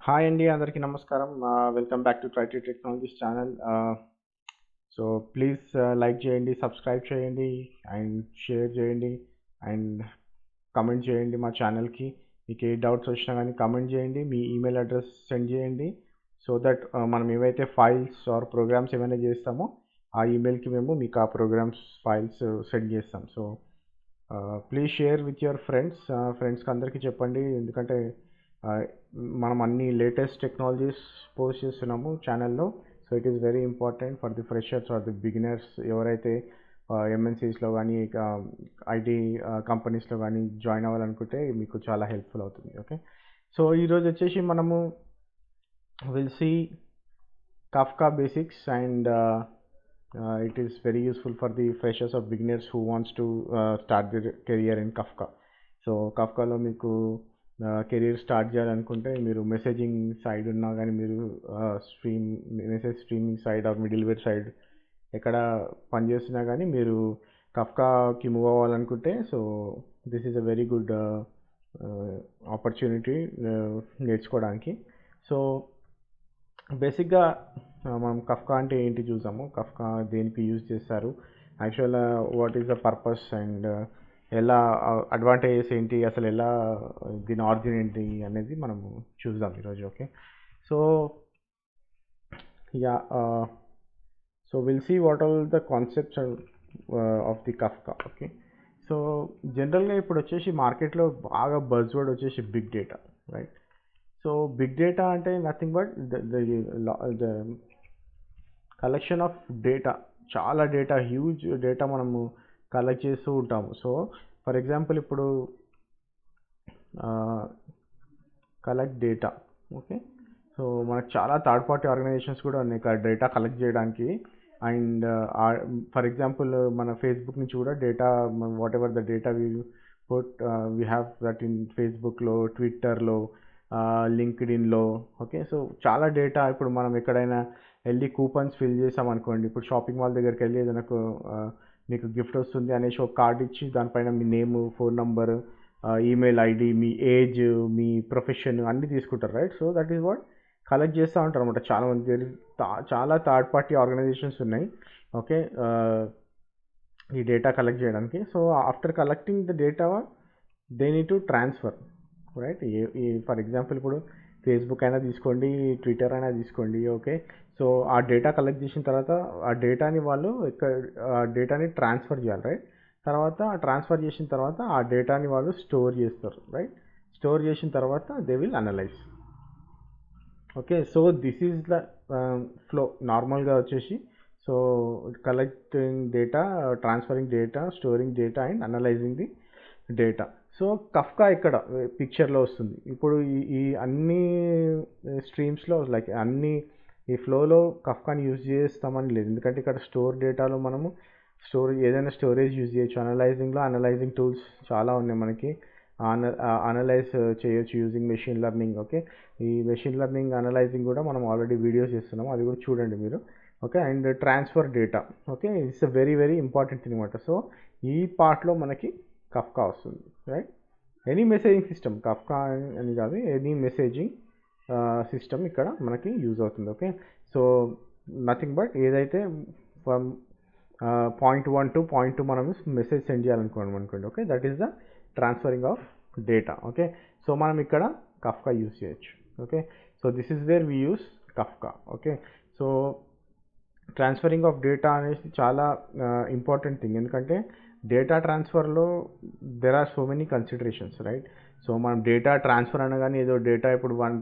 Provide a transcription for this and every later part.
Hi అండి, అందరికీ నమస్కారం. Welcome back to try to technologies channel. So please like చేయండి, సబ్స్క్రైబ్ చేయండి అండ్ షేర్ చేయండి అండ్ కమెంట్ చేయండి మా ఛానల్కి. మీకు ఏ డౌట్స్ వచ్చినా కానీ కమెంట్ చేయండి, మీ ఈమెయిల్ అడ్రస్ సెండ్ చేయండి. సో దట్ మనం ఏవైతే ఫైల్స్ ఆర్ ప్రోగ్రామ్స్ ఏమైనా చేస్తామో ఆ ఈమెయిల్కి మేము మీకు ఆ ప్రోగ్రామ్స్ ఫైల్స్ సెండ్ చేస్తాం. So please share with your ఫ్రెండ్స్కి అందరికీ చెప్పండి, ఎందుకంటే మనం అన్ని లేటెస్ట్ టెక్నాలజీస్ పోస్ట్ చేస్తున్నాము ఛానల్లో. So it is very important for the freshers or the beginners, ఎవరైతే ఎంఎన్సీస్లో కానీ ఐటీ కంపెనీస్లో కానీ జాయిన్ అవ్వాలనుకుంటే మీకు చాలా హెల్ప్ఫుల్ అవుతుంది. ఓకే, సో ఈరోజు వచ్చేసి మనము will see Kafka basics, and it is very useful for the freshers or beginners who wants to start their career in Kafka. So కఫ్కాలో మీకు కెరీర్ స్టార్ట్ చేయాలనుకుంటే మీరు మెసేజింగ్ సైడ్ ఉన్నా కానీ, మీరు message streaming side or middleware side ఎక్కడ పనిచేస్తున్నా కానీ మీరు కఫ్కాకి మూవ్ అవ్వాలనుకుంటే, so this is a very good opportunity నేర్చుకోవడానికి. సో బేసిక్గా మనం కఫ్కా అంటే ఏంటి చూసాము, కఫ్కా దేనికి యూజ్ చేస్తారు, యాక్చువల్గా what is the purpose and ఎలా అడ్వాంటేజెస్ ఏంటి, అసలు ఎలా దీని ఆరిజిన్ ఏంటి అనేది మనము చూద్దాం ఈరోజు. Okay, so yeah so will see what all the concepts of the Kafka. Okay, so జనరల్గా ఇప్పుడు వచ్చేసి మార్కెట్లో బాగా బజ్వర్డ్ వచ్చేసి big data, right? So big data అంటే nothing but the collection of data, చాలా డేటా, హ్యూజ్ డేటా మనము కలెక్ట్ చేస్తూ ఉంటాము. సో ఫర్ ఎగ్జాంపుల్ ఇప్పుడు కలెక్ట్ డేటా. ఓకే, సో మనకు చాలా థర్డ్ పార్టీ ఆర్గనైజేషన్స్ కూడా ఉన్నాయి డేటా కలెక్ట్ చేయడానికి. అండ్ ఫర్ ఎగ్జాంపుల్ మన ఫేస్బుక్ నుంచి కూడా data, what ever the data we have that in ఫేస్బుక్లో, ట్విట్టర్లో, లింక్డ్ఇన్లో. ఓకే, సో చాలా డేటా. ఇప్పుడు మనం ఎక్కడైనా వెళ్ళి కూపన్స్ ఫిల్ చేసామనుకోండి, ఇప్పుడు షాపింగ్ మాల్ దగ్గరికి వెళ్ళి ఏదైనా మీకు గిఫ్ట్ వస్తుంది అనేసి ఒక కార్డు ఇచ్చి దానిపైన మీ name, phone number, email ID, మీ ఏజ్, మీ ప్రొఫెషన్ అన్నీ తీసుకుంటారు, right? So that is what collect చేస్తూ ఉంటారు అనమాట చాలామంది. చాలా థర్డ్ పార్టీ ఆర్గనైజేషన్స్ ఉన్నాయి. ఓకే, ఈ డేటా కలెక్ట్ చేయడానికి. So after collecting the data they need to transfer, right? For example ఇప్పుడు ఫేస్బుక్ అయినా తీసుకోండి, ట్విట్టర్ అయినా తీసుకోండి. ఓకే, సో ఆ డేటా కలెక్ట్ చేసిన తర్వాత ఆ డేటాని వాళ్ళు డేటాని ట్రాన్స్ఫర్ చేయాలి, రైట్? తర్వాత ట్రాన్స్ఫర్ చేసిన తర్వాత ఆ డేటాని వాళ్ళు స్టోర్ చేస్తారు, రైట్? స్టోర్ చేసిన తర్వాత they will analyse. Okay, so this is the flow నార్మల్గా వచ్చేసి. So collecting data, transferring data, storing data and analysing the data. So Kafka ఇక్కడ పిక్చర్లో వస్తుంది. ఇప్పుడు ఈ అన్ని స్ట్రీమ్స్లో, లైక్ అన్ని ఈ ఫ్లోలో కఫ్కాని యూజ్ చేస్తామని లేదు, ఎందుకంటే ఇక్కడ స్టోర్ డేటాలో మనము ఏదైనా స్టోరేజ్ యూజ్ చేయొచ్చు. అనలైజింగ్ టూల్స్ చాలా ఉన్నాయి మనకి. అనలైజ్ చేయొచ్చు యూజింగ్ మెషిన్ లెర్నింగ్. ఓకే, ఈ మెషిన్ లెర్నింగ్ అనలైజింగ్ కూడా మనం ఆల్రెడీ వీడియోస్ చేస్తున్నాము, అది కూడా చూడండి మీరు. Okay, and transfer data. Okay, it's a very very important thing అనమాట. సో ఈ పార్ట్లో మనకి కఫ్కా వస్తుంది, right? Any messaging system, Kafka అని కాదు, ఎనీ మెసేజింగ్ సిస్టమ్ ఇక్కడ మనకి యూజ్ అవుతుంది. ఓకే, సో నథింగ్ బట్ ఏదైతే ఫ్రమ్ పాయింట్ 1 to పాయింట్ 2 మనం మెసేజ్ సెండ్ చేయాలనుకోండి. Okay, that is the transferring of data. Okay, so మనం ఇక్కడ కఫ్కా యూజ్ చేయొచ్చు. Okay, so this is where we use Kafka. Okay, so transferring of data అనేది చాలా important thing, ఎందుకంటే data ట్రాన్స్ఫర్లో there are so many considerations, right? So మనం data transfer అనగానే ఏదో డేటా ఇప్పుడు వన్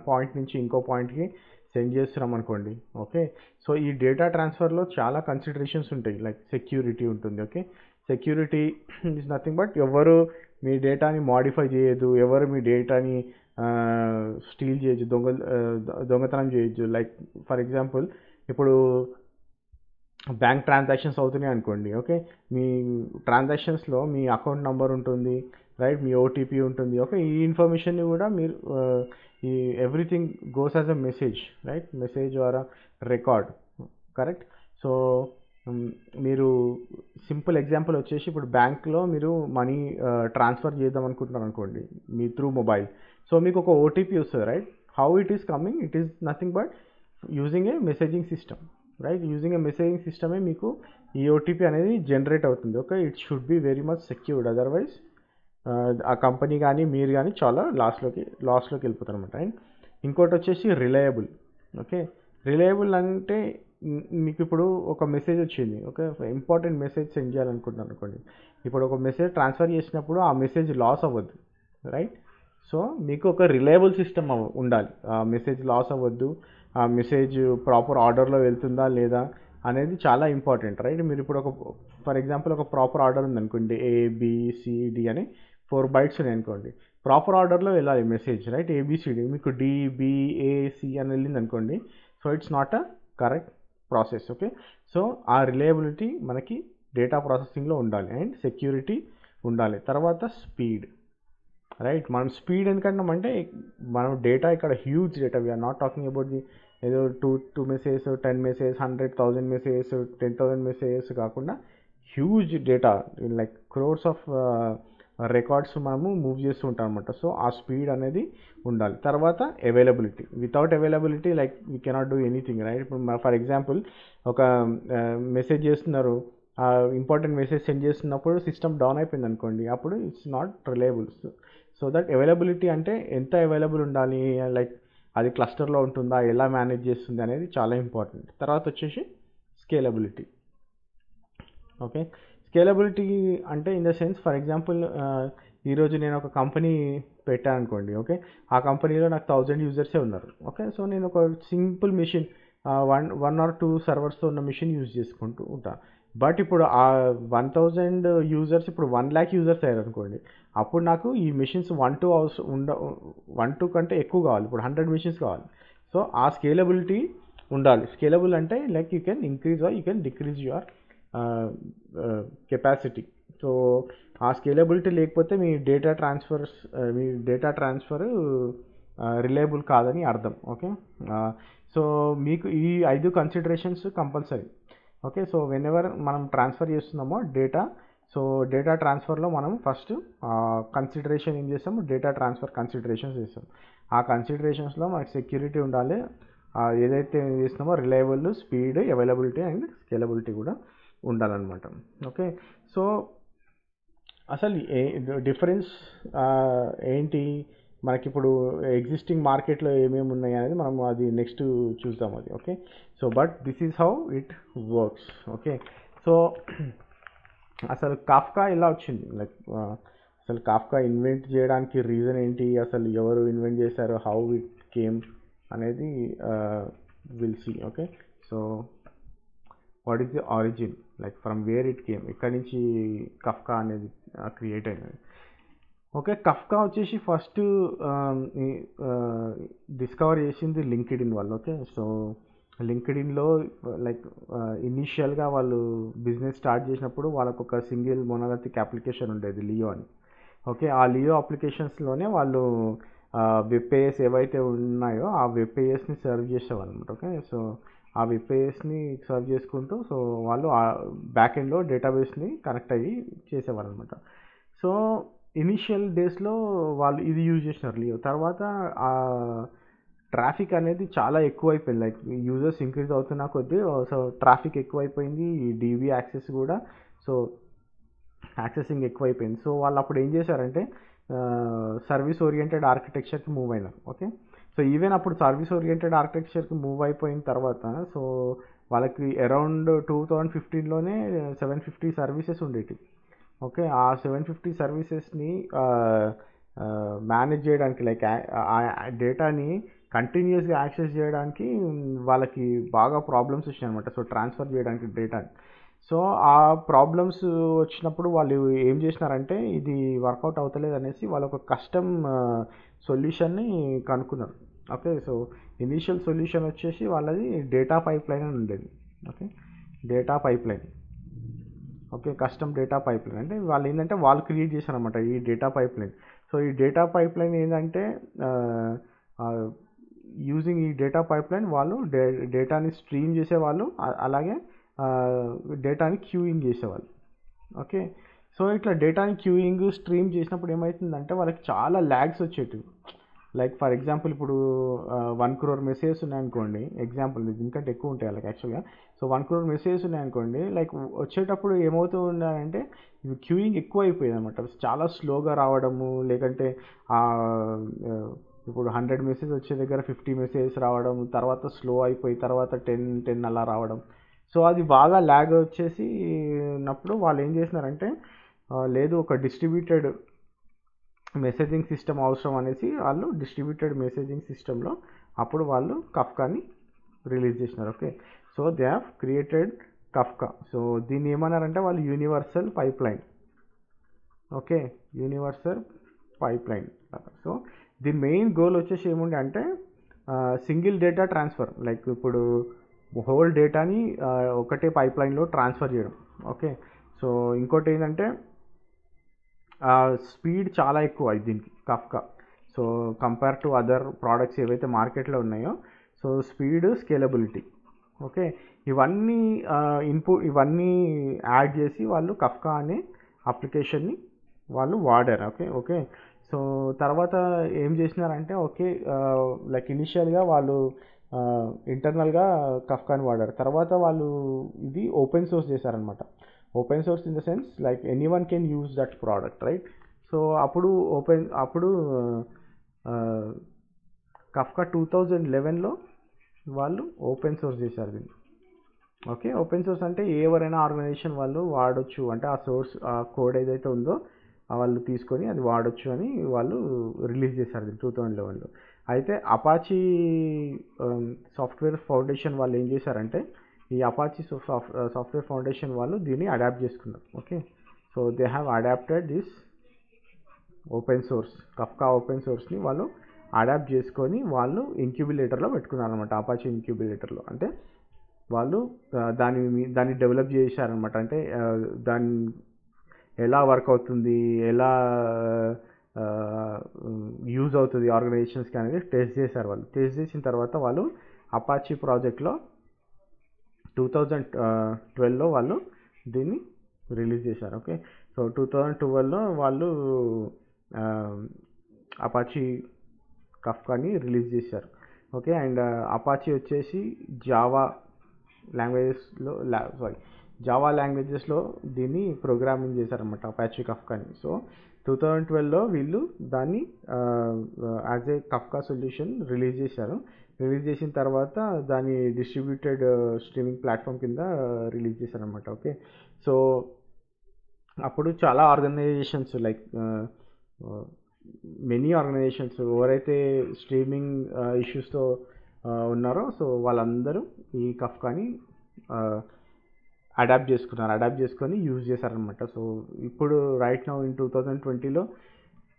పాయింట్ నుంచి ఇంకో పాయింట్కి సెండ్ చేస్తున్నాం అనుకోండి. ఓకే, సో ఈ డేటా ట్రాన్స్ఫర్లో చాలా కన్సిడరేషన్స్ ఉంటాయి, లైక్ సెక్యూరిటీ ఉంటుంది. Okay, security is nothing but ఎవరు మీ డేటాని మాడిఫై చేయొద్దు, ఎవరు మీ డేటాని స్టీల్ చేయొచ్చు, దొంగతనం చేయొచ్చు. లైక్ ఫర్ ఎగ్జాంపుల్ ఇప్పుడు బ్యాంక్ ట్రాన్సాక్షన్స్ అవుతున్నాయి అనుకోండి. ఓకే, మీ ట్రాన్సాక్షన్స్లో మీ అకౌంట్ నెంబర్ ఉంటుంది, రైట్? మీ ఓటీపీ ఉంటుంది. ఓకే, ఈ ఇన్ఫర్మేషన్ని కూడా మీరు ఈ everything goes as a message, right? Message or a record, correct? So మీరు సింపుల్ ఎగ్జాంపుల్ వచ్చేసి ఇప్పుడు బ్యాంక్లో మీరు మనీ ట్రాన్స్ఫర్ చేద్దాం అనుకుంటున్నారు అనుకోండి మీ త్రూ మొబైల్. సో మీకు ఒక ఓటీపీ వస్తుంది, right? How it is coming, it is nothing but using a messaging system, right? Using a messaging సిస్టమే మీకు ఈ ఓటీపీ అనేది జనరేట్ అవుతుంది. Okay, it should be very much secured, otherwise ఆ company కానీ మీరు కానీ చాలా లాస్లోకి వెళ్ళిపోతారు అనమాట. అండ్ ఇంకోటి వచ్చేసి రిలయబుల్. ఓకే, రిలయబుల్ అంటే మీకు ఇప్పుడు ఒక మెసేజ్ వచ్చింది, ఓకే, ఇంపార్టెంట్ మెసేజ్ సెండ్ చేయాలనుకుంటున్నాను అనుకోండి. ఇప్పుడు ఒక మెసేజ్ ట్రాన్స్ఫర్ చేసినప్పుడు ఆ మెసేజ్ లాస్ అవ్వద్దు, రైట్? సో మీకు ఒక రిలయబుల్ సిస్టమ్ ఉండాలి. ఆ మెసేజ్ లాస్ అవ్వద్దు, ఆ మెసేజ్ ప్రాపర్ ఆర్డర్లో వెళ్తుందా లేదా అనేది చాలా ఇంపార్టెంట్, రైట్? మీరు ఇప్పుడు ఫర్ ఎగ్జాంపుల్ ఒక ప్రాపర్ ఆర్డర్ ఉందనుకోండి, ABCD అని 4 bytes ఉన్నాయి అనుకోండి, ప్రాపర్ ఆర్డర్లో వెళ్ళాలి మెసేజ్, రైట్? ABCD మీకు DBAC అని వెళ్ళింది అనుకోండి, so it's not a correct process. Okay, so ఆ రిలయబిలిటీ మనకి డేటా ప్రాసెసింగ్లో ఉండాలి అండ్ సెక్యూరిటీ ఉండాలి. తర్వాత స్పీడ్, రైట్? మనం స్పీడ్ ఎందుకంటామంటే మనం డేటా ఇక్కడ huge data, we're not talking about the ఏదో two messages, 10 messages, 100,000 messages, 10,000 messages కాకుండా huge data like crores of records మనము మూవ్ చేస్తూ ఉంటాం అనమాట. సో ఆ స్పీడ్ అనేది ఉండాలి. తర్వాత availability, without availability like we cannot do anything, right? ఇప్పుడు ఫర్ ఎగ్జాంపుల్ ఒక మెసేజ్ చేస్తున్నారు, ఇంపార్టెంట్ మెసేజ్ సెండ్ చేస్తున్నప్పుడు సిస్టమ్ డౌన్ అయిపోయింది అనుకోండి, అప్పుడు it's not reliable. So that availability అంటే ఎంత అవైలబుల్ ఉండాలి, లైక్ అది క్లస్టర్లో ఉంటుందా, ఎలా మేనేజ్ చేస్తుంది అనేది చాలా ఇంపార్టెంట్. తర్వాత వచ్చేసి స్కేలబిలిటీ. ఓకే, స్కేలబిలిటీ అంటే in the sense for example ఈరోజు నేను ఒక కంపెనీ పెట్టాను అనుకోండి, ఓకే, ఆ కంపెనీలో నాకు 1000 యూజర్సే ఉన్నారు. ఓకే, సో నేను ఒక సింపుల్ మిషన్ వన్ ఆర్ 2 సర్వర్స్తో ఉన్న మిషన్ యూజ్ చేసుకుంటూ ఉంటాను. బట్ ఇప్పుడు ఆ 1000 యూజర్స్ ఇప్పుడు 1 lakh యూజర్స్ అయ్యారు అనుకోండి, అప్పుడు నాకు ఈ మిషన్స్ 1-2 కంటే ఎక్కువ కావాలి, ఇప్పుడు 100 మిషన్స్ కావాలి. సో ఆ స్కేలబిలిటీ ఉండాలి. స్కేలబుల్ అంటే like you can increase or you can decrease your capacity. So ఆ స్కేలబిలిటీ లేకపోతే మీ డేటా ట్రాన్స్ఫర్ రిలయబుల్ కాదని అర్థం. ఓకే, సో మీకు ఈ 5 considerations compulsory. Okay, so whenever మనం ట్రాన్స్ఫర్ చేస్తున్నామో సో డేటా ట్రాన్స్ఫర్లో మనం ఫస్ట్ కన్సిడరేషన్ ఏం చేస్తాము, డేటా ట్రాన్స్ఫర్ కన్సిడరేషన్స్ చేస్తాం. ఆ కన్సిడరేషన్స్లో మనకి సెక్యూరిటీ ఉండాలి, ఏదైతే చేస్తున్నామో reliable, speed, availability and scalability కూడా ఉండాలన్నమాట. ఓకే, సో అసలు డిఫరెన్స్ ఏంటి మనకి ఇప్పుడు ఎగ్జిస్టింగ్ మార్కెట్లో ఏమేమి ఉన్నాయి అనేది మనం అది నెక్స్ట్ చూద్దాం అది. Okay, so but this is how it works. Okay, so అసలు కాఫ్కా ఎలా వచ్చింది, లైక్ అసలు కాఫ్కా ఇన్వెంట్ చేయడానికి రీజన్ ఏంటి, అసలు ఎవరు ఇన్వెంట్ చేశారు, హౌ ఇట్ కేమ్ అనేది will see. Okay, so what is the origin, like from where it came, ఎక్కడి నుంచి కఫ్కా అనేది క్రియేట్ అయినది. ఓకే, కఫ్కా వచ్చేసి ఫస్ట్ డిస్కవర్ చేసింది లింక్డ్ఇన్ వాళ్ళు. ఓకే, సో లింక్డ్ఇన్లో లైక్ ఇనీషియల్గా వాళ్ళు బిజినెస్ స్టార్ట్ చేసినప్పుడు వాళ్ళకు ఒక సింగిల్ మోనోలిథిక్ అప్లికేషన్ ఉండేది, లియో అని. ఓకే, ఆ లియో అప్లికేషన్స్లోనే వాళ్ళు వెబ్ పేజెస్ ఏవైతే ఉన్నాయో ఆ వెబ్ పేజెస్ని సర్వ్ చేసేవాళ్ళు అనమాట. ఓకే, సో ఆ వెబ్ పేజెస్ని సర్వ్ చేసుకుంటూ సో వాళ్ళు ఆ బ్యాక్ ఎండ్లో డేటాబేస్ని కనెక్ట్ అయ్యి చేసేవారు అనమాట. సో ఇనీషియల్ డేస్లో వాళ్ళు ఇది యూజ్ చేసినారు లియో. తర్వాత ఆ ట్రాఫిక్ అనేది చాలా ఎక్కువైపోయింది, లైక్ యూజర్స్ ఇంక్రీజ్ అవుతున్న కొద్దీ సో ట్రాఫిక్ ఎక్కువైపోయింది, ఈ డీబీ యాక్సెస్ కూడా, సో యాక్సెసింగ్ ఎక్కువైపోయింది. సో వాళ్ళు అప్పుడు ఏం చేశారంటే సర్వీస్ ఓరియంటెడ్ ఆర్కిటెక్చర్కి మూవ్ అయినారు. ఓకే, సో ఈవెన్ అప్పుడు సర్వీస్ ఓరియంటెడ్ ఆర్కిటెక్చర్కి మూవ్ అయిపోయిన తర్వాత సో వాళ్ళకి అరౌండ్ 2015లోనే 750 సర్వీసెస్ ఉండేవి. ఓకే, ఆ 750 సర్వీసెస్ని మేనేజ్ చేయడానికి లైక్ ఆ డేటాని కంటిన్యూస్గా యాక్సెస్ చేయడానికి వాళ్ళకి బాగా ప్రాబ్లమ్స్ వచ్చాయి అనమాట. సో ట్రాన్స్ఫర్ చేయడానికి డేటాని. సో ఆ ప్రాబ్లమ్స్ వచ్చినప్పుడు వాళ్ళు ఏం చేసినారంటే ఇది వర్కౌట్ అవుతలేదు అనేసి వాళ్ళు ఒక కస్టమ్ సొల్యూషన్ని కనుక్కున్నారు. ఓకే, సో ఇనీషియల్ సొల్యూషన్ వచ్చేసి వాళ్ళది డేటా పైప్లైన్ అని ఉండేది. Okay, data pipeline. Okay, custom data pipeline అంటే వాళ్ళు ఏంటంటే వాళ్ళు క్రియేట్ చేశారనమాట ఈ డేటా పైప్లైన్. సో ఈ డేటా పైప్లైన్ ఏంటంటే యూజింగ్ ఈ డేటా పైప్లైన్ వాళ్ళు డేటాని స్ట్రీమ్ చేసేవాళ్ళు, అలాగే డేటాని క్యూయింగ్ చేసేవాళ్ళు. ఓకే, సో ఇట్లా డేటాని క్యూయింగ్ స్ట్రీమ్ చేసినప్పుడు ఏమవుతుందంటే వాళ్ళకి చాలా ల్యాగ్స్ వచ్చేటివి. లైక్ ఫర్ ఎగ్జాంపుల్ ఇప్పుడు 1 crore మెసేజెస్ ఉన్నాయనుకోండి, ఎగ్జాంపుల్ దీనికంటే ఎక్కువ ఉంటాయి వాళ్ళకి యాక్చువల్గా. సో 1 crore మెసేజెస్ ఉన్నాయనుకోండి, లైక్ వచ్చేటప్పుడు ఏమవుతూ ఉన్నాయంటే ఇవి క్యూయింగ్ ఎక్కువ అయిపోయింది అనమాట. చాలా స్లోగా రావడము, లేకంటే ఇప్పుడు 100 మెసేజ్ వచ్చే దగ్గర 50 మెసేజెస్ రావడం, తర్వాత స్లో అయిపోయి తర్వాత 10 అలా రావడం. సో అది బాగా ల్యాగ్ వచ్చేసి ఉన్నప్పుడు వాళ్ళు ఏం చేసినారంటే లేదు ఒక డిస్ట్రిబ్యూటెడ్ మెసేజింగ్ సిస్టమ్ అవసరం అనేసి వాళ్ళు డిస్ట్రిబ్యూటెడ్ మెసేజింగ్ సిస్టంలో అప్పుడు వాళ్ళు కఫ్కాని రిలీజ్ చేసినారు. Okay, so they have created Kafka. So దీన్ని ఏమన్నారంటే వాళ్ళు universal pipe line. Okay, universal pipe line. So దీని మెయిన్ గోల్ వచ్చేసి ఏముండే అంటే సింగిల్ డేటా ట్రాన్స్ఫర్, లైక్ ఇప్పుడు హోల్ డేటాని ఒకటే పైప్ లైన్లో ట్రాన్స్ఫర్ చేయడం. ఓకే, సో ఇంకోటి ఏంటంటే స్పీడ్ చాలా ఎక్కువ దీనికి Kafka. So compare to other products ఏవైతే మార్కెట్లో ఉన్నాయో, సో స్పీడ్, స్కేలబిలిటీ. ఓకే, ఇవన్నీ ఇవన్నీ యాడ్ చేసి వాళ్ళు కఫ్కా అనే అప్లికేషన్ని వాళ్ళు వాడారు. ఓకే, సో తర్వాత ఏం చేసినారంటే లైక్ ఇనిషియల్గా వాళ్ళు ఇంటర్నల్గా కఫ్కాని వాడారు. తర్వాత వాళ్ళు ఇది ఓపెన్ సోర్స్ చేశారనమాట. Open source in the sense like any one can use that product, right? So అప్పుడు కఫ్కా 2011లో వాళ్ళు ఓపెన్ సోర్స్ చేశారు దీన్ని. ఓకే, ఓపెన్ సోర్స్ అంటే ఎవరైనా ఆర్గనైజేషన్ వాళ్ళు వాడొచ్చు, అంటే ఆ సోర్స్ ఆ కోడ్ ఏదైతే ఉందో వాళ్ళు తీసుకొని అది వాడొచ్చు అని వాళ్ళు రిలీజ్ చేశారు దీన్ని 2011లో. అయితే అపాచీ సాఫ్ట్వేర్ ఫౌండేషన్ వాళ్ళు ఏం చేశారంటే ఈ అపాచీ సాఫ్ట్వేర్ ఫౌండేషన్ వాళ్ళు దీన్ని అడాప్ట్ చేసుకున్నారు. Okay, so they have adapted this open source Kafka open సోర్స్ని వాళ్ళు అడాప్ట్ చేసుకొని వాళ్ళు ఇంక్యుబులేటర్లో పెట్టుకున్నారు అనమాట. అపాచీ ఇంక్యుబులేటర్లో అంటే వాళ్ళు దాన్ని డెవలప్ చేశారనమాట. అంటే దాన్ని ఎలా వర్క్ అవుతుంది, ఎలా యూజ్ అవుతుంది ఆర్గనైజేషన్స్కి అనేది టెస్ట్ చేశారు. వాళ్ళు టెస్ట్ చేసిన తర్వాత వాళ్ళు అపాచీ ప్రాజెక్ట్లో 2012లో వాళ్ళు దీన్ని రిలీజ్ చేశారు. ఓకే, సో 2012లో వాళ్ళు అపాచీ కఫ్కాని రిలీజ్ చేశారు. ఓకే, అండ్ అపాచీ వచ్చేసి జావా లాంగ్వేజెస్లో దీన్ని ప్రోగ్రామింగ్ చేశారనమాట అపాచీ కఫ్కాని. సో 2012లో వీళ్ళు దాన్ని as a Kafka solution release చేశారు. రిలీజ్ చేసిన తర్వాత దాన్ని డిస్ట్రిబ్యూటెడ్ స్ట్రీమింగ్ ప్లాట్ఫామ్ కింద రిలీజ్ చేశారనమాట. ఓకే, సో అప్పుడు చాలా ఆర్గనైజేషన్స్ లైక్ మెనీ ఆర్గనైజేషన్స్ ఎవరైతే స్ట్రీమింగ్ ఇష్యూస్తో ఉన్నారో సో వాళ్ళందరూ ఈ కఫ్కాని అడాప్ట్ చేసుకొని యూజ్ చేశారనమాట. సో ఇప్పుడు రైట్ నౌ ఇన్ 2020లో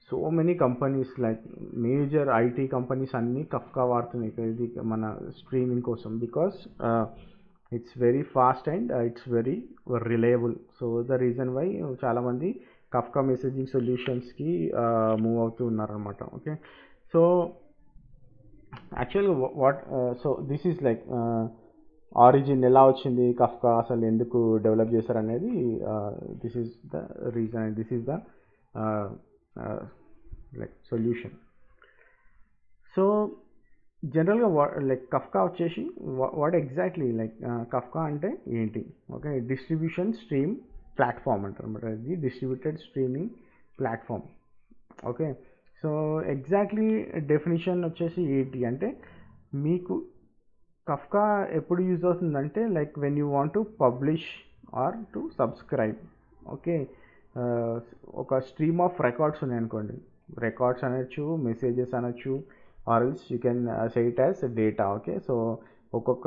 so many companies like major IT companies అన్నీ కఫ్కా వాడుతున్నాయి ఇది మన స్ట్రీమింగ్ కోసం. Because it's very fast and it's very reliable. So the reason why చాలామంది కఫ్కా మెసేజింగ్ సొల్యూషన్స్కి మూవ్ అవుతూ ఉన్నారనమాట. ఓకే, సో యాక్చువల్గా so this is like origin ఎలా వచ్చింది, కఫ్కా అసలు ఎందుకు డెవలప్ చేశారు అనేది this is the reason and this is the like solution. So జనరల్గా లైక్ కఫ్కా వచ్చేసి వాట్ ఎగ్జాక్ట్లీ లైక్ కఫ్కా అంటే ఏంటి? ఓకే, డిస్ట్రిబ్యూషన్ స్ట్రీమ్ ప్లాట్ఫామ్ అంటారు అనమాట. ఇది distributed streaming platform. Okay, so exactly definition వచ్చేసి ఏంటి అంటే మీకు కఫ్కా ఎప్పుడు యూజ్ అవుతుందంటే like when you want to publish or to subscribe. Okay, ఒక స్ట్రీమ్ ఆఫ్ రికార్డ్స్ ఉన్నాయనుకోండి, రికార్డ్స్ అనొచ్చు, మెసేజెస్ అనొచ్చు, or else you can say it as data. Okay, so ఒక్కొక్క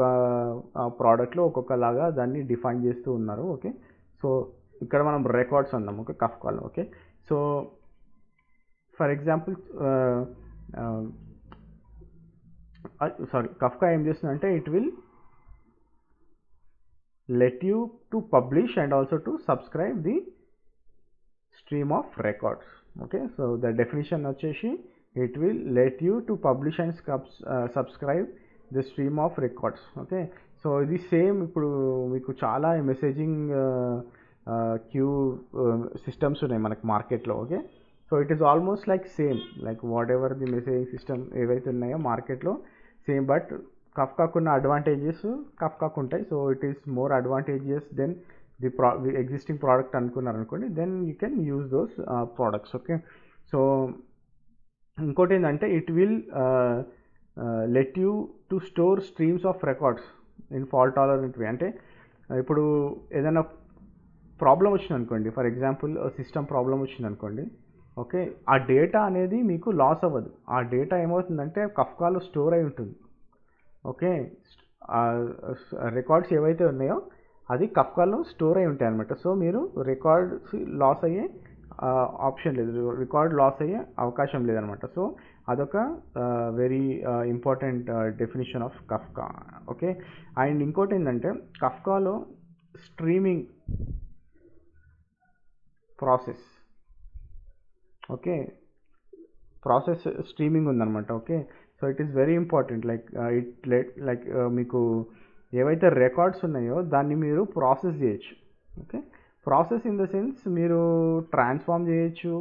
ప్రోడక్ట్లో ఒక్కొక్కలాగా దాన్ని డిఫైన్ చేస్తూ ఉన్నారు. ఓకే, సో ఇక్కడ మనం రికార్డ్స్ అన్నాం. ఓకే, కఫ్కాలో. Okay, so for example Kafka ఏం చేస్తుందంటే it will let you to publish and also to subscribe the stream of records. Okay, so the definition వచ్చేసి it will let you to publish and subscribe the stream of records. Okay, so ఇది same ఇప్పుడు మీకు చాలా messaging queue systems ఉన్నాయి మనకి మార్కెట్లో. Okay, so it is almost like same like whatever the messaging system ఏవైతే ఉన్నాయో మార్కెట్లో సేమ్, బట్ కఫ్కాకున్న అడ్వాంటేజెస్ కఫ్కాకు ఉంటాయి. So it is more advantages than the existing product అనుకున్నారనుకోండి, then you can use those products. Okay, so ఇంకోటి ఏంటంటే it will let you to store streams of records in fault tolerant way. అంటే ఇప్పుడు ఏదైనా problem వచ్చింది అనుకోండి, for example system problem వచ్చింది అనుకోండి, ఓకే, ఆ డేటా అనేది మీకు లాస్ అవ్వదు. ఆ డేటా ఏమవుతుందంటే కఫ్కాలో స్టోర్ అయి ఉంటుంది. ఓకే, రికార్డ్స్ ఏవైతే ఉన్నాయో అది కఫ్కాలో స్టోర్ అయి ఉంటాయి అనమాట. సో మీరు రికార్డ్స్ లాస్ అయ్యే ఆప్షన్ లేదు, రికార్డ్ లాస్ అయ్యే అవకాశం లేదనమాట. సో అదొక very important definition of Kafka. Okay, and ఇంకోటి ఏంటంటే కఫ్కాలో streaming process, okay, process streaming ఉందన్నమాట. Okay, so it is very important. Like మీకు ఏవైతే రికార్డ్స్ ఉన్నాయో దాన్ని మీరు ప్రాసెస్ చేయొచ్చు. Okay, process in the sense మీరు ట్రాన్స్ఫార్మ్ చేయొచ్చు,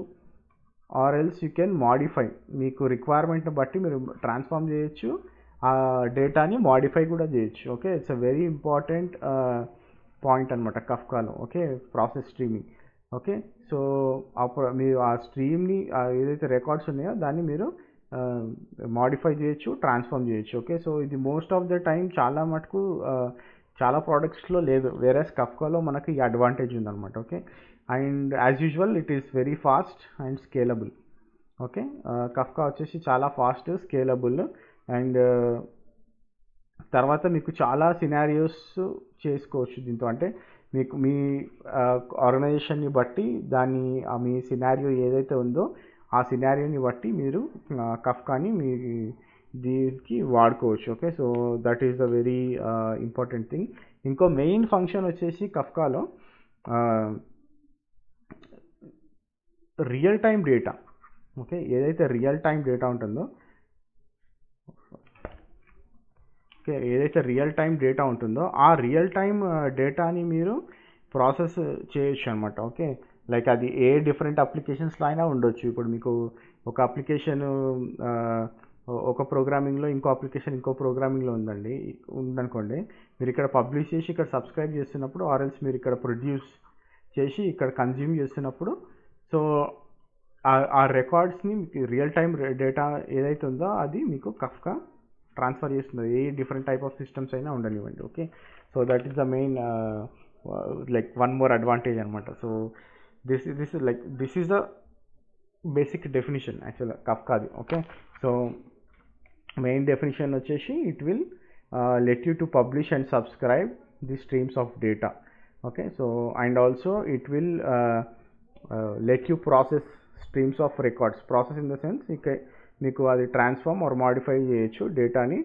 or else you can modify. మీకు రిక్వైర్మెంట్ని బట్టి మీరు ట్రాన్స్ఫార్మ్ చేయొచ్చు, ఆ డేటాని మాడిఫై కూడా చేయొచ్చు. Okay, it's a very important point అనమాట కఫ్కాలో. Okay, process streaming. Okay, so మీరు ఆ స్ట్రీమ్ని ఏదైతే రికార్డ్స్ ఉన్నాయో దాన్ని మీరు మాడిఫై చేయొచ్చు, ట్రాన్స్ఫార్మ్ చేయొచ్చు. ఓకే, సో ఇది మోస్ట్ ఆఫ్ ద టైం చాలా మటుకు చాలా ప్రోడక్ట్స్లో లేదు, వేరేస్ కఫ్కాలో మనకి ఈ అడ్వాంటేజ్ ఉందన్నమాట. Okay, and as usual it is very fast and scalable. Okay, Kafka వచ్చేసి చాలా ఫాస్ట్, స్కేలబుల్, అండ్ తర్వాత మీకు చాలా సినారియోస్ చేసుకోవచ్చు దీంతో. అంటే మీకు మీ ఆర్గనైజేషన్ని బట్టి దాన్ని మీ సినారియో ఏదైతే ఉందో ఆ సినారియోని బట్టి మీరు కఫ్కాని మీ దీనికి వాడుకోవచ్చు. Okay, so that is the very important thing. ఇంకో మెయిన్ ఫంక్షన్ వచ్చేసి కఫ్కాలో రియల్ టైం డేటా. ఓకే, ఏదైతే రియల్ టైం డేటా ఉంటుందో, ఓకే, ఏదైతే రియల్ టైం డేటా ఉంటుందో ఆ రియల్ టైం డేటాని మీరు ప్రాసెస్ చేయొచ్చు అనమాట. ఓకే, లైక్ అది ఏ డిఫరెంట్ అప్లికేషన్స్లో అయినా ఉండొచ్చు. ఇప్పుడు మీకు ఒక అప్లికేషన్ ఒక ప్రోగ్రామింగ్లో, ఇంకో అప్లికేషన్ ఇంకో ప్రోగ్రామింగ్లో ఉందనుకోండి, మీరు ఇక్కడ పబ్లిష్ చేసి ఇక్కడ సబ్స్క్రైబ్ చేస్తున్నప్పుడు, ఆర్ఎల్స్ మీరు ఇక్కడ ప్రొడ్యూస్ చేసి ఇక్కడ కన్జ్యూమ్ చేస్తున్నప్పుడు, సో ఆ రికార్డ్స్ని మీకు రియల్ టైం డేటా ఏదైతే ఉందో అది మీకు కఫ్కా ట్రాన్స్ఫర్ చేస్తుంది, ఏ డిఫరెంట్ టైప్ ఆఫ్ సిస్టమ్స్ అయినా ఉండనివ్వండి. Okay, so that is the main like one more advantage అనమాట. So this is the basic definition యాక్చువల్గా కఫ్కాది. ఓకే, సో మెయిన్ డెఫినిషన్ వచ్చేసి it will let you to publish and subscribe the streams of data. Okay, so and also it will let you process streams of records. Process in the sense ఇక మీకు అది transform or modify చేయొచ్చు డేటాని,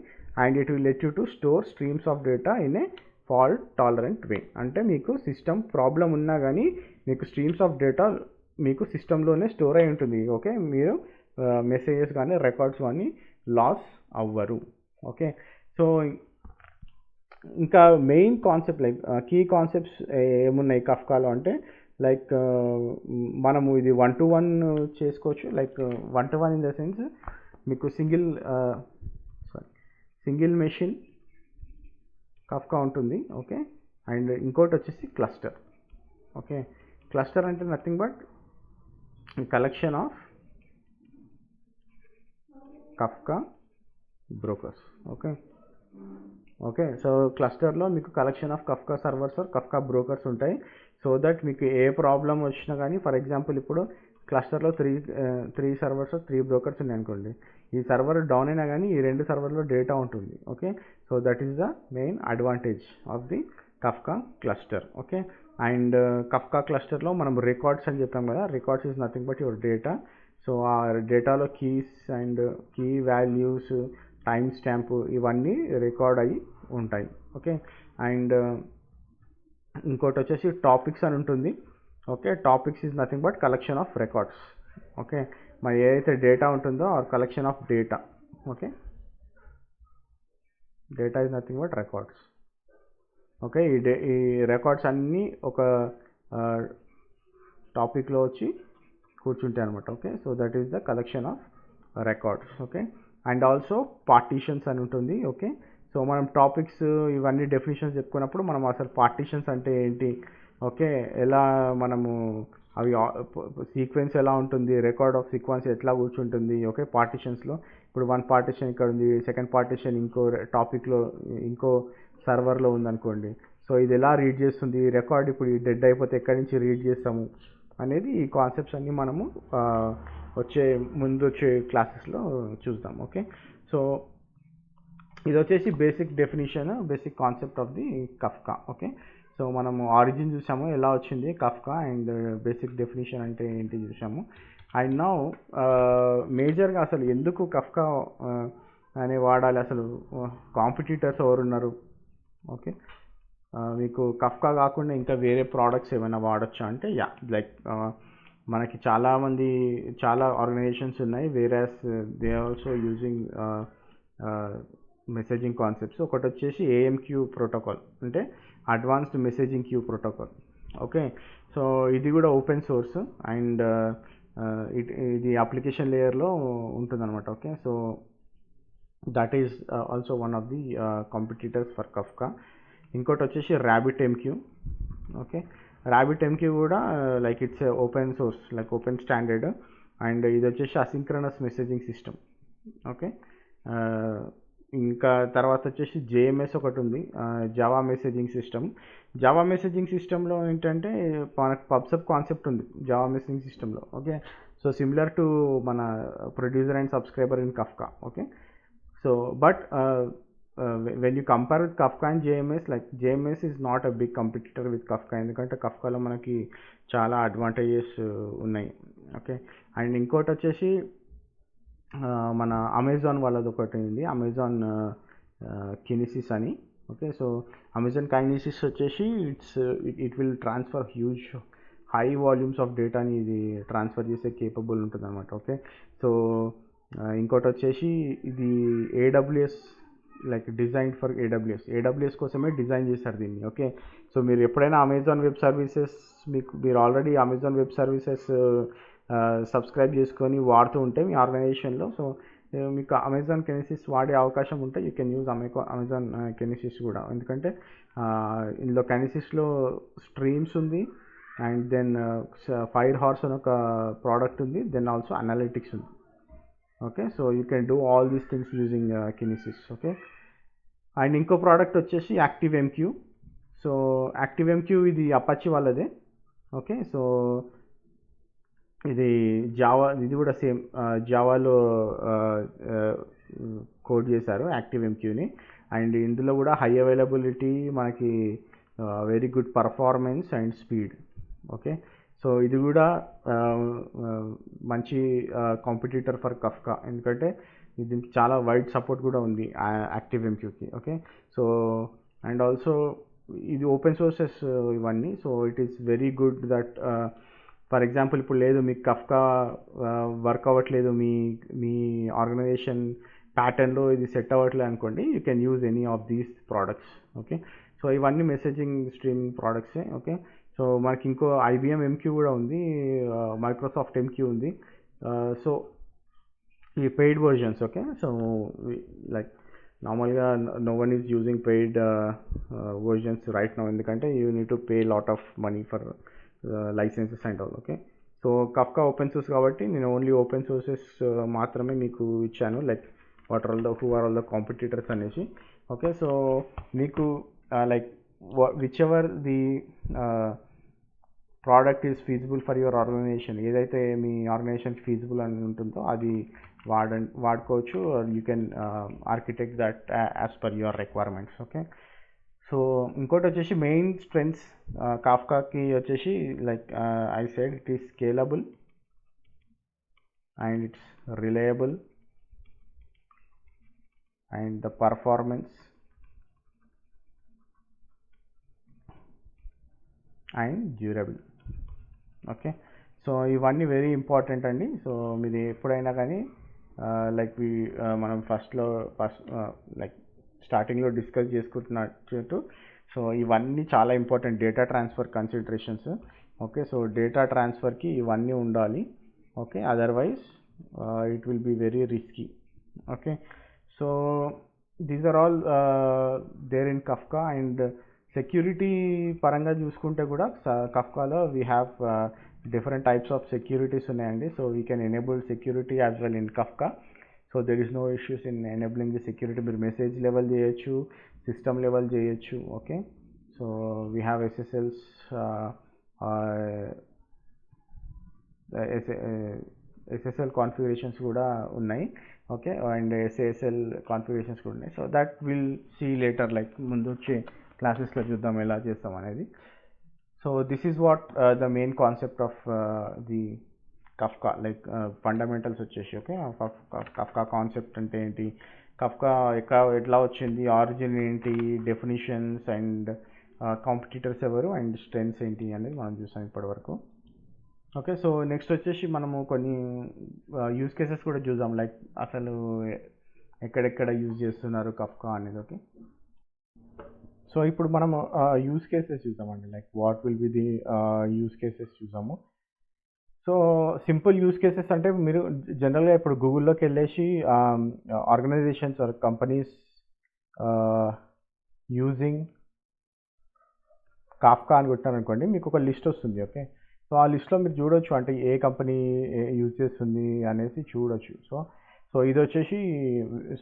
and it will let you to store streams of data in a fault tolerant way. అంటే మీకు system problem ఉన్నా కానీ మీకు స్ట్రీమ్స్ ఆఫ్ డేటా మీకు సిస్టంలోనే స్టోర్ అయి ఉంటుంది. ఓకే, మీరు మెసేజెస్ కానీ రికార్డ్స్ కానీ లాస్ అవ్వరు. ఓకే, సో ఇంకా main concept like key concepts ఏమున్నాయి కఫ్కాలో అంటే, లైక్ మనము ఇది 1-to-1 చేసుకోవచ్చు. Like 1-to-1 in the sense మీకు సింగిల్ మెషిన్ కఫ్కా ఉంటుంది. ఓకే, అండ్ ఇంకోటి వచ్చేసి క్లస్టర్. ఓకే, క్లస్టర్ అంటే nothing but collection of Kafka brokers. Okay, so క్లస్టర్లో మీకు collection of Kafka servers or Kafka brokers ఉంటాయి. సో దట్ మీకు ఏ ప్రాబ్లం వచ్చినా కానీ, ఫర్ ఎగ్జాంపుల్ ఇప్పుడు క్లస్టర్లో త్రీ సర్వర్స్ 3 బ్రోకర్స్ ఉన్నాయి అనుకోండి, ఈ సర్వర్ డౌన్ అయినా కానీ ఈ 2 సర్వర్లో డేటా ఉంటుంది. Okay, so that is the main advantage of the Kafka cluster. Okay, and Kafka క్లస్టర్లో మనం రికార్డ్స్ అని చెప్పాం కదా, records is nothing but your data. So ఆ డేటాలో keys and key values, timestamp ఇవన్నీ రికార్డ్ అయ్యి ఉంటాయి. ఓకే, అండ్ ఇంకోటి వచ్చేసి టాపిక్స్ అని ఉంటుంది. Okay, topics is nothing but collection of records. Okay, మరి ఏదైతే డేటా ఉంటుందో or collection of data. Okay, data is nothing but records. Okay, ఈ రికార్డ్స్ అన్నీ ఒక టాపిక్లో వచ్చి కూర్చుంటాయి అనమాట. Okay, so that is the collection of records. Okay, and also partitions అని ఉంటుంది. ఓకే, సో మనం టాపిక్స్ ఇవన్నీ డెఫినేషన్స్ చెప్పుకున్నప్పుడు మనం అసలు పార్టీషన్స్ అంటే ఏంటి, ఓకే, ఎలా మనము అవి సీక్వెన్స్ ఎలా ఉంటుంది, రికార్డ్ ఆఫ్ సీక్వెన్స్ ఎట్లా కూర్చుంటుంది. ఓకే, పార్టీషన్స్లో ఇప్పుడు వన్ పార్టీషన్ ఇక్కడ ఉంది, సెకండ్ పార్టీషన్ ఇంకో టాపిక్లో ఇంకో సర్వర్లో ఉందనుకోండి. సో ఇది ఎలా రీడ్ చేస్తుంది, రికార్డ్ ఇప్పుడు డెడ్ అయిపోతే ఎక్కడి నుంచి రీడ్ చేస్తాము అనేది ఈ కాన్సెప్ట్స్ అన్నీ మనము వచ్చే క్లాసెస్లో చూద్దాం. ఓకే, సో ఇది వచ్చేసి basic definition, basic concept of the Kafka. Okay, so మనము ఆరిజిన్ చూసాము ఎలా వచ్చింది కఫ్కా, అండ్ బేసిక్ డెఫినేషన్ అంటే ఏంటి చూసాము. అండ్ నౌ మేజర్గా అసలు ఎందుకు కఫ్కా అనే వాడాలి, అసలు కాంపిటీటర్స్ ఎవరున్నారు. ఓకే, మీకు కఫ్కా కాకుండా ఇంకా వేరే ప్రోడక్ట్స్ ఏమైనా వాడచ్చా అంటే లైక్ మనకి చాలా ఆర్గనైజేషన్స్ ఉన్నాయి, whereas they also using messaging concepts. ఒకటి వచ్చేసి AMQ ప్రోటోకాల్, అంటే advanced messaging queue protocol. Okay, so ఇది కూడా ఓపెన్ సోర్స్ అండ్ ఇది అప్లికేషన్ లేయర్లో ఉంటుందన్నమాట. Okay, so that is also one of the competitors for Kafka. ఇంకోటి వచ్చేసి RabbitMQ. ఓకే, RabbitMQ కూడా like it's open source, like open standard, and ఇది వచ్చేసి అసింక్రనస్ మెసేజింగ్ సిస్టమ్. ఓకే, ఇంకా తర్వాత వచ్చేసి JMS ఒకటి ఉంది, Java messaging system. Java messaging సిస్టంలో ఏంటంటే మనకు పబ్సబ్ కాన్సెప్ట్ ఉంది జావా మెసేజింగ్ సిస్టంలో. ఓకే, సో సిమిలర్ టు మన producer and subscriber in Kafka. Okay, so but when you compare with Kafka and JMS, like JMS is not a big competitor with Kafka, ఎందుకంటే కఫ్కాలో మనకి చాలా advantages ఉన్నాయి. Okay, and ఇంకోటి వచ్చేసి మన Amazon వాళ్ళది ఒకటి ఉంది, అమెజాన్ కినిసిస్ అని. ఓకే, సో అమెజాన్ కైనెసిస్ వచ్చేసి it will transfer huge high volumes of డేటాని ఇది ట్రాన్స్ఫర్ చేసే కేపబుల్ ఉంటుంది అనమాట. ఓకే, సో ఇంకోటి వచ్చేసి ఇది AWS, like design for AWS కోసమే డిజైన్ చేశారు దీన్ని. ఓకే, సో మీరు ఎప్పుడైనా అమెజాన్ వెబ్ సర్వీసెస్ మీరు already Amazon web services subscribe చేసుకొని వాడుతూ ఉంటే మీ ఆర్గనైజేషన్లో, సో మీకు అమెజాన్ కినిసిస్ వాడే అవకాశం ఉంటే you can use Amazon Kinesis కూడా. ఎందుకంటే ఇందులో కినిసిస్లో స్ట్రీమ్స్ ఉంది, అండ్ దెన్ ఫైర్ హార్స్ అని ఒక ప్రోడక్ట్ ఉంది, దెన్ ఆల్సో అనలిటిక్స్ ఉంది. Okay, so you can do all these things using Kinesis. Okay, and ఇంకో ప్రోడక్ట్ వచ్చేసి యాక్టివ్MQ. సో యాక్టివ్MQ ఇది అపాచీ వాళ్ళదే. ఓకే, సో ఇది ఇది కూడా సేమ్ జావాలో కోడ్ చేశారు యాక్టివ్MQని, అండ్ ఇందులో కూడా హై అవైలబిలిటీ, మనకి very good performance and speed. Okay, so ఇది కూడా మంచి కాంపిటీటర్ ఫర్ కఫ్కా, ఎందుకంటే దీనికి చాలా వైడ్ సపోర్ట్ కూడా ఉంది యాక్టివ్MQకి. ఓకే, సో అండ్ ఆల్సో ఇది ఓపెన్ సోర్సెస్ ఇవన్నీ. So it is very good that for example ఇప్పుడు లేదు మీకు కఫ్కా వర్క్ అవ్వట్లేదు, మీ ఆర్గనైజేషన్ ప్యాటర్న్లో ఇది సెట్ అవ్వట్లేదు అనుకోండి, you can use any of these products. Okay, so ఇవన్నీ మెసేజింగ్ స్ట్రీమింగ్ ప్రోడక్ట్సే. ఓకే, సో మనకి ఇంకో IBMMQ కూడా ఉంది, MicrosoftMQ ఉంది. సో ఈ paid versions. Okay, so like నార్మల్గా no one is using paid versions right now, ఎందుకంటే you need to pay lot of money for licenses and all. Okay, so Kafka open source కాబట్టి నేను only open sources మాత్రమే మీకు ఇచ్చాను, like who are all the competitors అనేసి. Okay, so మీకు like whichever the product is feasible for your organisation, ఏదైతే మీ ఆర్గనైజేషన్కి ఫీజిబుల్ అని ఉంటుందో అది వాడుకోవచ్చు. You can architect that as per your requirements. Okay, so ఇంకోటి వచ్చేసి మెయిన్ స్ట్రెంగ్స్ కాఫ్కాకి వచ్చేసి like I said it is scalable and it's reliable and the performance and durable. Okay, so ఇవన్నీ వెరీ ఇంపార్టెంట్ అండి. సో మీరు ఎప్పుడైనా కానీ లైక్ మనం ఫస్ట్ లైక్ స్టార్టింగ్లో డిస్కస్ చేసుకుంటున్నట్టు, సో ఇవన్నీ చాలా important data transfer considerations. Okay, so data ట్రాన్స్ఫర్కి ఇవన్నీ ఉండాలి. Okay, otherwise it will be very risky. Okay, so these are all there in Kafka. And security పరంగా చూసుకుంటే కూడా కఫ్కాలో we have different types of securities ఉన్నాయండి. So we can enable security as well in Kafka. So there is no issues in enabling the security. మీరు message level చేయొచ్చు, system level చేయొచ్చు. Okay, so we have SSLs, SSL configurations కూడా ఉన్నాయి. Okay, and SASL configurations కూడా ఉన్నాయి. So that will see later, like ముందు వచ్చే క్లాసెస్లో చూద్దాం ఎలా చేస్తాం అనేది. So this is what the main concept of the Kafka, like fundamentals వచ్చేసి. ఓకే, కఫ్కా కాన్సెప్ట్ అంటే ఏంటి, కఫ్కా ఎట్లా వచ్చింది, ఆరిజిన్ ఏంటి, డెఫినిషన్స్ అండ్ కాంపిటీటర్స్ ఎవరు అండ్ స్ట్రెంగ్స్ ఏంటి అనేది మనం చూసాం ఇప్పటివరకు. ఓకే, సో నెక్స్ట్ వచ్చేసి మనము కొన్ని యూజ్ కేసెస్ కూడా చూద్దాం, లైక్ అసలు ఎక్కడెక్కడ యూజ్ చేస్తున్నారు కఫ్కా అనేది. ఓకే, సో ఇప్పుడు మనము యూజ్ కేసెస్ చూద్దామండి, like what will be the use cases చూద్దాము. సో సింపుల్ యూజ్ కేసెస్ అంటే మీరు జనరల్గా ఇప్పుడు గూగుల్లోకి వెళ్ళేసి organizations or companies using Kafka అని కొట్టాను అనుకోండి, మీకు ఒక లిస్ట్ వస్తుంది. ఓకే, సో ఆ లిస్ట్లో మీరు చూడొచ్చు, అంటే ఏ కంపెనీ యూజ్ చేస్తుంది అనేసి చూడొచ్చు. సో ఇది వచ్చేసి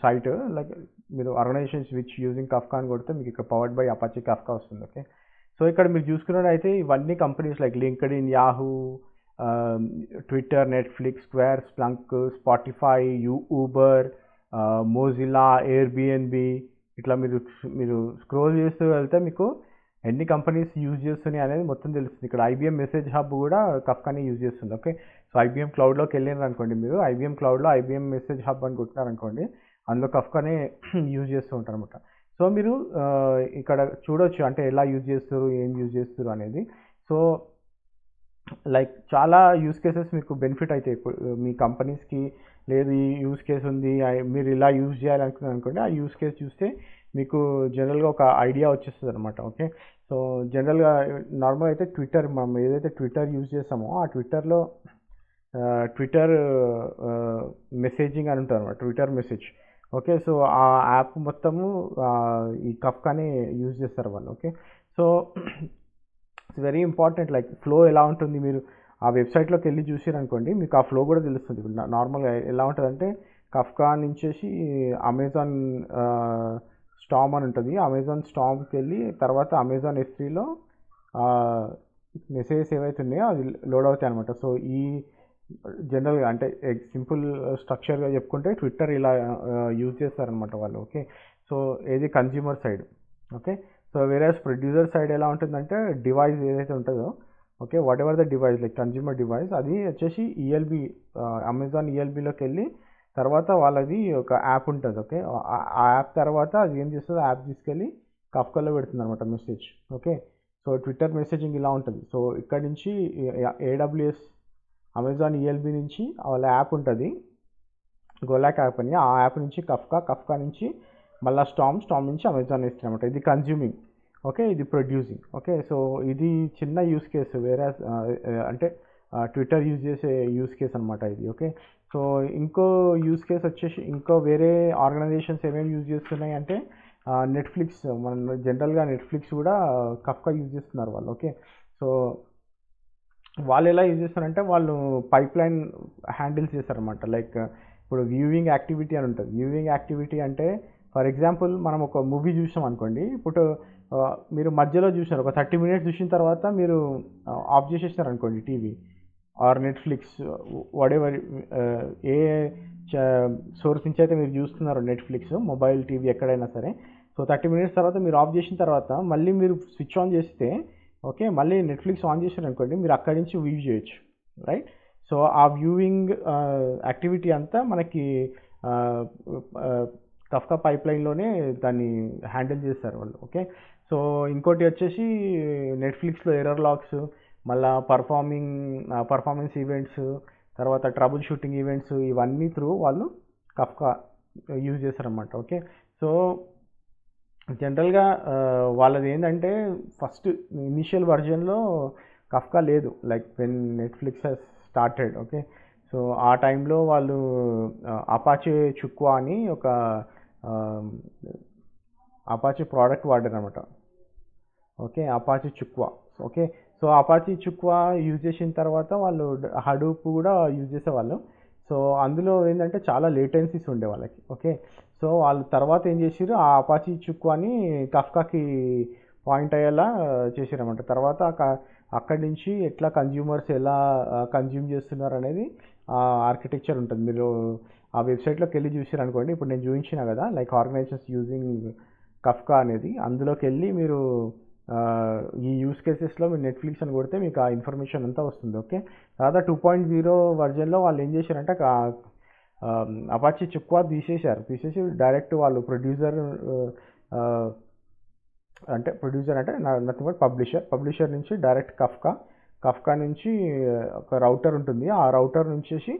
సైట్, లైక్ మీరు ఆర్గనైజేషన్స్ విచ్ యూజింగ్ కాఫ్కా అని కొడితే మీకు ఇక్కడ పవర్డ్ బై అపాచీ కాఫ్కా వస్తుంది. ఓకే, సో ఇక్కడ మీరు చూసుకున్నట్టయితే ఇవన్నీ companies like LinkedIn, Yahoo, Twitter, Netflix, square, Splunk, Spotify, Uber, మోజిలా, Airbnb, ఇట్లా మీరు స్క్రోల్ చేస్తూ వెళ్తే మీకు ఎన్ని కంపెనీస్ యూజ్ చేస్తున్నాయి అనేది మొత్తం తెలుస్తుంది. ఇక్కడ ఐబిఎం మెసేజ్ హబ్ కూడా కఫ్కాని యూజ్ చేస్తుంది. ఓకే, సో ఐబిఎం క్లౌడ్లోకి వెళ్ళినారు అనుకోండి, మీరు ఐబిఎం క్లౌడ్లో ఐబిఎం మెసేజ్ హబ్ అని కొట్టినారనుకోండి, అందులో కఫ్కానే యూజ్ చేస్తూ ఉంటారు అనమాట. సో మీరు ఇక్కడ చూడొచ్చు, అంటే ఎలా యూజ్ చేస్తారు, ఏం యూజ్ చేస్తారు అనేది. సో లైక్ చాలా యూజ్ కేసెస్ మీకు బెనిఫిట్ అవుతాయి. మీ కంపెనీస్కి లేదు ఈ యూజ్ కేస్ ఉంది, మీరు ఇలా యూజ్ చేయాలనుకున్నారు అనుకోండి, ఆ యూజ్ కేస్ చూస్తే మీకు జనరల్గా ఒక ఐడియా వచ్చేస్తుంది అనమాట. ఓకే, సో జనరల్గా నార్మల్ అయితే ట్విట్టర్, మనం ఏదైతే ట్విట్టర్ యూజ్ చేస్తామో ఆ ట్విట్టర్లో ట్విట్టర్ మెసేజింగ్ అని ఉంటుంది అనమాట, ట్విట్టర్ మెసేజ్. ఓకే, సో ఆ యాప్ మొత్తము ఈ కఫ్కానే యూజ్ చేస్తారు వాళ్ళు. ఓకే, so it's very important, like flow ఎలా ఉంటుంది, మీరు ఆ వెబ్సైట్లోకి వెళ్ళి చూసారనుకోండి, మీకు ఆ ఫ్లో కూడా తెలుస్తుంది. నార్మల్గా ఎలా ఉంటుందంటే కఫ్కా నుంచేసి అమెజాన్ స్టామ్ అని ఉంటుంది, అమెజాన్ స్టామ్కి వెళ్ళి తర్వాత అమెజాన్ S3లో మెసేజెస్ ఏవైతే ఉన్నాయో అది లోడ్ అవుతాయి అనమాట. సో ఈ జనరల్గా అంటే సింపుల్ స్ట్రక్చర్గా చెప్పుకుంటే ట్విట్టర్ ఇలా యూజ్ చేస్తారనమాట వాళ్ళు. ఓకే, సో ఏది కన్జ్యూమర్ సైడ్. ఓకే, సో వేరే ప్రొడ్యూసర్ సైడ్ ఎలా ఉంటుందంటే డివైస్ ఏదైతే ఉంటుందో, okay, what ever the device like consumer device, అది వచ్చేసి ఈఎల్బి, అమెజాన్ ఈఎల్బిలోకి వెళ్ళి తర్వాత వాళ్ళది ఒక యాప్ ఉంటుంది. ఓకే, ఆ యాప్ తర్వాత అది ఏం చేస్తుంది, యాప్ తీసుకెళ్ళి కఫ్కాలో పెడుతుంది అనమాట message. Okay, so Twitter messaging ఇలా ఉంటుంది. సో ఇక్కడ నుంచి ఏడబ్ల్యూఎస్ అమెజాన్ ఈఎల్బి నుంచి వాళ్ళ యాప్ ఉంటుంది, గోలాక్ యాప్ అని, ఆ యాప్ నుంచి కఫ్కా నుంచి మళ్ళీ స్టామ్ నుంచి అమెజాన్ S3 అనమాట. ఇది కన్జ్యూమింగ్. ఓకే, ఇది ప్రొడ్యూసింగ్. ఓకే, సో ఇది చిన్న యూస్ కేసు, వేరే అంటే ట్విట్టర్ యూజ్ చేసే యూస్ కేస్ అనమాట ఇది. ఓకే, సో ఇంకో యూస్ కేస్ వచ్చేసి ఇంకో వేరే ఆర్గనైజేషన్స్ ఏమేమి యూజ్ చేస్తున్నాయి అంటే నెట్ఫ్లిక్స్, మన జనరల్గా నెట్ఫ్లిక్స్ కూడా కఫ్కా యూజ్ చేస్తున్నారు వాళ్ళు. ఓకే, సో వాళ్ళు ఎలా యూజ్ చేస్తారంటే వాళ్ళు పైప్ లైన్ హ్యాండిల్స్ చేస్తారనమాట. లైక్ ఇప్పుడు వ్యూవింగ్ యాక్టివిటీ అని ఉంటుంది. వ్యూవింగ్ యాక్టివిటీ అంటే ఫర్ ఎగ్జాంపుల్ మనం ఒక మూవీ చూసాం అనుకోండి, ఇప్పుడు మీరు మధ్యలో చూసారు, ఒక 30 minutes చూసిన తర్వాత మీరు ఆఫ్ చేసేసినారు అనుకోండి TV or Netflix, whatever A source నుంచి అయితే మీరు చూస్తున్నారు, నెట్ఫ్లిక్స్, మొబైల్, టీవీ ఎక్కడైనా సరే. సో 30 minutes తర్వాత మీరు ఆఫ్ చేసిన తర్వాత మళ్ళీ మీరు స్విచ్ ఆన్ చేస్తే, ఓకే, మళ్ళీ నెట్ఫ్లిక్స్ ఆన్ చేశారు అనుకోండి, మీరు అక్కడి నుంచి వ్యూ చేయొచ్చు, రైట్. సో ఆ వ్యూవింగ్ యాక్టివిటీ అంతా మనకి కఫ్కా పైప్ లైన్లోనే దాన్ని హ్యాండిల్ చేస్తారు వాళ్ళు. ఓకే, సో ఇంకోటి వచ్చేసి నెట్ఫ్లిక్స్లో ఎర్రర్ లాగ్స్, మళ్ళీ పర్ఫార్మెన్స్ ఈవెంట్స్, తర్వాత ట్రబుల్ షూటింగ్ ఈవెంట్స్, ఇవన్నీ త్రూ వాళ్ళు కఫ్కా యూజ్ చేస్తారనమాట. ఓకే, సో జనరల్గా వాళ్ళది ఏంటంటే ఫస్ట్ ఇనిషియల్ వర్జన్లో కఫ్కా లేదు, like when Netflix has started. Okay, so ఆ టైంలో వాళ్ళు అపాచే చుక్వా అని ఒక అపాచే ప్రోడక్ట్ వాడారు అనమాట. Okay, Apache Chukwa. Okay, so Apache Chukwa use చేసిన తర్వాత వాళ్ళు హడూప్ కూడా యూజ్ చేసేవాళ్ళు. సో అందులో ఏంటంటే చాలా లేటెన్సీస్ ఉండే వాళ్ళకి. ఓకే, సో వాళ్ళు తర్వాత ఏం చేసారు, ఆ అపాచీ చుక్వాని కఫ్కాకి పాయింట్ అయ్యేలా చేసారన్నమాట. తర్వాత అక్కడి నుంచి ఎట్లా కన్జ్యూమర్స్ ఎలా కన్జ్యూమ్ చేస్తున్నారు అనేది ఆర్కిటెక్చర్ ఉంటుంది. మీరు ఆ వెబ్సైట్లోకి వెళ్ళి చూసారు అనుకోండి, ఇప్పుడు నేను చూపించిన కదా, లైక్ ఆర్గనైజేషన్స్ యూజింగ్ కఫ్కా అనేది, అందులోకి వెళ్ళి మీరు ఈ యూస్ కేసెస్లో మీరు నెట్ఫ్లిక్స్ అని కొడితే మీకు ఆ ఇన్ఫర్మేషన్ అంతా వస్తుంది. ఓకే, తర్వాత 2.0 వర్జన్లో వాళ్ళు ఏం చేశారంటే అపాచీ చుక్వా తీసేసి డైరెక్ట్ వాళ్ళు ప్రొడ్యూసర్ అంటే నథింగ్ బట్ పబ్లిషర్ నుంచి డైరెక్ట్ కఫ్కా నుంచి ఒక రౌటర్ ఉంటుంది. ఆ రౌటర్ నుంచి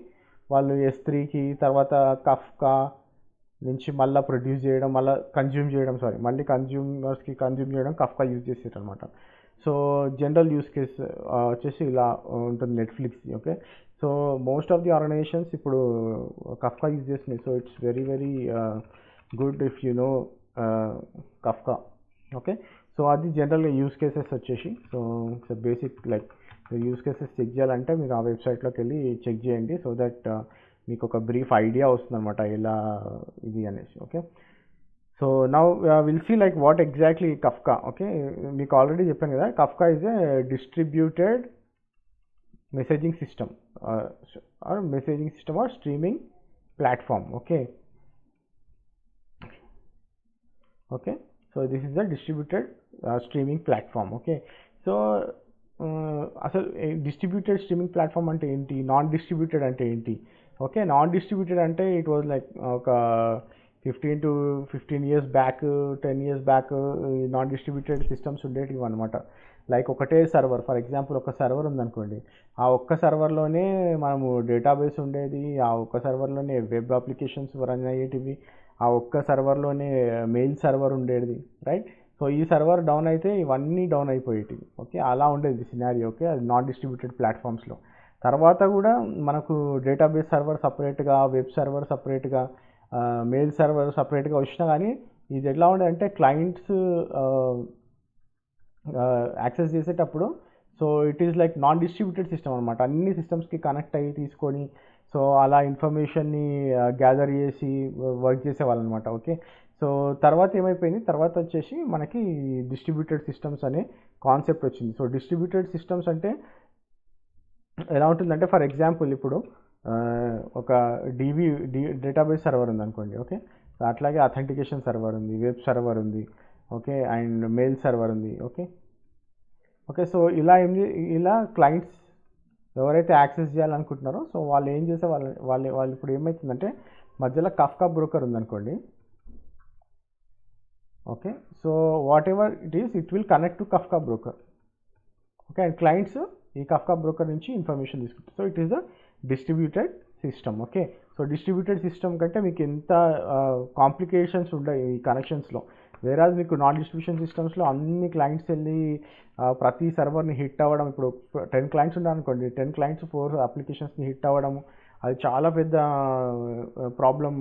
వాళ్ళు S3కి తర్వాత కఫ్కా నుంచి మళ్ళీ ప్రొడ్యూస్ చేయడం, మళ్ళీ కన్జ్యూమర్స్కి కన్జ్యూమ్ చేయడం కఫ్కా యూజ్ చేసేది అనమాట. సో జనరల్ యూస్ కేస్ వచ్చేసి ఇలా ఉంటుంది Netflix. Okay, so most of the organizations ఇప్పుడు కఫ్కా యూజ్ చేస్తున్నాయి. So it's very very good if you know Kafka. Okay, so అది జనరల్గా యూస్ కేసెస్ వచ్చేసి. So it's basic like use cases check చేయాలంటే మీరు ఆ వెబ్సైట్లోకి వెళ్ళి చెక్ చేయండి, సో దట్ మీకు ఒక బ్రీఫ్ ఐడియా వస్తుంది అనమాట ఎలా ఇది అనేసి. Okay, so now will see like what exactly Kafka. Okay, మీకు ఆల్రెడీ చెప్పాను కదా, Kafka is a distributed messaging system or streaming platform. Okay, so this is the distributed streaming platform. Okay, so అసలు distributed streaming platform అంటే ఏంటి, non distributed అంటే ఏంటి? Okay, non distributed అంటే it was like ఒక 15 years back, 10 years back non distributed systems ఉండేటివి అనమాట. Like ఒకటే సర్వర్, ఫర్ ఎగ్జాంపుల్ ఒక సర్వర్ ఉందనుకోండి, ఆ ఒక్క సర్వర్లోనే మనము డేటాబేస్ ఉండేది, ఆ ఒక్క సర్వర్లోనే వెబ్ అప్లికేషన్స్ రన్ అయ్యేటివి, ఆ ఒక్క సర్వర్లోనే మెయిల్ సర్వర్ ఉండేది, రైట్? సో ఈ సర్వర్ డౌన్ అయితే ఇవన్నీ డౌన్ అయిపోయేటివి. ఓకే, అలా ఉండేది సినారియో. ఓకే, అది నాన్ డిస్ట్రిబ్యూటెడ్ ప్లాట్ఫామ్స్లో. తర్వాత కూడా మనకు డేటాబేస్ సర్వర్ సపరేట్గా, వెబ్ సర్వర్ సపరేట్గా, మెయిల్ సర్వర్ సపరేట్గా వచ్చినా కానీ ఇది ఎట్లా ఉండేదంటే క్లయింట్స్ యాక్సెస్ చేసేటప్పుడు, so it is like non distributed system అనమాట. అన్ని సిస్టమ్స్కి కనెక్ట్ అయ్యి తీసుకొని, సో అలా ఇన్ఫర్మేషన్ని గ్యాదర్ చేసి వర్క్ చేసేవాళ్ళు అనమాట. ఓకే, సో తర్వాత ఏమైపోయింది, తర్వాత వచ్చేసి మనకి డిస్ట్రిబ్యూటెడ్ సిస్టమ్స్ అనే కాన్సెప్ట్ వచ్చింది. సో డిస్ట్రిబ్యూటెడ్ సిస్టమ్స్ అంటే ఎలా ఉంటుందంటే, ఫర్ ఎగ్జాంపుల్ ఇప్పుడు ఒక డేటాబేస్ సర్వర్ ఉంది అనుకోండి. ఓకే, సో అట్లాగే అథెంటికేషన్ సర్వర్ ఉంది, వెబ్ సర్వర్ ఉంది, ఓకే, అండ్ మెయిల్ సర్వర్ ఉంది. ఓకే, సో ఇలా క్లయింట్స్ ఎవరైతే యాక్సెస్ చేయాలనుకుంటున్నారో, సో వాళ్ళు ఏం చేసే వాళ్ళు ఇప్పుడు ఏమవుతుందంటే మధ్యలో కఫ్కా బ్రోకర్ ఉందనుకోండి. Okay, so what ever it will connect to Kafka broker. Okay, and clients ఈ కఫ్కా బ్రోకర్ నుంచి ఇన్ఫర్మేషన్ తీసుకుంటారు. So it is the distributed system. Okay, so distributed system కంటే మీకు ఎంత కాంప్లికేషన్స్ ఉంటాయి ఈ కనెక్షన్స్లో. వేరాజ్ మీకు నాన్ డిస్ట్రిబ్యూషన్ సిస్టమ్స్లో అన్ని క్లయింట్స్ వెళ్ళి ప్రతి సర్వర్ని హిట్ అవ్వడం. ఇప్పుడు 10 క్లయింట్స్ ఉన్నారనుకోండి, 10 క్లయింట్స్ 4 అప్లికేషన్స్ని హిట్ అవ్వడం, అది చాలా పెద్ద ప్రాబ్లం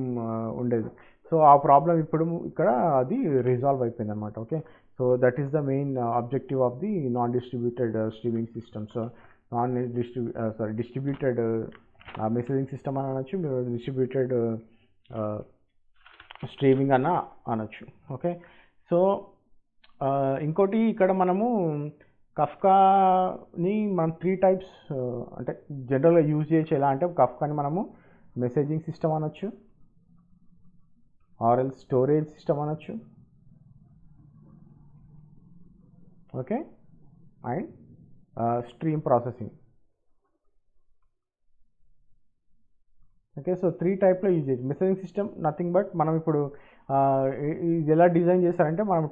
ఉండేది. సో ఆ ప్రాబ్లం ఇప్పుడు ఇక్కడ అది రిజాల్వ్ అయిపోయింది అనమాట. Okay, so that is the main objective of the non distributed streaming systems. Distributed messaging system అని అనొచ్చు, మీరు డిస్ట్రిబ్యూటెడ్ స్ట్రీమింగ్ అనొచ్చు. ఓకే, సో ఇంకోటి ఇక్కడ మనము కఫ్కాని మనం 3 టైప్స్ అంటే జనరల్గా యూజ్ చేయొచ్చు. ఎలా అంటే కఫ్కాని మనము మెసేజింగ్ సిస్టమ్ అనొచ్చు, ఆర్ఎల్ స్టోరేజ్ సిస్టమ్ అనొచ్చు, okay, and stream processing. Okay, so 3 టైప్లో యూజ్ చేయొచ్చు. మెసేజింగ్ సిస్టమ్ నథింగ్ బట్ మనం ఇప్పుడు ఇది ఎలా డిజైన్ చేస్తారంటే మనం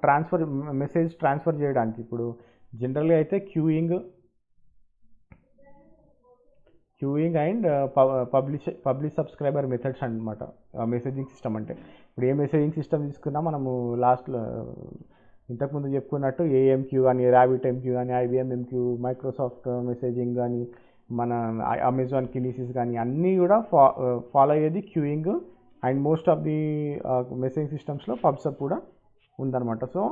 మెసేజ్ ట్రాన్స్ఫర్ చేయడానికి ఇప్పుడు జనరల్గా అయితే queuing queuing and publish subscriber methods అనమాట మెసేజింగ్ సిస్టమ్ అంటే. ఇప్పుడు ఏ మెసేజింగ్ సిస్టమ్ తీసుకున్నా మనము లాస్ట్లో ఇంతకుముందు చెప్పుకున్నట్టు ఏఎంక్యూ అని, ర్యాబిట్ ఎంక్యూ కానీ, ఐబిఎం ఎంక్యూ, మైక్రోసాఫ్ట్ మెసేజింగ్ కానీ, మన అమెజాన్ కినీసిస్ కానీ అన్నీ కూడా ఫాలో అయ్యేది queuing. And most of the messaging సిస్టమ్స్లో పబ్సబ్ కూడా ఉందన్నమాట. సో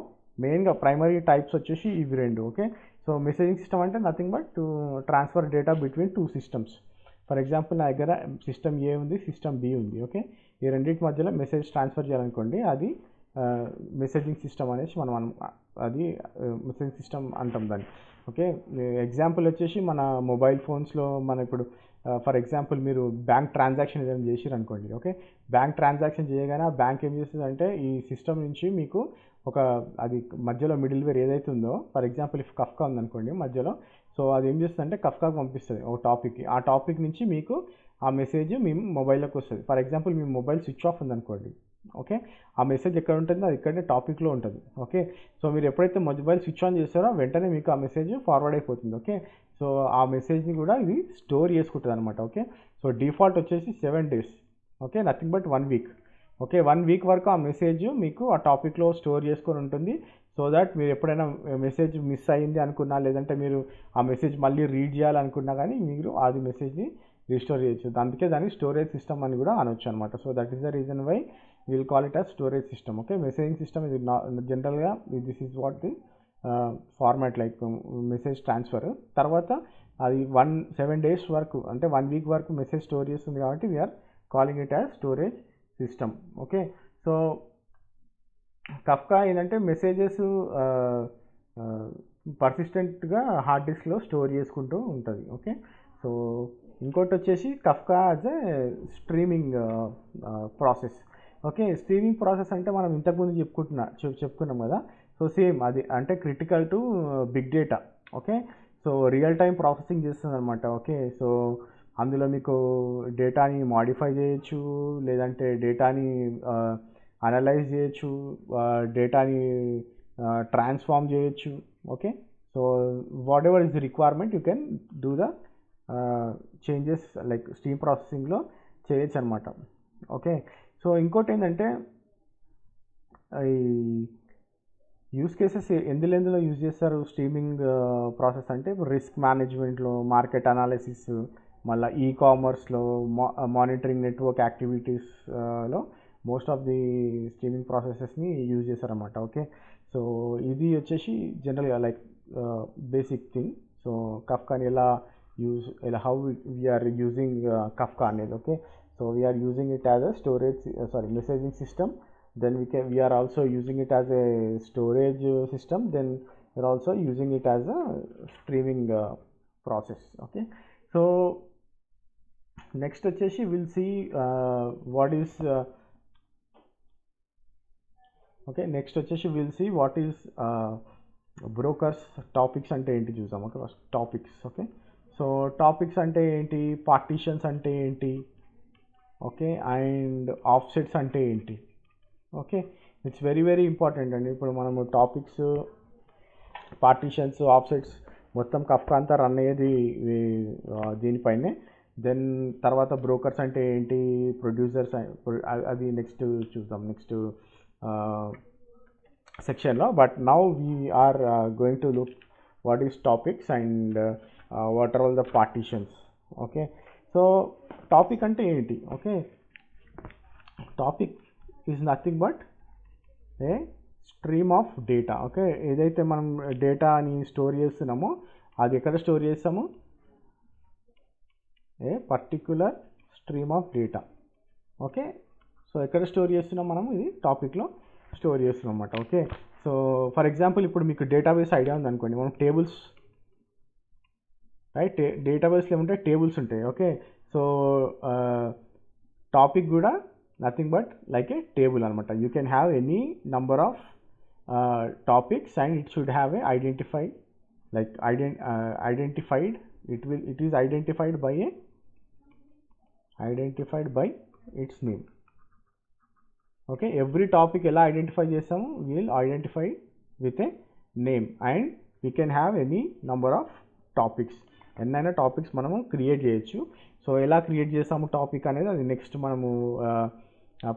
మెయిన్గా ప్రైమరీ టైప్స్ వచ్చేసి ఇవి రెండు. ఓకే, సో మెసేజింగ్ సిస్టమ్ అంటే nothing but to transfer data between two systems. For example నా దగ్గర సిస్టమ్ ఏ ఉంది, సిస్టమ్ బి ఉంది. ఓకే, ఈ రెండింటి మధ్యలో మెసేజ్ ట్రాన్స్ఫర్ చేయాలనుకోండి, అది మెసేజింగ్ సిస్టమ్ అనేసి మనం అది మెసేజింగ్ సిస్టమ్ అంటాం దాన్ని. ఓకే, ఎగ్జాంపుల్ వచ్చేసి మన మొబైల్ ఫోన్స్లో మన ఇప్పుడు ఫర్ ఎగ్జాంపుల్ మీరు బ్యాంక్ ట్రాన్సాక్షన్ ఏదైనా చేసిరు అనుకోండి. ఓకే, బ్యాంక్ ట్రాన్సాక్షన్ చేయగానే ఆ బ్యాంక్ ఏం చేస్తుంది అంటే ఈ సిస్టమ్ నుంచి మీకు ఒక అది మధ్యలో మిడిల్ వేర్ ఏదైతే ఉందో, ఫర్ ఎగ్జాంపుల్ ఇఫ్ కఫ్కా ఉందనుకోండి మధ్యలో, సో అది ఏం చేస్తుంది అంటే కఫ్కాకు పంపిస్తుంది ఒక టాపిక్కి. ఆ టాపిక్ నుంచి మీకు ఆ మెసేజ్ మీ మొబైల్లోకి వస్తుంది. For example me mobile switch off ఉందనుకోండి. ఓకే, ఆ మెసేజ్ ఎక్కడ ఉంటుందో అది ఇక్కడనే టాపిక్లో ఉంటుంది. ఓకే, సో మీరు ఎప్పుడైతే మొబైల్ స్విచ్ ఆన్ చేస్తారో వెంటనే మీకు ఆ మెసేజ్ ఫార్వర్డ్ అయిపోతుంది. ఓకే, సో ఆ మెసేజ్ని కూడా ఇది స్టోర్ చేసుకుంటుంది అనమాట. ఓకే, సో డిఫాల్ట్ వచ్చేసి 7 days. Okay, nothing but 1 week. Okay, 1 week వరకు ఆ మెసేజ్ మీకు ఆ టాపిక్లో స్టోర్ చేసుకొని ఉంటుంది. సో దట్ మీరు ఎప్పుడైనా మెసేజ్ మిస్ అయ్యింది అనుకున్నా, లేదంటే మీరు ఆ మెసేజ్ మళ్ళీ రీడ్ చేయాలనుకున్నా కానీ మీరు అది మెసేజ్ని రీస్టోర్ చేయొచ్చు. అందుకే దాన్ని స్టోరేజ్ సిస్టమ్ అని కూడా అనొచ్చు అనమాట. So that is the reason why will call it as storage system. Okay, messaging system ఇది జనరల్గా this is what the format like message transfer. తర్వాత అది 7 days వరకు అంటే 1 week వరకు మెసేజ్ స్టోర్ చేస్తుంది కాబట్టి we're calling it as storage system. Okay, so Kafka ఏంటంటే మెసేజెస్ పర్సిస్టెంట్గా హార్డ్ డిస్క్లో స్టోర్ చేసుకుంటూ ఉంటుంది. ఓకే, సో ఇంకోటి వచ్చేసి Kafka as a streaming process. Okay, streaming process అంటే మనం ఇంతకుముందు చెప్పుకున్నాం కదా. సో సేమ్ అది అంటే critical to big data. Okay, so real time processing చేస్తుంది అనమాట. ఓకే, సో అందులో మీకు డేటాని మాడిఫై చేయొచ్చు, లేదంటే డేటాని అనలైజ్ చేయొచ్చు, డేటాని ట్రాన్స్ఫార్మ్ చేయొచ్చు. Okay, so whatever is the requirement you can do the changes like stream ప్రాసెసింగ్లో చేయొచ్చు అనమాట. ఓకే, సో ఇంకోటి ఏంటంటే ఈ యూస్ కేసెస్ ఎందులో యూజ్ చేస్తారు స్ట్రీమింగ్ ప్రాసెస్ అంటే రిస్క్ మేనేజ్మెంట్లో, మార్కెట్ అనాలిసిస్, మళ్ళీ ఈకామర్స్లో, మానిటరింగ్ నెట్వర్క్ యాక్టివిటీస్లో మోస్ట్ ఆఫ్ ది స్ట్రీమింగ్ ప్రాసెసెస్ని యూజ్ చేస్తారన్నమాట. ఓకే, సో ఇది వచ్చేసి జనరల్గా లైక్ బేసిక్ థింగ్. సో కఫ్కాని ఎలా హౌ వీఆర్ యూజింగ్ కఫ్కా అనేది. Okay, so we're using it as a messaging system. Then we are also using it as a storage system. Then we are also using it as a streaming process. Okay, so next వచ్చేసి we'll see what is okay, next వచ్చేసి we'll see what is brokers topics అంటే ఏంటి చూద్దాం. Okay, first topics. Okay, so topics అంటే ఏంటి, partitions అంటే ఏంటి, okay, and offsets అంటే ఏంటి. Okay, it's very very important అండి. ఇప్పుడు మనము టాపిక్స్, పార్టీషన్స్, ఆఫ్సెట్స్ మొత్తం కఫ్కా అంతా రన్ అయ్యేది దీనిపైనే. దెన్ తర్వాత బ్రోకర్స్ అంటే ఏంటి, ప్రొడ్యూసర్స్ అది నెక్స్ట్ చూద్దాం నెక్స్ట్ సెక్షన్లో. But now we're going to look what is topics and what are all the partitions. Okay, so topic అంటే ఏంటి. Okay, topic is nothing but a stream of data. Okay, ఏదైతే మనం డేటాని store చేస్తున్నామో అది ఎక్కడ స్టోర్ చేస్తాము, a particular stream of data. Okay, so ఎక్కడ స్టోర్ చేస్తున్నాం మనము, ఇది టాపిక్లో స్టోర్ చేస్తున్నాం అన్నమాట. ఓకే, సో ఫర్ ఎగ్జాంపుల్ ఇప్పుడు మీకు డేటాబేస్ ఐడియా ఉంది అనుకోండి, మనం టేబుల్స్ రైట్, డేటాబేస్లో ఏముంటాయి, టేబుల్స్ ఉంటాయి. ఓకే, సో టాపిక్ కూడా nothing but like a table anamata. You can have any number of topics and it should have a identified like identified, it is identified by its name. Okay, every topic ela identify chesamu, we will identify with a name and we can have any number of topics. ఎన్నైనా topics మనము create చేయొచ్చు. So ఎలా create చేస్తాము topic అనేది అది next మనము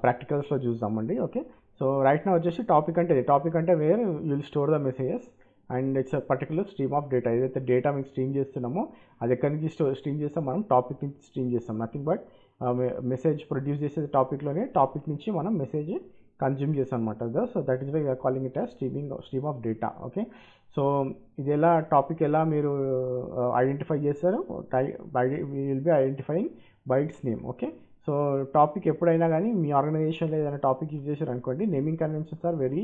ప్రాక్టికల్స్లో చూద్దామండి. Okay, so right నా వచ్చేసి టాపిక్ అంటే where you will store the messages and it's a particular stream of data. ఏదైతే డేటా మీకు స్ట్రీమ్ చేస్తున్నామో అది ఎక్కడి నుంచి స్ట్రీమ్ చేస్తాం, మనం టాపిక్ నుంచి స్ట్రీమ్ చేస్తాం. నథింగ్ బట్ మెసేజ్ ప్రొడ్యూస్ చేసే టాపిక్లోనే టాపిక్ నుంచి మనం మెసేజ్ కన్జ్యూమ్ చేస్తాం అనమాట. So that is why we're calling it as stream of data. Okay, so ఇది ఎలా టాపిక్ ఎలా మీరు ఐడెంటిఫై చేస్తారు, will be identifying by its name. Okay, so topic ఎప్పుడైనా కానీ మీ ఆర్గనైజేషన్లో ఏదైనా టాపిక్ యూజ్ చేశారు అనుకోండి, naming conventions are very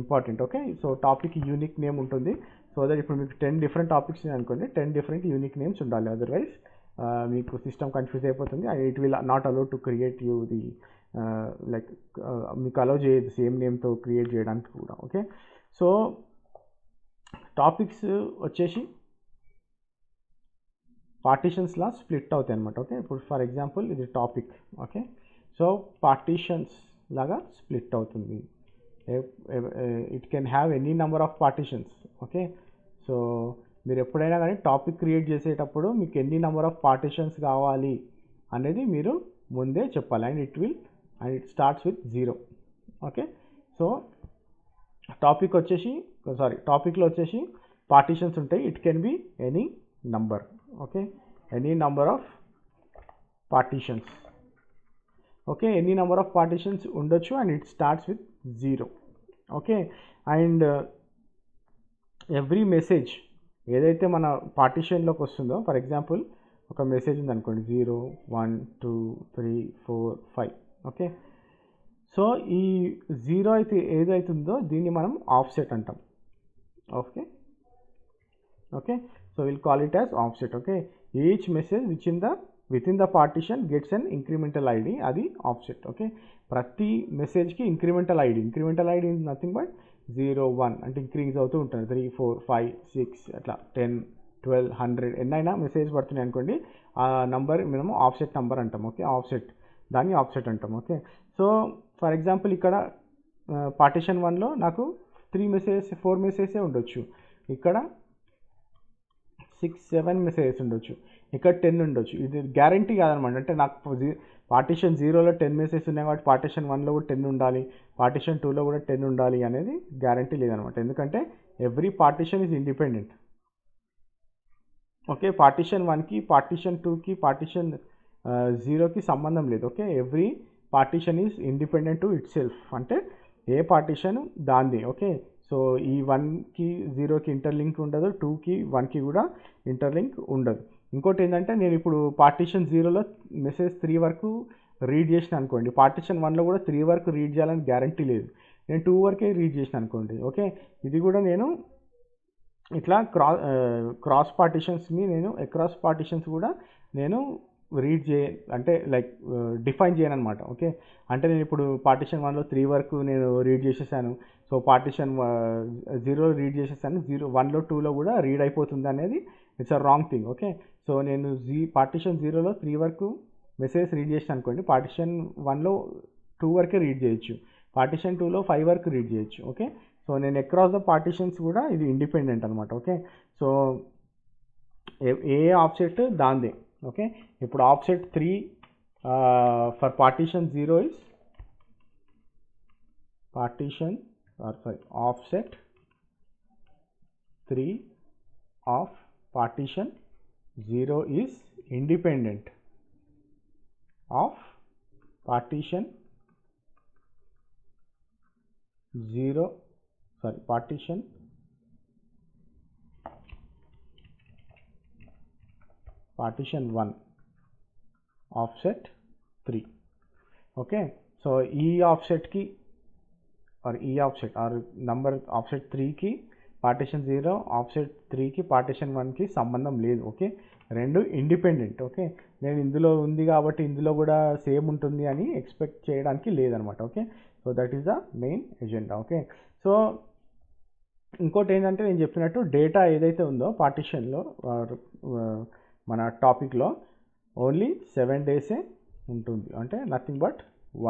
important. Okay, so topic unique name ఉంటుంది. సో దట్ ఇప్పుడు మీకు 10 డిఫరెంట్ టాపిక్స్ అనుకోండి, 10 డిఫరెంట్ యూనిక్ నేమ్స్ ఉండాలి. అదర్వైజ్ మీకు సిస్టమ్ కన్ఫ్యూజ్ అయిపోతుంది. It will not allow to create you the like మీకు అలౌ చేయదు సేమ్ నేమ్తో క్రియేట్ చేయడానికి కూడా. ఓకే, సో టాపిక్స్ వచ్చేసి పార్టీషన్స్లా స్ప్లిట్ అవుతాయి అనమాట. ఓకే, ఇప్పుడు ఫర్ ఎగ్జాంపుల్ ఇది టాపిక్. ఓకే, సో పార్టీషన్స్ లాగా స్ప్లిట్ అవుతుంది. It can have any number of partitions. Okay, so మీరు ఎప్పుడైనా కానీ టాపిక్ క్రియేట్ చేసేటప్పుడు మీకు ఎన్ని నెంబర్ ఆఫ్ పార్టీషన్స్ కావాలి అనేది మీరు ముందే చెప్పాలి. And it starts with 0. Okay, so టాపిక్లో వచ్చేసి పార్టీషన్స్ ఉంటాయి. It can be any number. Okay, any number of partitions. Okay, any number of partitions ఉండొచ్చు and it starts with 0. Okay, and every message ఏదైతే మన పార్టీషన్లోకి వస్తుందో, ఫర్ ఎగ్జాంపుల్ ఒక message ఉందనుకోండి 0 1 2 3 4 5. Okay, so ఈ 0 అయితే ఏదైతుందో దీన్ని మనం ఆఫ్సెట్ అంటాం. Okay, okay, so will call it as offset. Okay, each message within the partition gets an incremental ID, అది ఆఫ్సెట్. ఓకే, ప్రతి మెసేజ్కి incremental ID is nothing but 0 1 అంటే ఇంక్రీజ్ అవుతూ ఉంటుంది. 3 4 5 6 అట్లా 10 12 100 ఎన్నైనా మెసేజ్ పడుతున్నాయి అనుకోండి, ఆ నంబర్ మేము ఆఫ్సెట్ నంబర్ అంటాం. ఓకే, దాన్ని ఆఫ్సెట్ అంటాం. ఓకే, సో ఫర్ ఎగ్జాంపుల్ ఇక్కడ పార్టీషన్ 1లో నాకు 4 మెసేజెస్ ఉండొచ్చు, ఇక్కడ 6 7 మెసేజెస్ ఉండొచ్చు, ఇక్కడ 10 ఉండొచ్చు. ఇది గ్యారంటీ కాదనమాట. అంటే నాకు పార్టీషన్ 0లో 10 మెసేజెస్ ఉన్నాయి కాబట్టి పార్టీషన్ 1లో కూడా 10 ఉండాలి, పార్టీషన్ 2లో కూడా 10 ఉండాలి అనేది గ్యారంటీ లేదనమాట. ఎందుకంటే every partition is independent. Okay, partition 1కి పార్టీషన్ 2కి పార్టీషన్ 0కి సంబంధం లేదు. Okay, every partition is independent to it self, అంటే ఏ పార్టీషన్ దాంది. ఓకే, సో ఈ 1కి 0కి ఇంటర్లింక్ ఉండదు, 2కి 1కి కూడా ఇంటర్లింక్ ఉండదు. ఇంకోటి ఏంటంటే నేను ఇప్పుడు పార్టీషన్ 0లో మెసేజ్ 3 వరకు రీడ్ చేసిన అనుకోండి, పార్టీషన్ 1లో కూడా 3 వరకు రీడ్ చేయాలని గ్యారంటీ లేదు. నేను 2 వరకే రీడ్ చేసిన అనుకోండి. ఓకే, ఇది కూడా నేను ఇట్లా క్రాస్ పార్టీషన్స్ని అక్రాస్ పార్టీషన్స్ కూడా నేను రీడ్ అంటే లైక్ డిఫైన్ చేయను అనమాట. ఓకే, అంటే నేను ఇప్పుడు పార్టీషన్ 1లో 3 వరకు నేను రీడ్ చేసేసాను, సో పార్టీషన్ 0లో రీడ్ చేసేసాను, 1లో 2లో కూడా రీడ్ అయిపోతుంది అనేది it's a wrong thing. Okay, so నేను పార్టీషన్ 0లో 3 వరకు మెసేజ్ రీడ్ చేసాను అనుకోండి, పార్టీషన్ 1లో 2 వరకే రీడ్ చేయొచ్చు, పార్టీషన్ 2లో 5 వరకు రీడ్ చేయొచ్చు. ఓకే, సో నేను అక్రాస్ ద పార్టీషన్స్ కూడా ఇది ఇండిపెండెంట్ అనమాట. ఓకే, సో ఏ ఆఫ్సెట్ దాందే. ఓకే, ఇప్పుడు offset 3 for partition 0 is offset 3 of partition 0 is independent of partition 1 offset 3. Okay, so ఈ ఆఫ్సెట్కి ఆర్ నంబర్ ఆఫ్సెట్ 3కి పార్టీషన్ 0, ఆఫ్సెట్ 3కి పార్టీషన్ 1కి సంబంధం లేదు. ఓకే, రెండు ఇండిపెండెంట్. ఓకే, నేను ఇందులో ఉంది కాబట్టి ఇందులో కూడా సేమ్ ఉంటుంది అని ఎక్స్పెక్ట్ చేయడానికి లేదనమాట. Okay, so that is the main agenda. Okay, so ఇంకోటి ఏంటంటే నేను చెప్పినట్టు డేటా ఏదైతే ఉందో పార్టీషన్లో మన టాపిక్లో ఓన్లీ 7 డేసే ఉంటుంది, అంటే nothing but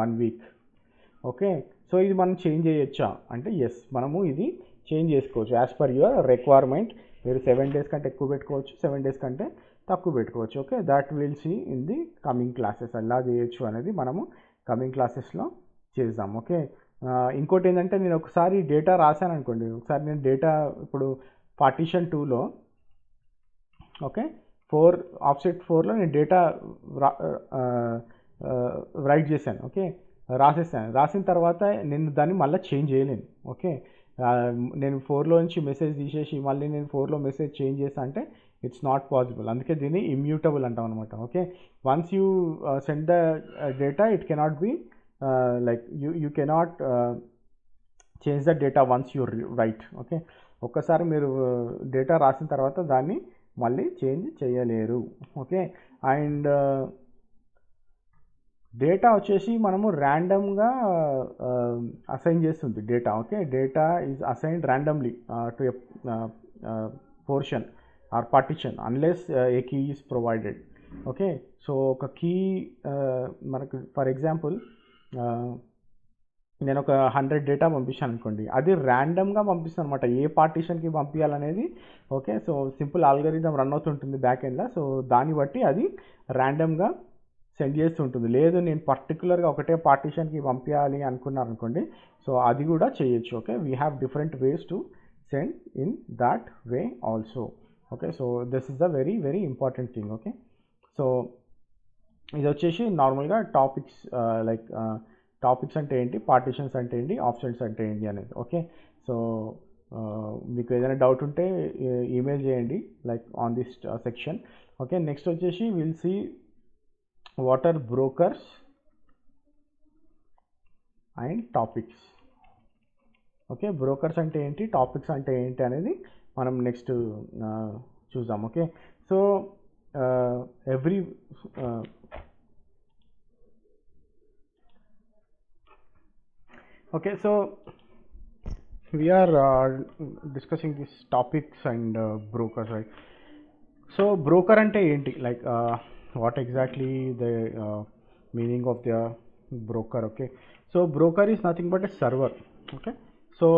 1 week. Okay, so ఇది మనం చేంజ్ చేయొచ్చా అంటే ఎస్, మనము ఇది చేంజ్ చేసుకోవచ్చు యాజ్ పర్ యువర్ రిక్వైర్మెంట్. మీరు 7 డేస్ కంటే ఎక్కువ పెట్టుకోవచ్చు, 7 డేస్ కంటే తక్కువ పెట్టుకోవచ్చు. Okay, that will see in the coming classes. ఎలా చేయొచ్చు అనేది మనము కమింగ్ క్లాసెస్లో చేద్దాం. ఓకే, ఇంకోటి ఏంటంటే నేను ఒకసారి డేటా రాశాను అనుకోండి, ఒకసారి నేను డేటా ఇప్పుడు పార్టీషన్ 2లో ఓకే 4 ఆఫ్సెట్ 4లో నేను డేటా రైట్ చేశాను. ఓకే, రాసిన తర్వాత నేను దాన్ని మళ్ళీ చేంజ్ చేయలేను. ఓకే, నేను 4లో నుంచి మెసేజ్ తీసేసి మళ్ళీ నేను 4లో మెసేజ్ చేంజ్ చేస్తా అంటే ఇట్స్ నాట్ పాసిబుల్. అందుకే దీన్ని ఇమ్యూటబుల్ అంటాం అనమాట. Okay, once you send the data it cannot be like you cannot change the data once you right. Okay, ఒక్కసారి మీరు డేటా రాసిన తర్వాత దాన్ని మళ్ళీ చేంజ్ చేయలేరు. ఓకే, అండ్ డేటా వచ్చేసి మనము ర్యాండమ్గా అసైన్ చేస్తుంది data. Okay, data is assigned randomly to a portion or partition unless a key is provided. Okay, so ఒక కీ మనకు ఫర్ ఎగ్జాంపుల్ నేను ఒక 100 డేటా పంపించాను అనుకోండి, అది ర్యాండమ్గా పంపిస్తాను అనమాట, ఏ పార్టీషన్కి పంపించాలనేది. Okay, so simple algorithm run అవుతుంటుంది బ్యాక్ ఎండ్లో. సో దాన్ని బట్టి అది ర్యాండమ్గా సెండ్ చేస్తుంటుంది. లేదు నేను పర్టికులర్గా ఒకటే పార్టీషన్కి పంపించాలి అనుకున్నారు అనుకోండి, సో అది కూడా చేయొచ్చు. Okay, we have different ways to send in that way also. Okay, so this is the very very important thing. Okay, so ఇది వచ్చేసి నార్మల్గా టాపిక్స్ లైక్ టాపిక్స్ అంటే ఏంటి, పార్టీషన్స్ అంటే ఏంటి, ఆప్షన్స్ అంటే ఏంటి అనేది. ఓకే, సో మీకు ఏదైనా డౌట్ ఉంటే ఈమెయిల్ చేయండి like on this section. Okay, next వచ్చేసి will see what are brokers and topics. Okay, brokers అంటే ఏంటి, టాపిక్స్ అంటే ఏంటి అనేది మనం నెక్స్ట్ చూద్దాం. Okay, so every okay, so we are discussing these topics and brokers, right? So broker ante enti, like what exactly the meaning of the broker. Okay, so broker is nothing but a server. Okay, so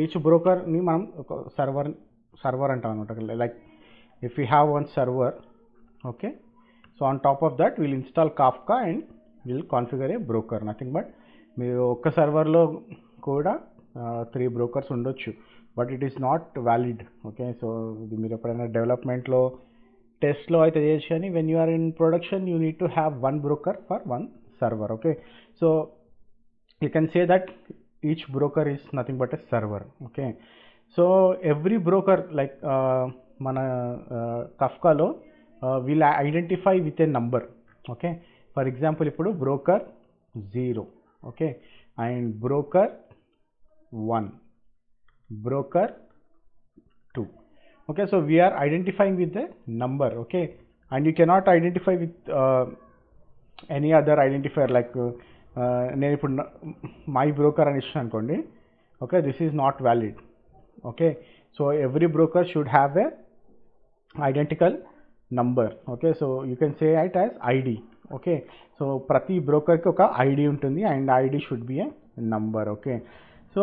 each broker ni manam server antam anamata. Like if we have one server, okay, so on top of that we'll install Kafka and we'll configure a broker. Nothing but మీరు ఒక్క సర్వర్లో కూడా 3 brokers ఉండొచ్చు, but it is not valid. Okay, so ఇది మీరు ఎప్పుడైనా డెవలప్మెంట్లో టెస్ట్లో అయితే చేయొచ్చు, కానీ when you are in production you need to have 1 broker for 1 server. Okay, so you can say that each broker is nothing but a server. Okay, so every broker like మన కఫ్కాలో will identify with a number. Okay, for example ఇప్పుడు broker 0, okay, and broker 1, broker 2. Okay, so we are identifying with the number. Okay, and you cannot identify with any other identifier like నేను ఇప్పుడు my broker అని ఇచ్చాను అనుకోండి. Okay, this is not valid. Okay, so every broker should have a identical number. Okay, so you can say it as ID. Okay, so ప్రతి బ్రోకర్కి ఒక ID ఉంటుంది and ID should be A number. Okay, so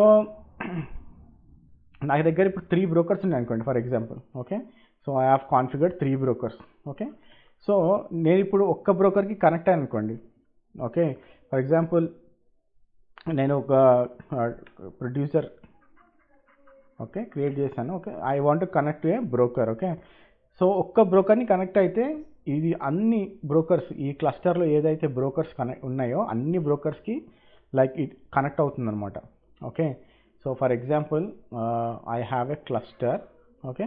నా దగ్గర ఇప్పుడు 3 brokers ఉన్నాయి అనుకోండి for example. Okay, so I have configured 3 brokers. Okay, so నేను ఇప్పుడు ఒక్క బ్రోకర్కి కనెక్ట్ అయ్యాను అనుకోండి. ఓకే, ఫర్ ఎగ్జాంపుల్ నేను ఒక ప్రొడ్యూసర్ ఓకే క్రియేట్ చేశాను. Okay, I want to connect to A broker. Okay, so ఒక్క బ్రోకర్ని కనెక్ట్ అయితే ఇది అన్ని బ్రోకర్స్ ఈ క్లస్టర్లో ఏదైతే బ్రోకర్స్ కనెక్ట్ ఉన్నాయో అన్ని బ్రోకర్స్కి లైక్ ఇట్ కనెక్ట్ అవుతుందన్నమాట. Okay, so for example I have a cluster. Okay,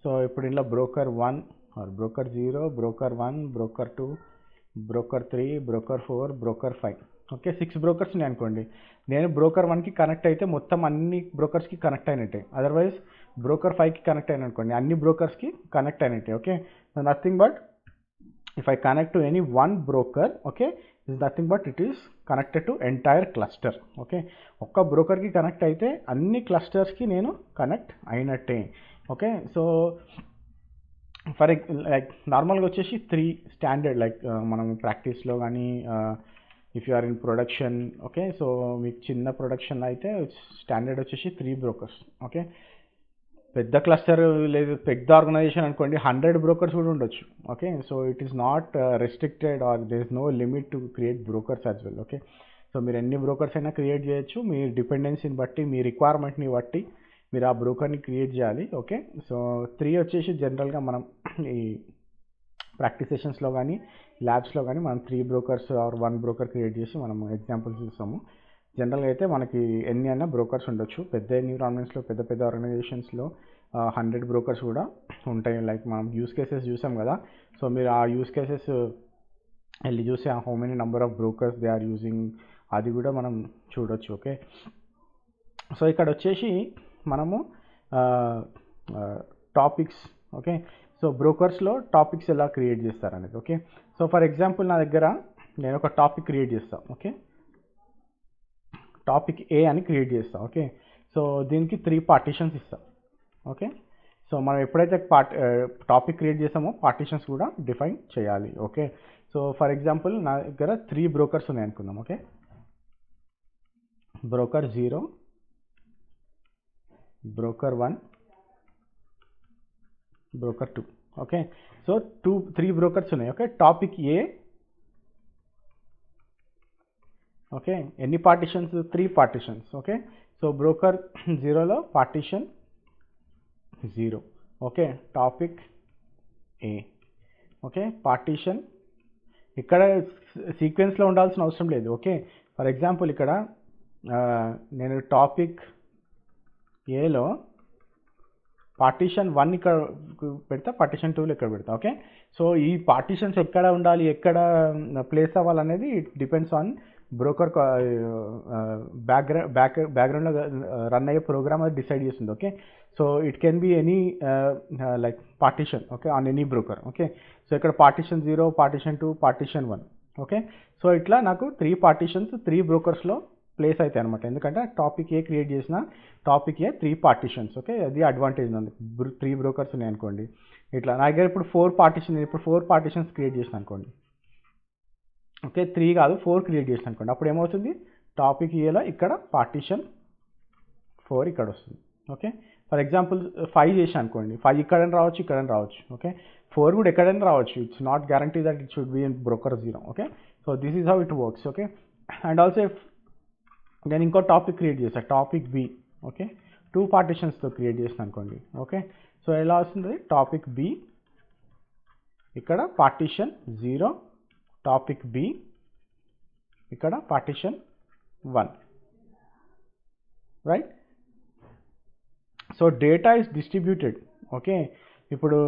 so ఇప్పుడు ఇందులో broker 1 or broker 0, broker 1, broker 2, broker 3, broker 4, broker 5. Okay, 6 brokers ఉన్నాయి అనుకోండి. నేను బ్రోకర్ 1కి కనెక్ట్ అయితే మొత్తం అన్ని బ్రోకర్స్కి కనెక్ట్ అయినట్టే. అదర్వైజ్ బ్రోకర్ 5కి కనెక్ట్ అయిన అనుకోండి, అన్ని బ్రోకర్స్కి కనెక్ట్ అయినట్టే. Okay, nothing but if I connect to any one broker, okay, is nothing but it is connected to entire cluster. Okay, ఒక్క బ్రోకర్కి కనెక్ట్ అయితే అన్ని క్లస్టర్స్కి నేను కనెక్ట్ అయినట్టే. ఓకే, సో ఫర్ లైక్ నార్మల్గా వచ్చేసి 3 స్టాండర్డ్ లైక్ మనం ప్రాక్టీస్లో కానీ if you are in production. Okay, so మీకు చిన్న ప్రొడక్షన్ అయితే స్టాండర్డ్ వచ్చేసి 3 బ్రోకర్స్. ఓకే, పెద్ద క్లస్టర్ లేదు పెద్ద ఆర్గనైజేషన్ అనుకోండి 100 బ్రోకర్స్ కూడా ఉండొచ్చు. Okay, so it is not restricted or there is no limit to create brokers as well. Okay, so మీరు ఎన్ని బ్రోకర్స్ అయినా క్రియేట్ చేయొచ్చు. మీ డిపెండెన్సీని బట్టి, మీ రిక్వైర్మెంట్ని బట్టి మీరు ఆ బ్రోకర్ని క్రియేట్ చేయాలి. ఓకే, సో 3 వచ్చేసి జనరల్గా మనం ఈ ప్రాక్టీస్ సెషన్స్లో కానీ ల్యాబ్స్లో కానీ మనం 3 బ్రోకర్స్ ఆర్ 1 బ్రోకర్ క్రియేట్ చేసి మనం ఎగ్జాంపుల్స్ చూస్తాము. జనరల్గా అయితే మనకి ఎన్ని అయినా బ్రోకర్స్ ఉండొచ్చు. పెద్ద ఎన్విరాన్మెంట్స్లో, పెద్ద పెద్ద ఆర్గనైజేషన్స్లో 100 బ్రోకర్స్ కూడా ఉంటాయి. లైక్ మనం యూస్ కేసెస్ చూసాం కదా, సో మీరు ఆ యూస్ కేసెస్ వెళ్ళి చూసి how many number of brokers they are using అది కూడా మనం చూడొచ్చు. ఓకే, సో ఇక్కడ వచ్చేసి మనము టాపిక్స్. ఓకే, సో బ్రోకర్స్లో టాపిక్స్ ఎలా క్రియేట్ చేస్తారనేది. ఓకే, సో ఫర్ ఎగ్జాంపుల్ నా దగ్గర నేను ఒక టాపిక్ క్రియేట్ చేస్తాను. ఓకే, టాపిక్ ఏ అని క్రియేట్ చేస్తాం. ఓకే, సో దీనికి 3 పార్టీషన్స్ ఇస్తాం. ఓకే, సో మనం ఎప్పుడైతే టాపిక్ క్రియేట్ చేస్తామో పార్టీషన్స్ కూడా డిఫైన్ చేయాలి. ఓకే, సో ఫర్ ఎగ్జాంపుల్ నా దగ్గర 3 బ్రోకర్స్ ఉన్నాయి అనుకుందాం. Okay, broker 0, broker 1, broker 2. Okay, so 3 brokers ఉన్నాయి. Okay, topic A. ఓకే, ఎన్ని partitions? 3 partitions. Okay, so broker 0లో partition 0. Okay, topic A. Okay, partition ఇక్కడ సీక్వెన్స్లో ఉండాల్సిన అవసరం లేదు. ఓకే, ఫర్ ఎగ్జాంపుల్ ఇక్కడ నేను టాపిక్ ఏలో పార్టీషన్ 1 ఇక్కడ పెడతా, పార్టీషన్ 2లో ఇక్కడ పెడతా. ఓకే, సో ఈ పార్టీషన్స్ ఎక్కడ ఉండాలి, ఎక్కడ ప్లేస్ అవ్వాలనేది ఇట్ డిపెండ్స్ ఆన్ బ్రోకర్ బ్యాక్గ్రౌండ్లో రన్ అయ్యే ప్రోగ్రామ్ అది డిసైడ్ చేస్తుంది. Okay, so it can be any like partition. Okay, on any broker. Okay, so ఇక్కడ partition 0, partition 2, partition 1. Okay, so ఇట్లా నాకు 3 పార్టీషన్స్ 3 బ్రోకర్స్లో ప్లేస్ అవుతాయి అనమాట. ఎందుకంటే టాపిక్ ఏ క్రియేట్ చేసిన టాపిక్ ఏ 3 పార్టీషన్స్. ఓకే, అది అడ్వాంటేజ్ ఉంది. 3 బ్రోకర్స్ ఉన్నాయి అనుకోండి, ఇట్లా నా దగ్గర ఇప్పుడు 4 పార్టీషన్స్ క్రియేట్ చేసిన అనుకోండి. ఓకే, 3 కాదు 4 క్రియేట్ చేసిన అనుకోండి, అప్పుడు ఏమవుతుంది, టాపిక్ ఏలో ఇక్కడ పార్టీషన్ 4 ఇక్కడ వస్తుంది. ఓకే, ఫర్ ఎగ్జాంపుల్ 5 చేసిన అనుకోండి, 5 ఇక్కడైనా రావచ్చు, ఇక్కడైనా రావచ్చు. ఓకే, 4 కూడా ఎక్కడైనా రావచ్చు. It's not guarantee that it should be in broker 0. Okay, so this is how it works. Okay, and also నేను ఇంకో టాపిక్ క్రియేట్ చేస్తాను, టాపిక్ బి. ఓకే, 2 పార్టీషన్స్తో క్రియేట్ చేసిన అనుకోండి. ఓకే, సో ఎలా వస్తుంది, టాపిక్ బి ఇక్కడ పార్టీషన్ 0, టాపిక్ బి ఇక్కడ partition 1. Right, so data is distributed. Okay, ఇప్పుడు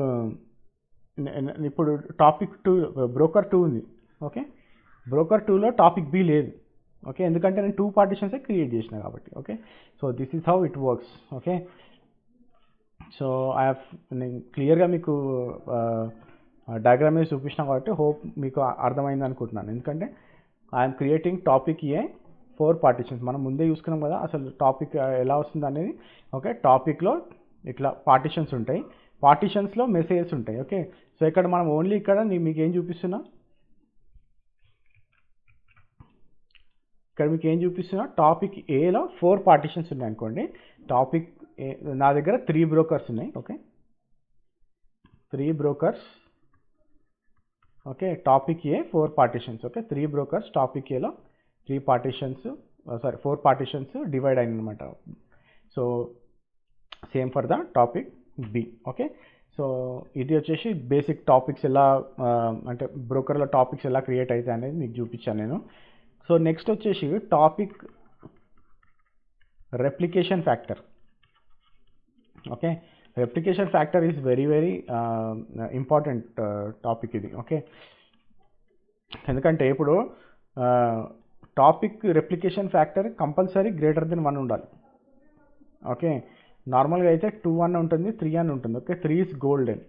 టాపిక్ 2 బ్రోకర్ 2 ఉంది. ఓకే, బ్రోకర్ 2లో టాపిక్ బి లేదు. ఓకే, ఎందుకంటే నేను 2 పార్టీషన్సే క్రియేట్ చేసిన కాబట్టి. Okay, so this is how it works. Okay, so నేను క్లియర్గా మీకు డయాగ్రామ్ మీద చూపించిన కాబట్టి హోప్ మీకు అర్థమైంది అనుకుంటున్నాను. ఎందుకంటే I'm creating topic A 4 partitions. మనం ముందే చూసుకున్నాం కదా అసలు టాపిక్ ఎలా వస్తుంది అనేది. ఓకే, టాపిక్లో ఇట్లా పార్టీషన్స్ ఉంటాయి, పార్టీషన్స్లో మెసేజెస్ ఉంటాయి. ఓకే, సో ఇక్కడ మనం ఓన్లీ ఇక్కడ మీకు ఏం చూపిస్తున్నా, టాపిక్ ఏలో 4 పార్టీషన్స్ ఉన్నాయి అనుకోండి. టాపిక్ ఏ నా దగ్గర 3 బ్రోకర్స్ ఉన్నాయి. Okay, 3 brokers. Okay, topic A 4 partitions. Okay, 3 brokers, topic ఏలో 3 పార్టీషన్స్, 4 పార్టీషన్స్ డివైడ్ అయింది అనమాట. So same for the topic B. Okay, so ఇది వచ్చేసి బేసిక్ టాపిక్స్ ఎలా అంటే బ్రోకర్లో టాపిక్స్ ఎలా క్రియేట్ అవుతాయి అనేది మీకు చూపించాను నేను. సో నెక్స్ట్ వచ్చేసి topic replication factor. Okay, replication factor is very important topic ఇది. ఓకే, ఎందుకంటే ఇప్పుడు topic replication factor compulsory greater than 1 ఉండాలి. ఓకే, నార్మల్గా అయితే 2 అని ఉంటుంది, 3 అని ఉంటుంది. Okay, 3 is golden,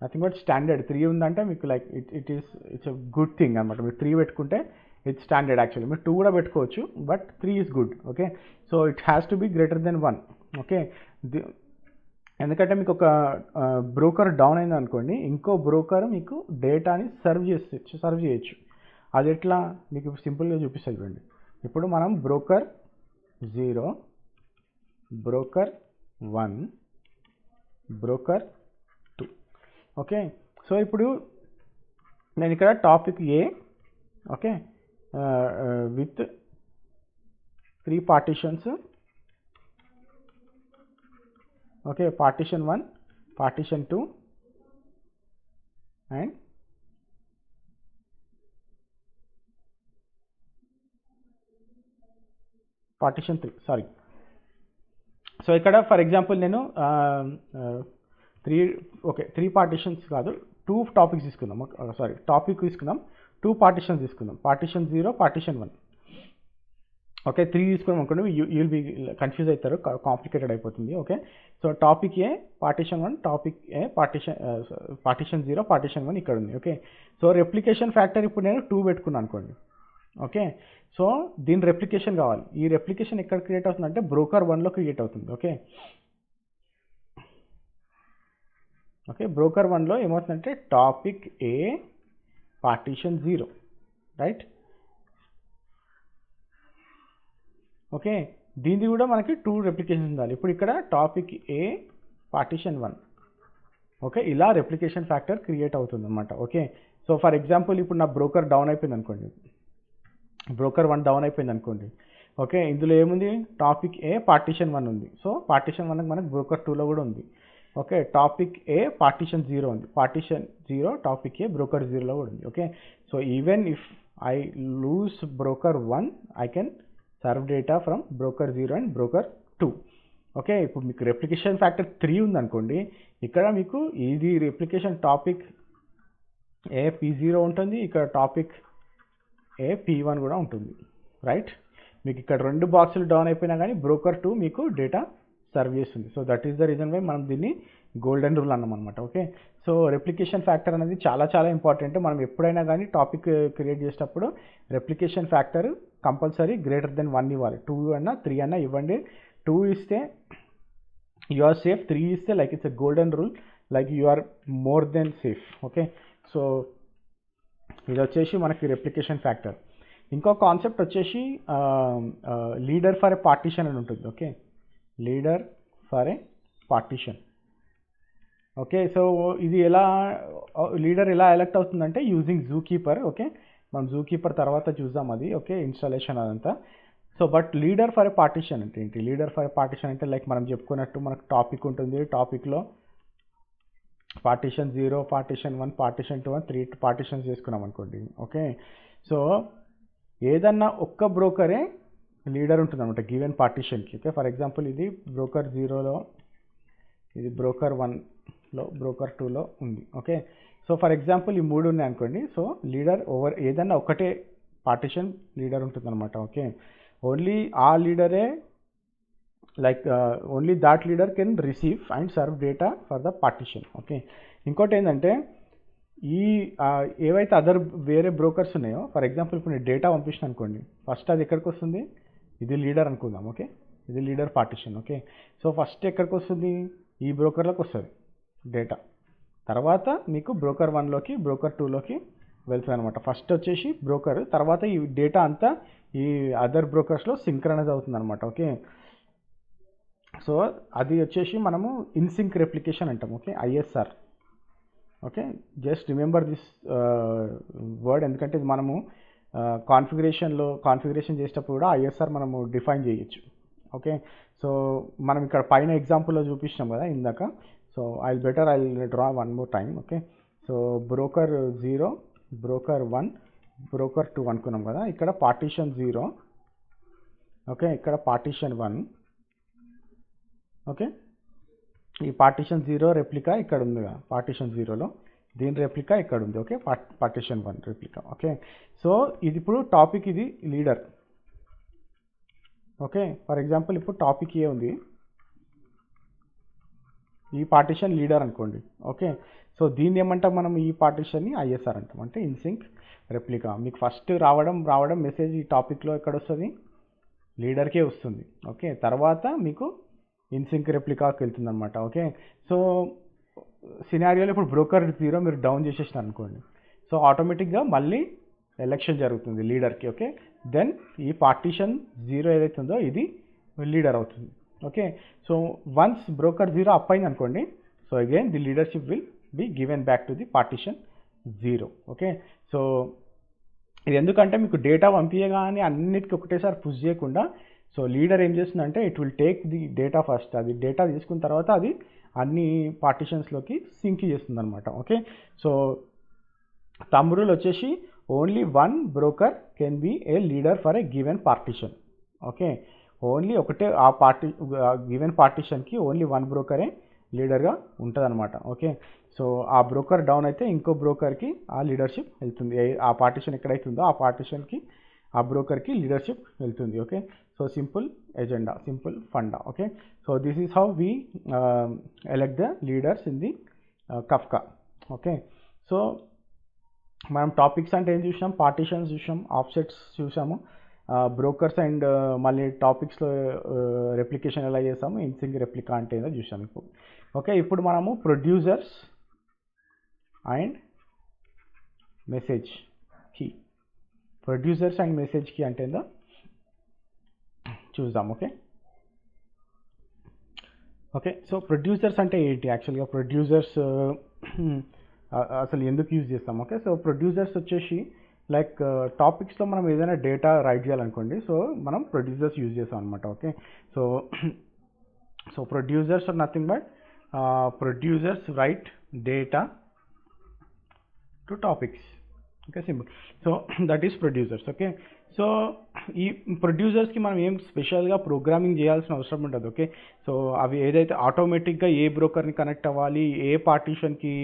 nothing but standard. 3 ఉందంటే మీకు like it's a good thing అనమాట. మీరు 3 పెట్టుకుంటే ఇట్స్ స్టాండర్డ్. యాక్చువల్లీ మీరు 2 కూడా పెట్టుకోవచ్చు, but 3 is good. Okay, so it has to be greater than 1. Okay, ఎందుకంటే మీకు ఒక బ్రోకర్ డౌన్ అయింది అనుకోండి, ఇంకో బ్రోకర్ మీకు డేటాని సర్వ్ చేయొచ్చు. అది ఎట్లా మీకు సింపుల్గా చూపిస్తుంది చూడండి. ఇప్పుడు మనం broker 0, broker 1 broker 2. Okay, so ఇప్పుడు నేను ఇక్కడ topic A, okay, with 3 partitions, okay, partition 1, partition 2 and partition 3, sorry. So ఇక్కడ ఫర్ ఎగ్జాంపుల్ నేను 3 పార్టీషన్స్ కాదు, 2 టాపిక్స్ తీసుకుందాం, సారీ టాపిక్ తీసుకుందాం, 2 పార్టీషన్స్ తీసుకుందాం, పార్టీషన్ 0, పార్టీషన్ 1. ఓకే, 3 తీసుకున్నాం అనుకోండి, యూల్ బి కన్ఫ్యూజ్ అవుతారు, కాంప్లికేటెడ్ అయిపోతుంది. ఓకే, సో టాపిక్ ఏ పార్టీషన్ 1, టాపిక్ ఏ పార్టీషన్ 0, పార్టీషన్ 1 ఇక్కడ ఉంది. ఓకే, సో రెప్లికేషన్ ఫ్యాక్టర్ ఇప్పుడు నేను 2 పెట్టుకున్నాను అనుకోండి. ఓకే, సో దీని రెప్లికేషన్ కావాలి. ఈ రెప్లికేషన్ ఎక్కడ క్రియేట్ అవుతుంది అంటే బ్రోకర్ 1లో క్రియేట్ అవుతుంది. ఓకే, ఓకే, బ్రోకర్ 1లో ఏమవుతుందంటే టాపిక్ ఏ పార్టీషన్ 0, రైట్. ఓకే, దీనిది కూడా మనకి 2 రెప్లికేషన్స్ ఉండాలి. ఇప్పుడు ఇక్కడ టాపిక్ ఏ పార్టీషన్ 1, ఓకే, ఇలా రెప్లికేషన్ ఫ్యాక్టర్ క్రియేట్ అవుతుంది అనమాట. ఓకే, సో ఫర్ ఎగ్జాంపుల్ ఇప్పుడు నా బ్రోకర్ డౌన్ అయిపోయింది అనుకోండి, బ్రోకర్ 1 డౌన్ అయిపోయింది అనుకోండి. ఓకే, ఇందులో ఏముంది, టాపిక్ ఏ పార్టీషన్ 1 ఉంది. సో పార్టీషన్ 1 మనకు బ్రోకర్ 2లో కూడా ఉంది. ఓకే, టాపిక్ ఏ పార్టీషన్ 0 ఉంది, పార్టీషన్ 0 టాపిక్ ఏ బ్రోకర్ 0లో కూడా ఉంది. Okay, so even if I lose broker 1, I can serve data from broker 0 and broker 2. Okay, ఇప్పుడు మీకు రెప్లికేషన్ ఫ్యాక్టర్ 3 ఉందనుకోండి, ఇక్కడ మీకు ఇది రెప్లికేషన్ టాపిక్ ఏ P0 ఉంటుంది, ఇక్కడ టాపిక్ ఏ P1 కూడా ఉంటుంది, రైట్. మీకు ఇక్కడ 2 బాక్సులు డౌన్ అయిపోయినా కానీ బ్రోకర్ 2 మీకు డేటా సర్వ్ చేస్తుంది. So that is the reason why మనం దీన్ని గోల్డెన్ రూల్ అన్నాం అనమాట. ఓకే, సో రెప్లికేషన్ ఫ్యాక్టర్ అనేది చాలా చాలా ఇంపార్టెంట్. మనం ఎప్పుడైనా కానీ టాపిక్ క్రియేట్ చేసేటప్పుడు replication factor compulsory greater than 1 ఇవ్వాలి. 2 అన్నా 3 అన్నా ఇవ్వండి. 2 ఇస్తే యు ఆర్ సేఫ్, 3 ఇస్తే like it's a golden rule, like you are more than safe. Okay, so ఇది వచ్చేసి మనకి రెప్లికేషన్ ఫ్యాక్టర్. ఇంకో కాన్సెప్ట్ వచ్చేసి లీడర్ ఫర్ ఎ పార్టీషన్ అని ఉంటుంది. Okay, leader for a partition. Okay, so ఇది లీడర్ ఎలా ఎలెక్ట్ అవుతుందంటే యూజింగ్ జూ కీపర్. ఓకే, మనం జూ కీపర్ తర్వాత చూద్దాం అది. ఓకే, ఇన్స్టాలేషన్ అదంతా. So but leader for a partition అంటే ఏంటి, లీడర్ ఫర్ ఏ పార్టీషన్ అంటే లైక్ మనం చెప్పుకున్నట్టు మనకు టాపిక్ ఉంటుంది, టాపిక్లో పార్టీషన్ 0, పార్టీషన్ 1, పార్టీషన్ 2 అని 3 పార్టీషన్స్ చేసుకున్నాం అనుకోండి. ఓకే, సో ఏదన్నా ఒక్క బ్రోకరే లీడర్ ఉంటుంది అనమాట గివెన్ పార్టీషన్కి. ఓకే, ఫర్ ఎగ్జాంపుల్ ఇది బ్రోకర్ 0లో, ఇది బ్రోకర్ 1లో, బ్రోకర్ 2లో ఉంది. ఓకే, సో ఫర్ ఎగ్జాంపుల్ ఈ 3 ఉన్నాయి అనుకోండి. సో లీడర్ ఏదన్నా ఒకటే పార్టీషన్ లీడర్ ఉంటుంది అనమాట. ఓకే, ఓన్లీ ఆ లీడరే like only that leader can receive and serve data for the partition. Okay, ఇంకోటి ఏంటంటే ఈ ఏవైతే వేరే బ్రోకర్స్ ఉన్నాయో, ఫర్ ఎగ్జాంపుల్ ఇప్పుడు నేను డేటా పంపించిన అనుకోండి, ఫస్ట్ అది ఎక్కడికి వస్తుంది, ఇది లీడర్ అనుకుందాం. ఓకే, ఇది leader partition. Okay, so first ఎక్కడికి వస్తుంది, ఈ బ్రోకర్లోకి వస్తుంది డేటా, తర్వాత మీకు బ్రోకర్ 1లోకి బ్రోకర్ 2లోకి వెళ్తుంది అనమాట. ఫస్ట్ వచ్చేసి బ్రోకర్, తర్వాత ఈ డేటా అంతా ఈ అదర్ బ్రోకర్స్లో సింక్రనైజ్ అవుతుంది అనమాట. ఓకే, సో అది వచ్చేసి మనము ఇన్సింక్ రెప్లికేషన్ అంటాం. Okay, ISR. Okay, just remember this word, ఎందుకంటే ఇది మనము కాన్ఫిగరేషన్ చేసేటప్పుడు కూడా ISR మనము డిఫైన్ చేయొచ్చు. ఓకే, సో మనం ఇక్కడ పైన ఎగ్జాంపుల్లో చూపించినాం కదా ఇందాక. So I draw one more time. Okay, so broker 0, broker 1, broker 2 అనుకున్నాం కదా. ఇక్కడ పార్టీషన్ 0, ఓకే, ఇక్కడ పార్టీషన్ 1. ఓకే, ఈ పార్టీషన్ 0 రెప్లికా ఇక్కడ ఉంది కదా, పార్టీషన్ 0లో దీని రెప్లికా ఇక్కడ ఉంది. Okay, partition 1 replica. Okay, so ఇది ఇప్పుడు టాపిక్, ఇది లీడర్. ఓకే, ఫర్ ఎగ్జాంపుల్ ఇప్పుడు టాపిక్ ఏ ఉంది, ఈ పార్టీషన్ లీడర్ అనుకోండి. ఓకే, సో దీన్ని ఏమంటాం మనం, ఈ పార్టీషన్ని ISR అంటాం, అంటే ఇన్సింక్ రెప్లికా. మీకు ఫస్ట్ రావడం మెసేజ్ ఈ టాపిక్లో ఎక్కడ వస్తుంది, లీడర్కే వస్తుంది. ఓకే, తర్వాత మీకు ఇన్సింక్ రెప్లికాకి వెళ్తుంది అనమాట. ఓకే, సో సినారియోలో ఇప్పుడు బ్రోకర్ 0 మీరు డౌన్ చేసేసినారు అనుకోండి, సో ఆటోమేటిక్గా మళ్ళీ ఎలక్షన్ జరుగుతుంది లీడర్కి. ఓకే, దెన్ ఈ పార్టీషన్ 0 ఏదైతే ఉందో ఇది లీడర్ అవుతుంది. Okay. So once broker 0 up అయింది అనుకోండి, so again the leadership will be given back to the partition 0. Okay. So ఇది ఎందుకంటే మీకు డేటా పంపించగానే అన్నిటికీ ఒకటేసారి పుష్ చేయకుండా, సో లీడర్ ఏం చేస్తుందంటే it will take the data first, అది డేటా తీసుకున్న తర్వాత అది అన్ని పార్టిషన్స్లోకి సింక్ చేస్తుంది అనమాట. ఓకే. సో థంబ్ రూల్ వచ్చేసి only one broker can be A leader for a given partition. Okay. Only ఒకటే ఆ గివెన్ పార్టిషన్కి ఓన్లీ వన్ బ్రోకరే లీడర్గా ఉంటుంది అనమాట. ఓకే. సో ఆ బ్రోకర్ డౌన్ అయితే ఇంకో బ్రోకర్కి ఆ లీడర్షిప్ వెళ్తుంది. ఆ పార్టిషన్ ఎక్కడైతే ఉందో ఆ పార్టిషన్కి ఆ బ్రోకర్కి లీడర్షిప్ వెళ్తుంది. Okay. So simple agenda, simple funda. Okay. So this is how we elect the leaders in the Kafka. Okay. So మనం టాపిక్స్ అంటే ఏం చూసాం, పార్టిషన్స్ చూసాం, ఆఫ్సెట్స్ చూసాము, బ్రోకర్స్ అండ్ మళ్ళీ టాపిక్స్లో రెప్లికేషన్ ఎలా చేసాము, ఇన్సింగ్ రెప్లికా అంటే ఏదో చూసాం ఇప్పుడు. ఓకే. ఇప్పుడు మనము producers and message key, producers and message key అంటే ఏందో చూద్దాం. ఓకే. ఓకే. సో ప్రొడ్యూసర్స్ అంటే ఏంటి, యాక్చువల్గా ప్రొడ్యూసర్స్ అసలు ఎందుకు యూజ్ చేస్తాం. ఓకే. సో ప్రొడ్యూసర్స్ వచ్చేసి లైక్ టాపిక్స్లో మనం ఏదైనా డేటా రైట్ చేయాలనుకోండి, సో మనం ప్రొడ్యూసర్స్ యూజ్ చేస్తాం అనమాట. Okay. So so producers are nothing but producers write data to topics. Okay, simple. So that is producers. Okay. So ఈ ప్రొడ్యూసర్స్కి మనం ఏం స్పెషల్గా ప్రోగ్రామింగ్ చేయాల్సిన అవసరం ఉండదు. ఓకే. సో అవి ఏదైతే ఆటోమేటిక్గా ఏ బ్రోకర్ని కనెక్ట్ అవ్వాలి, ఏ పార్టీషన్కి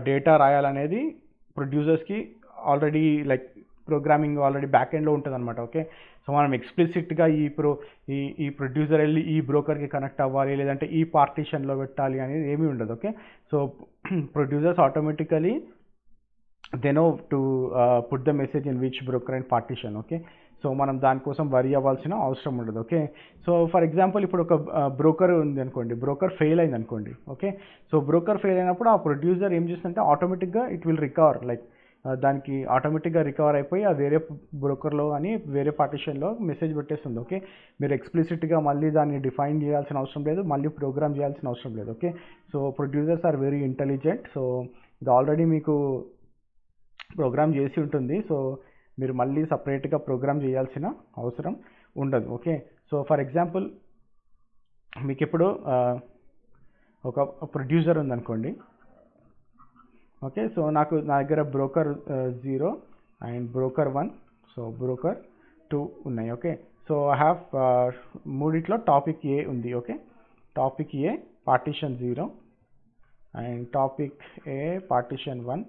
డేటా రాయాలనేది ప్రొడ్యూసర్స్కి ఆల్రెడీ లైక్ ప్రోగ్రామింగ్ ఆల్రెడీ బ్యాక్ ఎండ్లో ఉంటుంది అనమాట. ఓకే. సో మనం ఎక్స్ప్లిసిట్గా ఈ ప్రొడ్యూసర్ వెళ్ళి ఈ బ్రోకర్కి కనెక్ట్ అవ్వాలి, లేదంటే ఈ పార్టీషన్లో పెట్టాలి అనేది ఏమీ ఉండదు. Okay. So producers automatically they know to put the message in which broker and partition. Okay. So మనం దానికోసం వరీ అవ్వాల్సిన అవసరం ఉండదు. ఓకే. సో ఫర్ ఎగ్జాంపుల్ ఇప్పుడు ఒక బ్రోకర్ ఉంది అనుకోండి, బ్రోకర్ ఫెయిల్ అయింది అనుకోండి. ఓకే. సో బ్రోకర్ ఫెయిల్ అయినప్పుడు ఆ ప్రొడ్యూసర్ ఏం చేస్తుందంటే ఆటోమేటిక్గా ఇట్ విల్ రికవర్, లైక్ దానికి ఆటోమేటిక్గా రికవర్ అయిపోయి ఆ వేరే బ్రోకర్లో అని వేరే పార్టిషన్లో మెసేజ్ పెట్టేస్తుంది. ఓకే. మీరు ఎక్స్ప్లిసిట్గా మళ్ళీ దాన్ని డిఫైన్ చేయాల్సిన అవసరం లేదు, మళ్ళీ ప్రోగ్రామ్ చేయాల్సిన అవసరం లేదు. Okay. So producers are very intelligent. So ఇది ఆల్రెడీ మీకు ప్రోగ్రామ్ చేసి ఉంటుంది. సో మీరు మళ్ళీ సపరేట్గా ప్రోగ్రామ్ చేయాల్సిన అవసరం ఉండదు. ఓకే. సో ఫర్ ఎగ్జాంపుల్ మీకు ఇప్పుడు ఒక ప్రొడ్యూసర్ ఉందనుకోండి. ఓకే. సో నా దగ్గర broker 0 and broker 1, so broker 2 ఉన్నాయి. ఓకే. సో ఐ హ్యావ్ మూడిట్లో టాపిక్ ఏ ఉంది. Okay. Topic A partition 0 and topic A partition 1,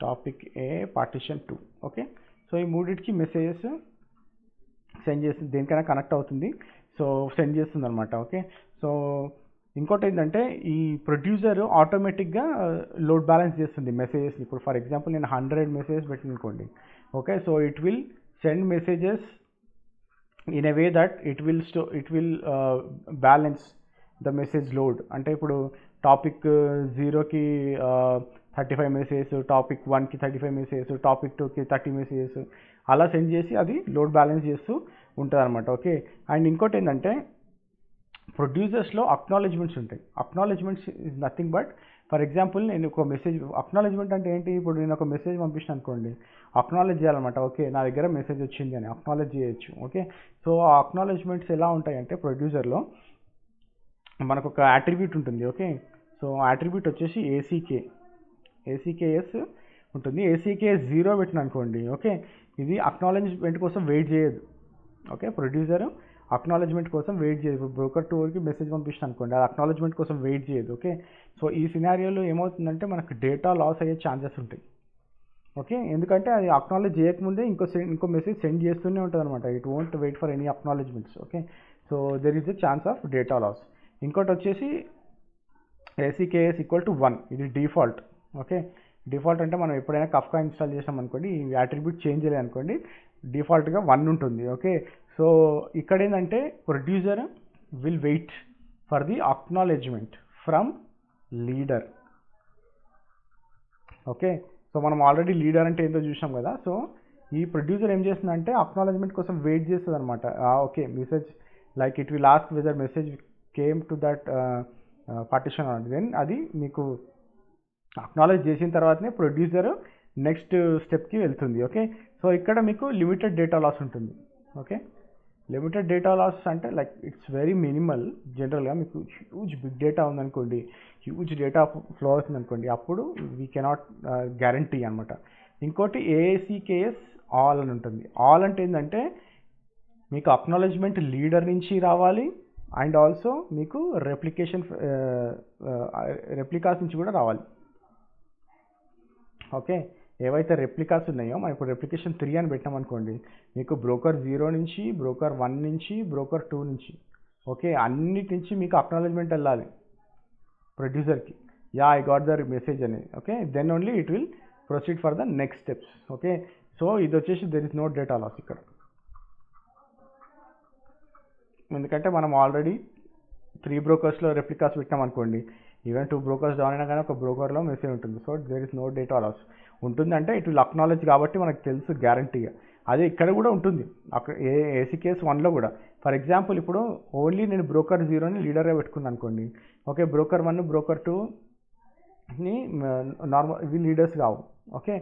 topic A partition 2. Okay. So ఈ మూడింటికి మెసేజెస్ సెండ్ చేస్తుంది, దేనికైనా కనెక్ట్ అవుతుంది, సో సెండ్ చేస్తుంది అనమాట. ఓకే. సో ఇంకోటి ఏంటంటే ఈ ప్రొడ్యూసర్ ఆటోమేటిక్గా లోడ్ బ్యాలెన్స్ చేస్తుంది మెసేజెస్ని. ఇప్పుడు ఫర్ ఎగ్జాంపుల్ నేను 100 మెసేజెస్ పెట్టిన అనుకోండి. Okay. So it will send messages in a way that it will balance the message load. అంటే ఇప్పుడు టాపిక్ 0కి 35 మెసేజెస్, టాపిక్ 1కి 35 మెసేజెస్, టాపిక్ 2కి 30 మెసేజెస్ అలా సెండ్ చేసి అది లోడ్ బ్యాలెన్స్ చేస్తూ ఉంటుంది అనమాట. ఓకే. అండ్ ఇంకోటి ఏంటంటే ప్రొడ్యూసర్స్లో అక్నాలెడ్జ్మెంట్స్ ఉంటాయి. Acknowledgements is nothing but for example నేను ఒక మెసేజ్, అక్నాలెడ్జ్మెంట్ అంటే ఏంటి, ఇప్పుడు నేను ఒక మెసేజ్ పంపించాను అనుకోండి, అక్నాలెడ్జ్ చేయాలన్నమాట. ఓకే, నా దగ్గర మెసేజ్ వచ్చింది అని అక్నాలెడ్జ్ చేయొచ్చు. ఓకే. సో ఆ అక్నాలెడ్జ్మెంట్స్ ఎలా ఉంటాయంటే ప్రొడ్యూసర్లో మనకు ఒక అట్రిబ్యూట్ ఉంటుంది. ఓకే. సో అట్రిబ్యూట్ వచ్చేసి ఏసీకేఎస్ ఉంటుంది. ఏసీకేఎస్ 0 పెట్టిన అనుకోండి. ఓకే. ఇది అక్నాలెడ్జ్మెంట్ కోసం వెయిట్ చేయదు. ఓకే. ప్రొడ్యూసర్ అక్నాలెడ్జ్మెంట్ కోసం వెయిట్ చేయదు. బ్రోకర్ 2కి మెసేజ్ పంపిస్తాను అనుకోండి, అది అక్నాలెడ్జ్మెంట్ కోసం వెయిట్ చేయదు. ఓకే. సో ఈ సినారియోలో ఏమవుతుందంటే మనకు డేటా లాస్ అయ్యే ఛాన్సెస్ ఉంటాయి. ఓకే. ఎందుకంటే అది అక్నాలెడ్జ్ చేయకముందే ఇంకో మెసేజ్ సెండ్ చేస్తూనే ఉంటుంది అనమాట. It won't wait for any acknowledgements. Okay. So there is a chance of data loss. ఇంకోటి వచ్చేసి ఏసీకేఎస్ ఈక్వల్ టు 1, ఇది డిఫాల్ట్. ఓకే. డిఫాల్ట్ అంటే మనం ఎప్పుడైనా కఫ్కా ఇన్స్టాల్ చేసాం అనుకోండి, ఈ అట్రిబ్యూట్ చేంజ్ చేయలేదు అనుకోండి, డిఫాల్ట్గా 1 ఉంటుంది. ఓకే. సో ఇక్కడ ఏంటంటే producer will wait for the acknowledgement from leader. Okay. So మనం ఆల్రెడీ లీడర్ అంటే ఏంటో చూసాం కదా. సో ఈ ప్రొడ్యూసర్ ఏం చేస్తుందంటే అక్నాలెడ్జ్మెంట్ కోసం వెయిట్ చేస్తుంది అనమాట. Okay, message like it will ask whether message came to that partition or then అది మీకు అక్నాలెడ్జ్ చేసిన తర్వాతనే ప్రొడ్యూసర్ నెక్స్ట్ స్టెప్కి వెళ్తుంది. ఓకే, సో ఇక్కడ మీకు లిమిటెడ్ డేటా లాస్ ఉంటుంది. ఓకే, లిమిటెడ్ డేటా లాస్ అంటే లైక్ ఇట్స్ వెరీ మినిమల్. జనరల్గా మీకు హ్యూజ్ బిగ్ డేటా ఉందనుకోండి, హ్యూజ్ డేటా ఫ్లో అవుతుంది అనుకోండి, అప్పుడు వీ కెనాట్ గ్యారంటీ అనమాట. ఇంకోటి AACKS ఆల్ అని ఉంటుంది. ఆల్ అంటే ఏంటంటే మీకు అక్నాలెడ్జ్మెంట్ లీడర్ నుంచి రావాలి అండ్ ఆల్సో మీకు రెప్లికాస్ నుంచి కూడా రావాలి. ఓకే, ఏవైతే రెప్లికాస్ ఉన్నాయో మనం ఇప్పుడు రెప్లికేషన్ 3 అని పెట్టామనుకోండి, మీకు బ్రోకర్ 0 నుంచి, బ్రోకర్ 1 నుంచి, బ్రోకర్ 2 నుంచి, ఓకే, అన్నిటి నుంచి మీకు అక్నాలెడ్జ్మెంట్ వెళ్ళాలి ప్రొడ్యూసర్కి, yeah I got the message అనేది. Okay, then only it will proceed for the next steps. Okay, so ఇది వచ్చేసి there is no data loss ఇక్కడ, ఎందుకంటే మనం ఆల్రెడీ 3 బ్రోకర్స్లో రెప్లికాస్ పెట్టాం అనుకోండి, ఈవెన్ 2 బ్రోకర్స్ డౌన్ అయినా కానీ ఒక బ్రోకర్లో మెసేజ్ ఉంటుంది. So there is no data loss. ఉంటుందంటే ఇట్ విల్ అక్నాలెడ్జ్ కాబట్టి మనకు తెలుసు గ్యారంటీగా. అదే ఇక్కడ కూడా ఉంటుంది, అక్కడ AACKS 1లో కూడా. ఫర్ ఎగ్జాంపుల్ ఇప్పుడు ఓన్లీ నేను బ్రోకర్ 0ని లీడర్గా పెట్టుకున్నాను అనుకోండి, ఓకే, బ్రోకర్ 1 బ్రోకర్ 2ని నార్మల్ ఇవి లీడర్స్ కావు. Okay,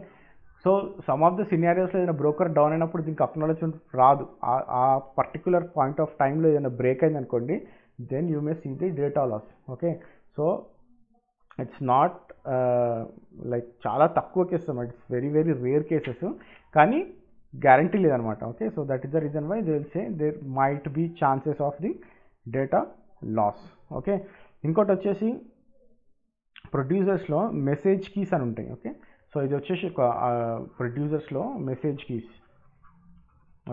so some of the సినారియోస్లో ఏదైనా బ్రోకర్ డౌన్ అయినప్పుడు దీనికి అక్నాలెడ్జ్మెంట్ రాదు. ఆ పర్టికులర్ పాయింట్ ఆఫ్ టైంలో ఏదైనా బ్రేక్ అయింది అనుకోండి, then you may see the data loss. Okay, so it's not like చాలా తక్కువ కేసెస్ అన్నమాట, it's very very rare cases, కానీ గ్యారంటీ లేదనమాట. Okay, so that is the reason why they will say there might be chances of the data loss. Okay, ఇంకోటి వచ్చేసి ప్రొడ్యూసర్స్లో message keys అని ఉంటాయి. Okay, so ఇది వచ్చేసి ఒక ప్రొడ్యూసర్స్లో message keys.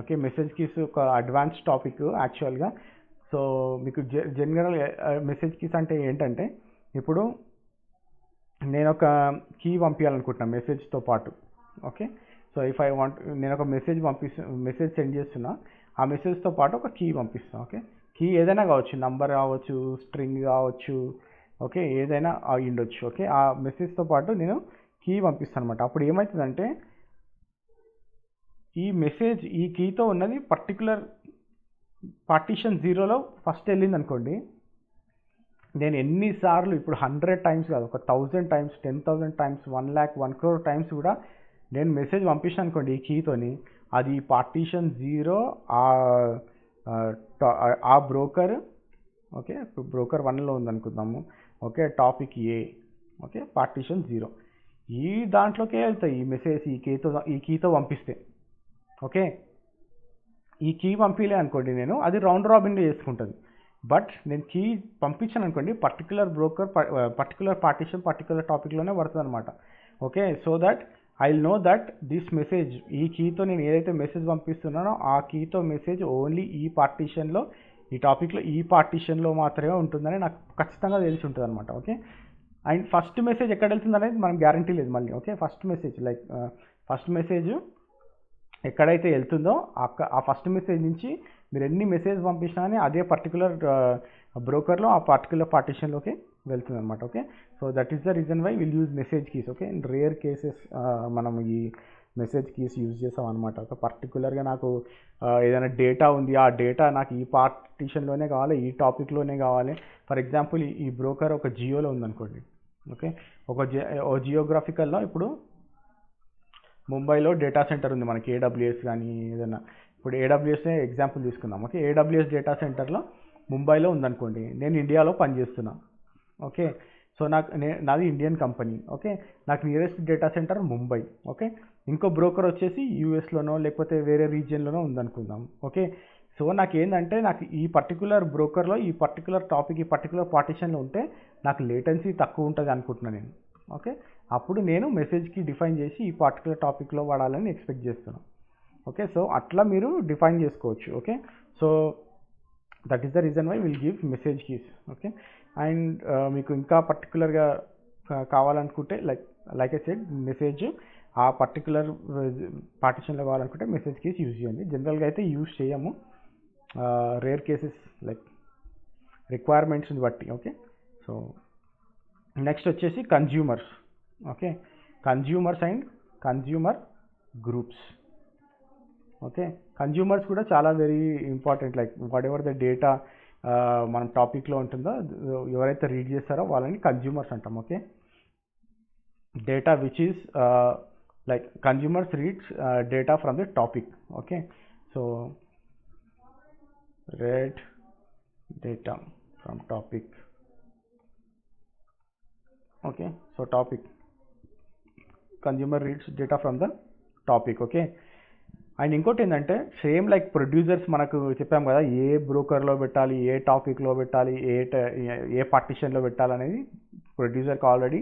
Okay, message keys ఒక అడ్వాన్స్ టాపిక్ యాక్చువల్గా. సో మీకు జనరల్ మెసేజ్ కీస్ అంటే ఏంటంటే, ఇప్పుడు నేను ఒక కీ పంపించాలనుకుంటున్నాను మెసేజ్తో పాటు. Okay, so if I want, నేను ఒక మెసేజ్ సెండ్ చేస్తున్నా, ఆ మెసేజ్తో పాటు ఒక కీ పంపిస్తాను. ఓకే, కీ ఏదైనా కావచ్చు, నంబర్ కావచ్చు, స్ట్రింగ్ కావచ్చు, ఓకే, ఏదైనా అయ్యుండొచ్చు. ఓకే, ఆ మెసేజ్తో పాటు నేను కీ పంపిస్తాను అనమాట. అప్పుడు ఏమవుతుందంటే ఈ మెసేజ్ ఈ కీతో ఉన్నది పర్టికులర్ పార్టీషన్ 0లో ఫస్ట్ వెళ్ళింది అనుకోండి, నేను ఎన్నిసార్లు ఇప్పుడు 100 టైమ్స్ కాదు, ఒక 1000 times, 10,000 times, 1 lakh 1 crore times కూడా నేను మెసేజ్ పంపించాను అనుకోండి ఈ కీతోని, అది పార్టీషన్ 0 ఆ బ్రోకర్, ఓకే, ఇప్పుడు బ్రోకర్ 1లో ఉందనుకుందాము, okay, topic A, okay, partition 0, ఈ దాంట్లోకే వెళ్తాయి ఈ మెసేజ్ ఈ కీతో పంపిస్తే. ఓకే, ఈ కీ పంపించలే అనుకోండి నేను, అది రౌండ్ రాబిన్లో చేసుకుంటుంది. బట్ నేను కీ పంపించాను అనుకోండి, particular broker particular partition particular టాపిక్లోనే పడుతుంది అనమాట. Okay, so that I will know that this message, ఈ కీతో నేను ఏదైతే మెసేజ్ పంపిస్తున్నానో ఆ కీతో మెసేజ్ ఓన్లీ ఈ పార్టీషన్లో, ఈ టాపిక్లో ఈ పార్టీషన్లో మాత్రమే ఉంటుందని నాకు ఖచ్చితంగా తెలిసి ఉంటుంది అనమాట. ఓకే, అండ్ ఫస్ట్ మెసేజ్ ఎక్కడ వెళ్తుంది అనేది మనం గ్యారంటీ లేదు మళ్ళీ. ఓకే, ఫస్ట్ మెసేజ్ ఎక్కడైతే వెళ్తుందో ఆ ఫస్ట్ మెసేజ్ నుంచి మీరు ఎన్ని మెసేజ్ పంపించినా కానీ అదే పర్టికులర్ బ్రోకర్లో ఆ పర్టికులర్ పార్టీషన్లోకి వెళ్తుంది అనమాట. Okay, so that is the reason why will use message keys. Okay, in rare cases మనం ఈ మెసేజ్ కీస్ యూజ్ చేస్తాం అనమాట. ఒక పర్టికులర్గా నాకు ఏదైనా డేటా ఉంది, ఆ డేటా నాకు ఈ పార్టీషన్లోనే కావాలి, ఈ టాపిక్లోనే కావాలి. ఫర్ ఎగ్జాంపుల్ ఈ బ్రోకర్ ఒక జియోలో ఉందనుకోండి. ఓకే, ఒక జియోగ్రఫికల్లో ఇప్పుడు ముంబైలో డేటా సెంటర్ ఉంది మనకి, AWS కానీ ఏదైనా, ఇప్పుడు AWS ఎగ్జాంపుల్ తీసుకుందాం. ఓకే, AWS డేటా సెంటర్లో ముంబైలో ఉందనుకోండి, నేను ఇండియాలో పనిచేస్తున్నా. ఓకే, సో నాది ఇండియన్ కంపెనీ. ఓకే, నాకు nearest data centre Mumbai. Okay, ఇంకో బ్రోకర్ వచ్చేసి యూఎస్లోనో లేకపోతే వేరే రీజియన్లోనో ఉందనుకుందాం. ఓకే, సో నాకు ఏంటంటే నాకు ఈ పర్టికులర్ బ్రోకర్లో ఈ పర్టికులర్ టాపిక్ ఈ పర్టికులర్ పార్టీషన్లో ఉంటే నాకు లేటెన్సీ తక్కువ ఉంటుంది అనుకుంటున్నాను నేను. ఓకే, అప్పుడు నేను మెసేజ్కి డిఫైన్ చేసి ఈ పర్టికులర్ టాపిక్లో వాడాలని ఎక్స్పెక్ట్ చేస్తున్నాను. ఓకే, సో అట్లా మీరు డిఫైన్ చేసుకోవచ్చు. Okay, so that is the reason why will give message keys. Okay, and మీకు ఇంకా పర్టికులర్గా కావాలనుకుంటే లైక్ ఐ సెడ్ మెసేజ్ ఆ పర్టికులర్ పార్టీషన్లో కావాలనుకుంటే మెసేజ్ కీస్ యూజ్ చేయండి. జనరల్గా అయితే యూజ్ చేయము, రేర్ కేసెస్ లైక్ రిక్వైర్మెంట్స్ని బట్టి. ఓకే, సో నెక్స్ట్ వచ్చేసి consumers. Okay, consumers and consumer groups. Okay, consumers కూడా చాలా very important. Like what ever the data మన టాపిక్లో ఉంటుందో ఎవరైతే రీడ్ చేస్తారో వాళ్ళని కన్జ్యూమర్స్ అంటాం. Okay, data which is like consumers reads data from the topic. Okay, so read data from topic. Okay, so topic, consumer reads data from the topic. Okay, and ఇంకోటి ఏంటంటే same like producers మనకు చెప్పాం కదా, ఏ బ్రోకర్లో పెట్టాలి, ఏ టాపిక్లో పెట్టాలి, ఏ పార్టిషన్లో పెట్టాలనేది ప్రొడ్యూసర్కి ఆల్రెడీ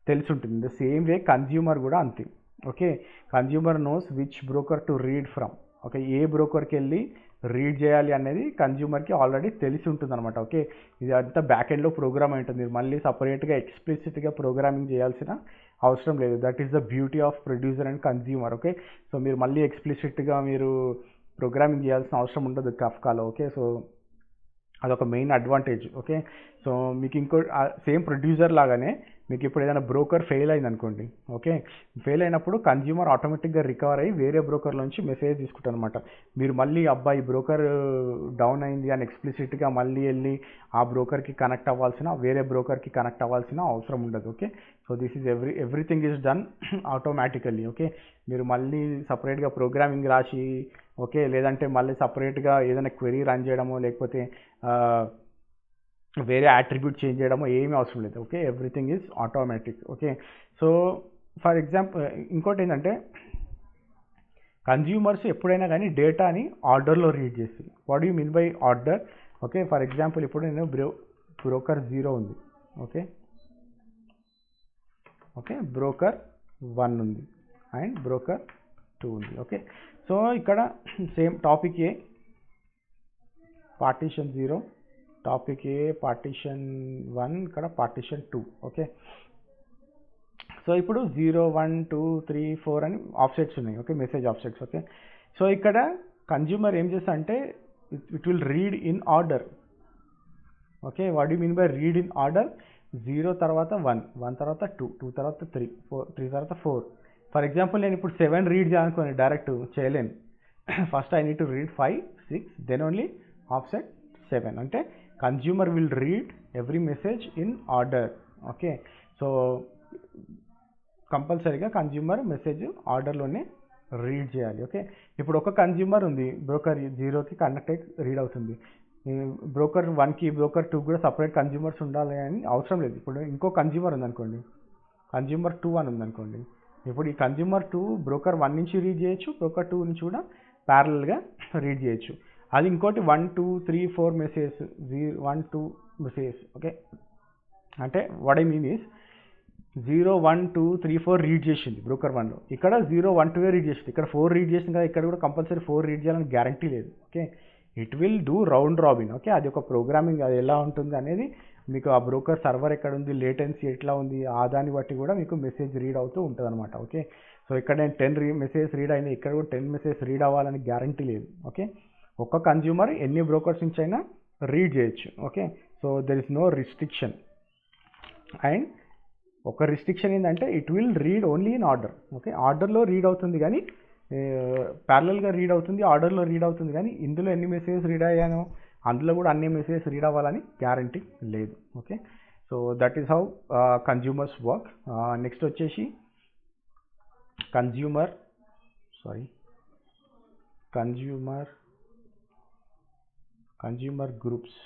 తెలిసి ఉంటుంది. ద సేమ్ వే కన్జ్యూమర్ కూడా అంతే. Okay, consumer knows which broker to read from. Okay, ఏ బ్రోకర్కి వెళ్ళి రీడ్ చేయాలి అనేది కన్జ్యూమర్కి ఆల్రెడీ తెలిసి ఉంటుంది అనమాట. ఓకే, ఇది అంతా బ్యాక్ ఎండ్లో ప్రోగ్రామ్ అయి ఉంటుంది, మళ్ళీ సపరేట్గా ఎక్స్ప్లిసిట్గా ప్రోగ్రామింగ్ చేయాల్సిన అవసరం లేదు. That is the beauty of producer and consumer. Okay, so మీరు మళ్ళీ ఎక్స్ప్లిసిట్గా మీరు ప్రోగ్రామింగ్ చేయాల్సిన అవసరం ఉండదు కఫ్కాలో. ఓకే, సో అదొక మెయిన్ అడ్వాంటేజ్. ఓకే, సో మీకు ఇంకో సేమ్ ప్రొడ్యూసర్ లాగానే మీకు ఇప్పుడు ఏదైనా బ్రోకర్ ఫెయిల్ అయింది అనుకోండి. ఓకే, ఫెయిల్ అయినప్పుడు కన్జ్యూమర్ ఆటోమేటిక్గా రికవర్ అయ్యి వేరే బ్రోకర్ నుంచి మెసేజ్ తీసుకుంటారు అనమాట. మీరు మళ్ళీ అబ్బాయి బ్రోకర్ డౌన్ అయింది అని ఎక్స్ప్లిసిట్గా మళ్ళీ వెళ్ళి ఆ బ్రోకర్కి కనెక్ట్ అవ్వాల్సిన, వేరే బ్రోకర్కి కనెక్ట్ అవ్వాల్సిన అవసరం ఉండదు. Okay, so this is everything is done automatically. Okay, మీరు మళ్ళీ సపరేట్గా ప్రోగ్రామింగ్ రాసి, ఓకే, లేదంటే మళ్ళీ సపరేట్గా ఏదైనా క్వెరీ రన్ చేయడమో లేకపోతే వేరే అట్రిబ్యూట్ చేంజ్ చేయడమో ఏమీ అవసరం లేదు. Okay, everything is automatic. Okay, so for example ఇంకోటి ఏంటంటే కన్జ్యూమర్స్ ఎప్పుడైనా కానీ డేటాని ఆర్డర్లో రీడ్ చేస్తుంది. What you mean by order? Okay, for example ఇప్పుడు నేను బ్రోకర్ 0 ఉంది. ఓకే, ఓకే, బ్రోకర్ 1 ఉంది అండ్ బ్రోకర్ 2 ఉంది. ఓకే, సో ఇక్కడ సేమ్ టాపిక్ ఏ పార్టీషన్ 0, టాపిక్ ఏ పార్టీషన్ 1, ఇక్కడ పార్టీషన్ 2. ఓకే, సో ఇప్పుడు 0, 1, 2, 3, 4 అని ఆఫ్సెట్స్ ఉన్నాయి. Okay, message offsets. Okay, so ఇక్కడ కన్జ్యూమర్ ఏం చేస్తా అంటే it will read in order. Okay, what you mean by read in order? 0 తర్వాత 1, 1 తర్వాత 2, 2 తర్వాత 3, 3 తర్వాత 4. ఫర్ ఎగ్జాంపుల్ నేను ఇప్పుడు 7 రీడ్ చేయాలనుకోండి, డైరెక్ట్ చేయలేను. First I need to read 5, 6, then only offset 7. అంటే consumer will read every message in order. Okay, so కంపల్సరీగా కన్జ్యూమర్ మెసేజ్ ఆర్డర్లోనే రీడ్ చేయాలి. ఓకే, ఇప్పుడు ఒక కన్జ్యూమర్ ఉంది, బ్రోకర్ 0కి కనెక్ట్ అయ్యి రీడ్ అవుతుంది. బ్రోకర్ 1కి బ్రోకర్ 2 కూడా సపరేట్ కన్జ్యూమర్స్ ఉండాలి అని అవసరం లేదు. ఇప్పుడు ఇంకో కన్జ్యూమర్ ఉందనుకోండి, కన్జ్యూమర్ 2 అని ఉందనుకోండి, ఇప్పుడు ఈ కన్జ్యూమర్ 2 బ్రోకర్ 1 నుంచి రీడ్ చేయొచ్చు, బ్రోకర్ 2 నుంచి కూడా ప్యారలల్గా రీడ్ చేయొచ్చు. అది ఇంకోటి 1, 2, 3, 4 మెసేజ్ 1, 2 మెసేజ్. ఓకే, అంటే what I mean is 0, 1, 2, 3, 4 read చేసింది బ్రోకర్ 1లో, ఇక్కడ 0, 1, 2 రీడ్ చేసింది, ఇక్కడ 4 రీడ్ చేసింది కదా, ఇక్కడ కూడా కంపల్సరీ 4 రీడ్ చేయాలని గ్యారంటీ లేదు. Okay, it will do round robin. Okay, అది ఒక ప్రోగ్రామింగ్, అది ఎలా ఉంటుంది అనేది మీకు ఆ బ్రోకర్ సర్వర్ ఎక్కడ ఉంది, లేటెన్సీ ఎట్లా ఉంది, ఆ దాన్ని బట్టి కూడా మీకు మెసేజ్ రీడ్ అవుతూ ఉంటుంది అనమాట. ఓకే, సో ఇక్కడ నేను 10 మెసేజ్ రీడ్ అయింది, ఇక్కడ కూడా 10 మెసేజ్ రీడ్ అవ్వాలని గ్యారంటీ లేదు. ఓకే, ఒక్క కన్జ్యూమర్ ఎన్ని బ్రోకర్స్ నుంచి అయినా రీడ్ చేయొచ్చు. Okay, so there is no restriction. And ఒక రిస్ట్రిక్షన్ ఏంటంటే it will read only in order. Okay, ఆర్డర్లో రీడ్ అవుతుంది కానీ ప్యారలల్గా రీడ్ అవుతుంది, ఆర్డర్లో రీడ్ అవుతుంది కానీ ఇందులో ఎన్ని మెసేజ్ రీడ్ అయ్యానో అందులో కూడా అన్ని మెసేజ్ రీడ్ అవ్వాలని గ్యారంటీ లేదు. Okay, so that is how consumers work. Next వచ్చేసి consumer groups.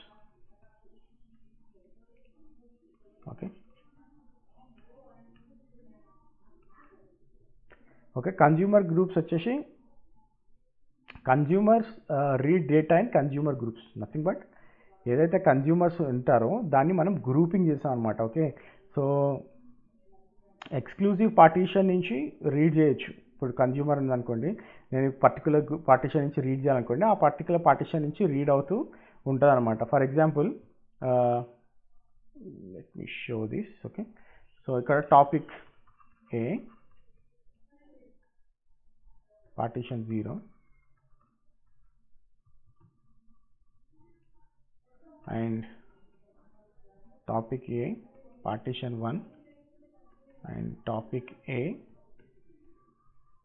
Okay, consumer groups వచ్చేసి consumers read data and consumer groups, nothing but ఏదైతే కన్జ్యూమర్స్ ఉంటారో దాన్ని మనం గ్రూపింగ్ చేస్తాం అనమాట. ఓకే, సో ఎక్స్క్లూజివ్ పార్టీషన్ నుంచి రీడ్ చేయొచ్చు. ఇప్పుడు కన్జ్యూమర్ ఉందనుకోండి, నేను పర్టికులర్ పార్టీషన్ నుంచి రీడ్ చేయాలనుకోండి, ఆ పర్టికులర్ పార్టీషన్ నుంచి రీడ్ అవుతూ ఉంటుంది అనమాట. For example let me show this. Okay, so ఇక్కడ topic A partition 0 and topic A partition 1 and topic A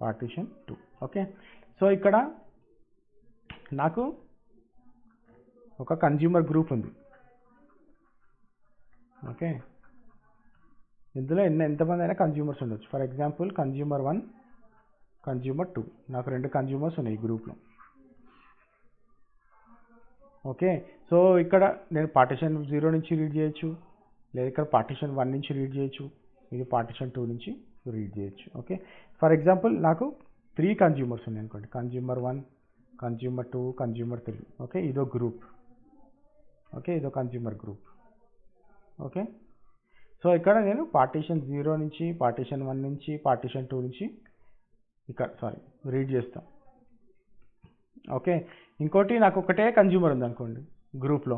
partition 2. Okay, so ఇక్కడ నాకు ఒక కన్జ్యూమర్ గ్రూప్ ఉంది. ఓకే, ఇందులో ఎంతమంది అయినా కన్జ్యూమర్స్ ఉండొచ్చు. ఫర్ ఎగ్జాంపుల్ కన్జ్యూమర్ 1, కన్జ్యూమర్ 2, నాకు 2 కన్జ్యూమర్స్ ఉన్నాయి ఈ గ్రూప్లో. ఓకే, సో ఇక్కడ నేను పార్టిషన్ 0 నుంచి రీడ్ చేయొచ్చు, లేదా ఇక్కడ పార్టిషన్ 1 నుంచి రీడ్ చేయొచ్చు, ఇది పార్టిషన్ 2 నుంచి రీడ్ చేయొచ్చు. ఓకే, ఫర్ ఎగ్జాంపుల్ నాకు 3 కన్జ్యూమర్స్ ఉన్నాయి అనుకోండి, కన్జ్యూమర్ 1, కన్జ్యూమర్ 2, కన్జ్యూమర్ 3. ఓకే, ఇదో గ్రూప్. ఓకే, ఇదో కన్జ్యూమర్ గ్రూప్. ఓకే, సో ఇక్కడ నేను పార్టిషన్ 0 నుంచి, పార్టిషన్ 1 నుంచి, పార్టిషన్ 2 నుంచి ఇక్కడ రీడ్ చేస్తాను. ఓకే, ఇంకోటి నాకు ఒకటే కన్జ్యూమర్ ఉంది అనుకోండి గ్రూప్లో,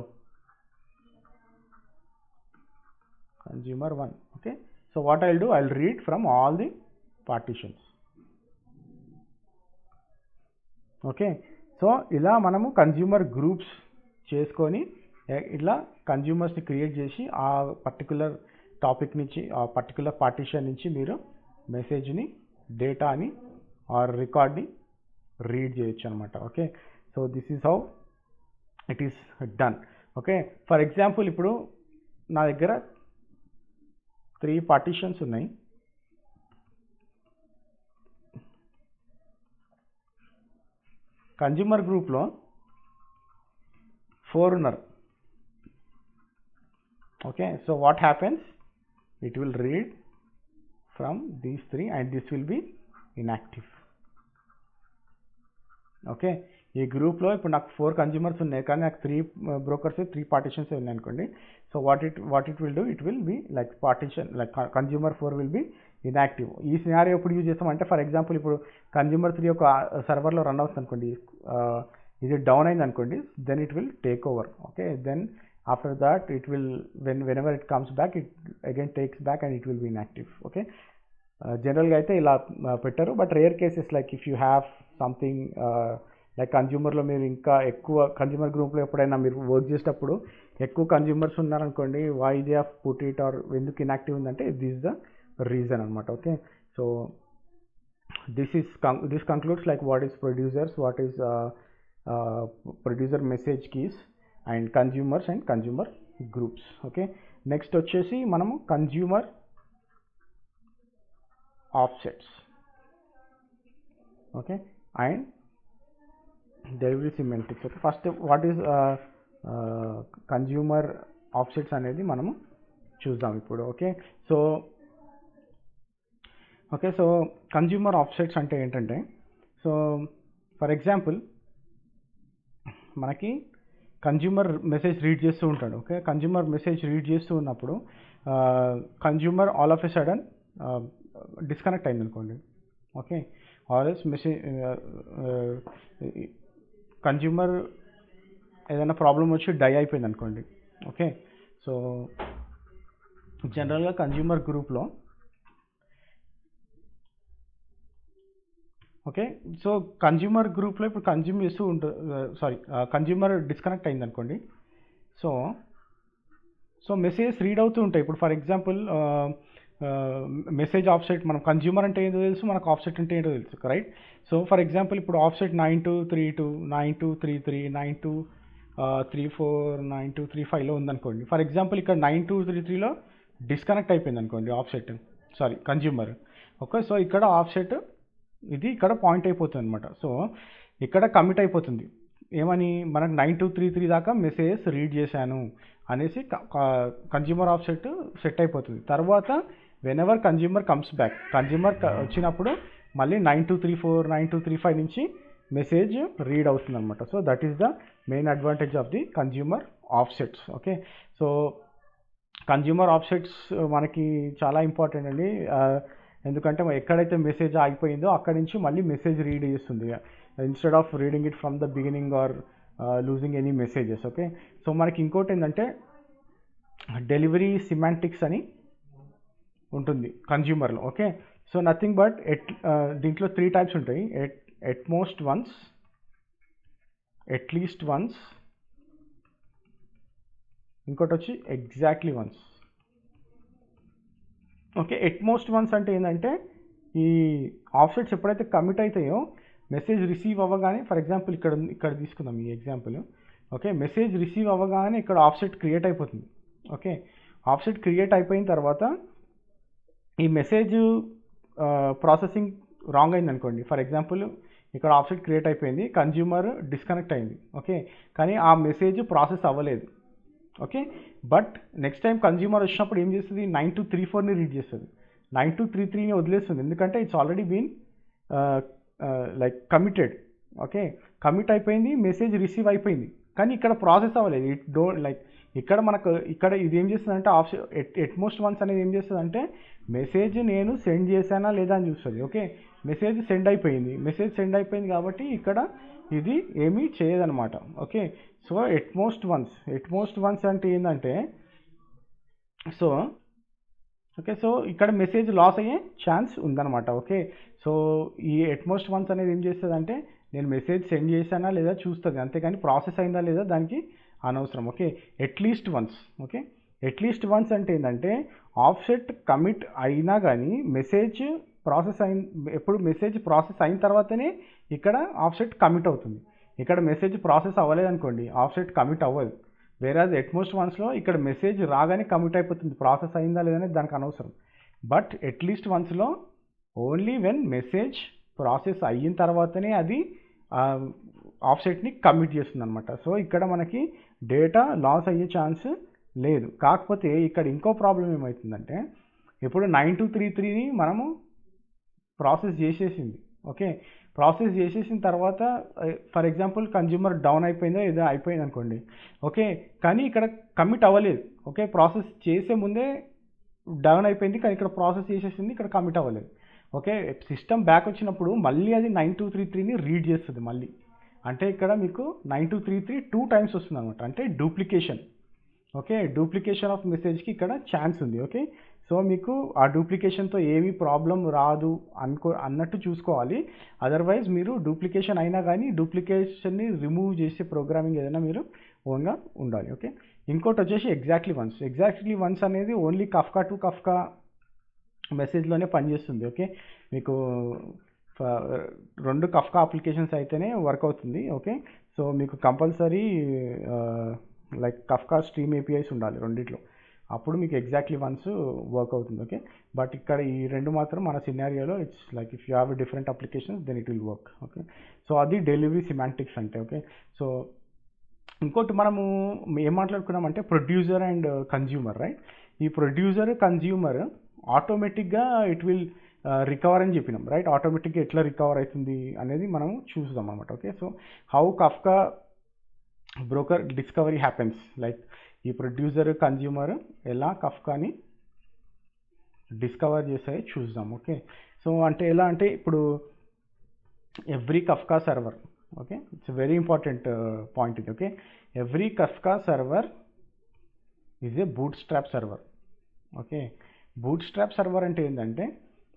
consumer 1. Okay, so what I will do, I will read from all the partitions. Okay, so ఇలా మనము కన్జ్యూమర్ గ్రూప్స్ చేసుకొని ఇట్లా కన్జ్యూమర్స్ని క్రియేట్ చేసి ఆ పర్టికులర్ టాపిక్ నుంచి, ఆ పర్టికులర్ పార్టిషన్ నుంచి మీరు మెసేజ్ని, డేటాని ఆర్ రికార్డ్ని రీడ్ చేయొచ్చు అనమాట. Okay, so this is how it is done. Okay, for example ఇప్పుడు నా దగ్గర 3 పార్టిషన్స్ ఉన్నాయి. కన్జ్యూమర్ గ్రూప్లో 4 ఉన్నారు. Okay, so what happens, it will read from these 3 and this will be inactive. Okay, ఈ గ్రూప్లో ఇప్పుడు నాకు 4 కన్జ్యూమర్స్ ఉన్నాయి, కానీ నాకు 3 బ్రోకర్స్ 3 పార్టిషన్స్ ఉన్నాయి అనుకోండి. So what it will do, it will be like partition, like consumer 4 will be inactive. ఈ సినారియో ఎప్పుడు యూజ్ చేస్తామంటే, ఫర్ ఎగ్జాంపుల్ ఇప్పుడు కన్జ్యూమర్ 3 ఒక సర్వర్లో రన్ అవుతుంది అనుకోండి, ఇది డౌన్ అయింది అనుకోండి, then it will take over. Okay, then after that it will, whenever it comes back, it again takes back and it will be inactive. Okay, generally అయితే ఇలా పెట్టారు, but rare cases like if you have something like కన్జ్యూమర్లో మీరు ఇంకా ఎక్కువ consumer గ్రూప్లో ఎప్పుడైనా మీరు వర్క్ చేసేటప్పుడు ఎక్కువ కన్జ్యూమర్స్ ఉన్నారనుకోండి, why they have put it or ఎందుకు ఇన్యాక్టివ్ ఉందంటే దిస్ ద రీజన్ అనమాట. Okay, so this concludes like what is producers, what is producer message keys and consumers and consumer groups. Okay, next వచ్చేసి మనము consumer offsets. Okay, and delivery semantics. Okay, first what is consumer offsets అనేది మనము చూద్దాం ఇప్పుడు. Okay, so consumer offsets అంటే ఏంటంటే, so for example మనకి consumer message read చేస్తూ ఉంటాడు. ఓకే, కన్జ్యూమర్ మెసేజ్ రీడ్ చేస్తూ ఉన్నప్పుడు consumer all of a sudden disconnect అయింది అనుకోండి. ఓకే, ఆర్ఎల్స్ మెసేజ్ కన్జ్యూమర్ ఏదైనా ప్రాబ్లం వచ్చి డై అయిపోయింది అనుకోండి. ఓకే, సో జనరల్గా కన్జ్యూమర్ గ్రూప్లో, ఓకే, సో కన్జ్యూమర్ గ్రూప్లో ఇప్పుడు కన్జ్యూమ్ చేస్తూ కన్జ్యూమర్ డిస్కనెక్ట్ అయింది అనుకోండి. సో మెసేజ్ రీడ్ అవుతూ ఉంటాయి. ఇప్పుడు ఫర్ ఎగ్జాంపుల్ మెసేజ్ ఆఫ్సెట్, మనం కన్జ్యూమర్ అంటే ఏంటో తెలుసు, మనకు ఆఫ్సెట్ అంటే ఏంటో తెలుసు, రైట్? సో ఫర్ ఎగ్జాంపుల్ ఇప్పుడు ఆఫ్సెట్ 9232, 9233, 9234, 9235లో ఉందనుకోండి. ఫర్ ఎగ్జాంపుల్ ఇక్కడ 9233లో డిస్కనెక్ట్ అయిపోయింది అనుకోండి ఆఫ్సెట్, కన్జ్యూమర్. ఓకే, సో ఇక్కడ ఆఫ్సెట్ ఇది ఇక్కడ పాయింట్ అయిపోతుంది అనమాట. సో ఇక్కడ కమిట్ అయిపోతుంది ఏమని, మనకు 9233 దాకా మెసేజ్ రీడ్ చేశాను అనేసి కన్జ్యూమర్ ఆఫ్సెట్ సెట్ అయిపోతుంది. తర్వాత whenever consumer comes back, consumer వచ్చినప్పుడు మళ్ళీ 9234, 9235 నుంచి మెసేజ్ రీడ్ అవుతుంది అనమాట. So that is the main advantage of the consumer offsets. Okay, so consumer offsets మనకి చాలా ఇంపార్టెంట్ అండి, ఎందుకంటే ఎక్కడైతే మెసేజ్ ఆగిపోయిందో అక్కడి నుంచి మళ్ళీ మెసేజ్ రీడ్ చేస్తుంది, instead of reading it from the beginning are losing any messages. Okay, so మనకి ఇంకోటి ఏంటంటే డెలివరీ సిమాంటిక్స్ అని ఉంటుంది కన్జ్యూమర్లో. ఓకే, సో నథింగ్ బట్ దీంట్లో 3 టైప్స్ ఉంటాయి. At most once, at least once, ఇంకోటి వచ్చి exactly once. Okay, at most once అంటే ఏంటంటే ఈ ఆఫ్సెట్స్ ఎప్పుడైతే కమిట్ అవుతాయో మెసేజ్ రిసీవ్ అవ్వగానే ఫర్ ఎగ్జాంపుల్ ఇక్కడ తీసుకుందాం ఈ ఎగ్జాంపుల్. ఓకే, మెసేజ్ రిసీవ్ అవ్వగానే ఇక్కడ ఆఫ్సెట్ క్రియేట్ అయిపోతుంది. ఓకే, ఆఫ్సెట్ క్రియేట్ అయిపోయిన తర్వాత ఈ మెసేజ్ ప్రాసెసింగ్ రాంగ్ అయింది అనుకోండి. ఫర్ ఎగ్జాంపుల్ ఇక్కడ ఆఫ్సెట్ క్రియేట్ అయిపోయింది, కన్జ్యూమర్ డిస్కనెక్ట్ అయింది. ఓకే, కానీ ఆ మెసేజ్ ప్రాసెస్ అవ్వలేదు. Okay, but next time consumer వచ్చినప్పుడు ఏం చేస్తుంది, 9234ని రీడ్ చేస్తుంది. 9233ని వదిలేస్తుంది, ఎందుకంటే it's already been like committed. Okay, commit అయిపోయింది, మెసేజ్ రిసీవ్ అయిపోయింది, కానీ ఇక్కడ ప్రాసెస్ అవ్వలేదు. ఇట్ డోంట్ లైక్ ఇక్కడ ఇది ఏం చేస్తుందంటే ఎట్మోస్ట్ వన్స్ అనేది ఏం చేస్తుందంటే మెసేజ్ నేను సెండ్ చేశానా లేదా అని చూస్తుంది. ఓకే, మెసేజ్ సెండ్ అయిపోయింది కాబట్టి ఇక్కడ ఇది ఏమీ చేయదనమాట. ఓకే, సో ఎట్మోస్ట్ వన్స్ అంటే ఏంటంటే సో ఇక్కడ మెసేజ్ లాస్ అయ్యే ఛాన్స్ ఉందన్నమాట. ఓకే, సో ఈ ఎట్మోస్ట్ వన్స్ అనేది ఏం చేస్తుంది అంటే నేను మెసేజ్ సెండ్ చేశానా లేదా చూస్తుంది, అంతేకాని ప్రాసెస్ అయిందా లేదా దానికి అనవసరం. ఓకే, అట్లీస్ట్ వన్స్ అంటే ఏంటంటే ఆఫ్సెట్ కమిట్ అయినా కానీ మెసేజ్ ఎప్పుడు మెసేజ్ ప్రాసెస్ అయిన తర్వాతనే ఇక్కడ ఆఫ్సెట్ కమిట్ అవుతుంది. ఇక్కడ మెసేజ్ ప్రాసెస్ అవ్వలేదు అనుకోండి, ఆఫ్సెట్ కమిట్ అవ్వదు. వేరేది ఎట్మోస్ట్ వన్స్లో ఇక్కడ మెసేజ్ రాగానే కమిట్ అయిపోతుంది, ప్రాసెస్ అయిందా లేదనేది దానికి అనవసరం. బట్ అట్లీస్ట్ వన్స్లో ఓన్లీ వెన్ మెసేజ్ ప్రాసెస్ అయిన తర్వాతనే అది ఆఫ్సెట్ని కమిట్ చేస్తుంది అనమాట. సో ఇక్కడ మనకి డేటా లాస్ అయ్యే ఛాన్స్ లేదు. కాకపోతే ఇక్కడ ఇంకో ప్రాబ్లం ఏమవుతుందంటే ఇప్పుడు 9233ని మనము ప్రాసెస్ చేసేసింది. ఓకే, ప్రాసెస్ చేసేసిన తర్వాత ఫర్ ఎగ్జాంపుల్ కన్జ్యూమర్ డౌన్ అయిపోయిందో ఏదో అయిపోయింది అనుకోండి. ఓకే, కానీ ఇక్కడ కమిట్ అవ్వలేదు. ఓకే, ప్రాసెస్ చేసే ముందే డౌన్ అయిపోయింది, కానీ ఇక్కడ ప్రాసెస్ చేసేసింది, ఇక్కడ కమిట్ అవ్వలేదు. ఓకే, సిస్టమ్ బ్యాక్ వచ్చినప్పుడు మళ్ళీ అది 9233ని రీడ్ చేస్తుంది మళ్ళీ. అంటే ఇక్కడ మీకు 9233 2 టైమ్స్ వస్తుంది అనమాట, అంటే డూప్లికేషన్. ఓకే, డూప్లికేషన్ ఆఫ్ మెసేజ్కి ఇక్కడ ఛాన్స్ ఉంది. ఓకే, సో మీకు ఆ డూప్లికేషన్తో ఏమీ ప్రాబ్లం రాదు అన్నట్టు చూసుకోవాలి. అదర్వైజ్ మీరు డూప్లికేషన్ అయినా కానీ డూప్లికేషన్ని రిమూవ్ చేసే ప్రోగ్రామింగ్ ఏదైనా మీరు ఓన్గా ఉండాలి. ఓకే, ఇంకోటి వచ్చేసి ఎగ్జాక్ట్లీ వన్స్ అనేది ఓన్లీ కఫ్కా టు కఫ్కా మెసేజ్లోనే పనిచేస్తుంది. ఓకే, మీకు 2 కఫ్కా అప్లికేషన్స్ అయితేనే వర్క్ అవుతుంది. ఓకే, సో మీకు compulsory like Kafka stream APIs ఉండాలి రెండిట్లో, అప్పుడు మీకు ఎగ్జాక్ట్లీ వన్స్ వర్క్ అవుతుంది. ఓకే, బట్ ఇక్కడ ఈ 2 మాత్రం మన సినారియోలో it's like if you have different applications then it will work. Okay, so అది డెలివరీ సిమాంటిక్స్ అంటే. ఓకే, సో ఇంకోటి మనము ఏం మాట్లాడుకున్నామంటే ప్రొడ్యూసర్ అండ్ కన్జ్యూమర్, రైట్? ఈ ప్రొడ్యూసర్ కన్జ్యూమర్ ఆటోమేటిక్గా ఇట్ విల్ రికవర్ అని చెప్పినాం, రైట్? ఆటోమేటిక్గా ఎట్లా రికవర్ అవుతుంది అనేది మనం చూద్దాం అనమాట. Okay, so how Kafka broker discovery happens, like ఈ ప్రొడ్యూసర్ కన్జ్యూమర్ ఎలా కఫ్కాని డిస్కవర్ చేస్తాయో చూద్దాం. ఓకే, సో అంటే ఎలా అంటే ఇప్పుడు every Kafka server, okay, it's very important point ఇది. Okay, every Kafka server is a bootstrap server. Okay, bootstrap server అంటే ఏంటంటే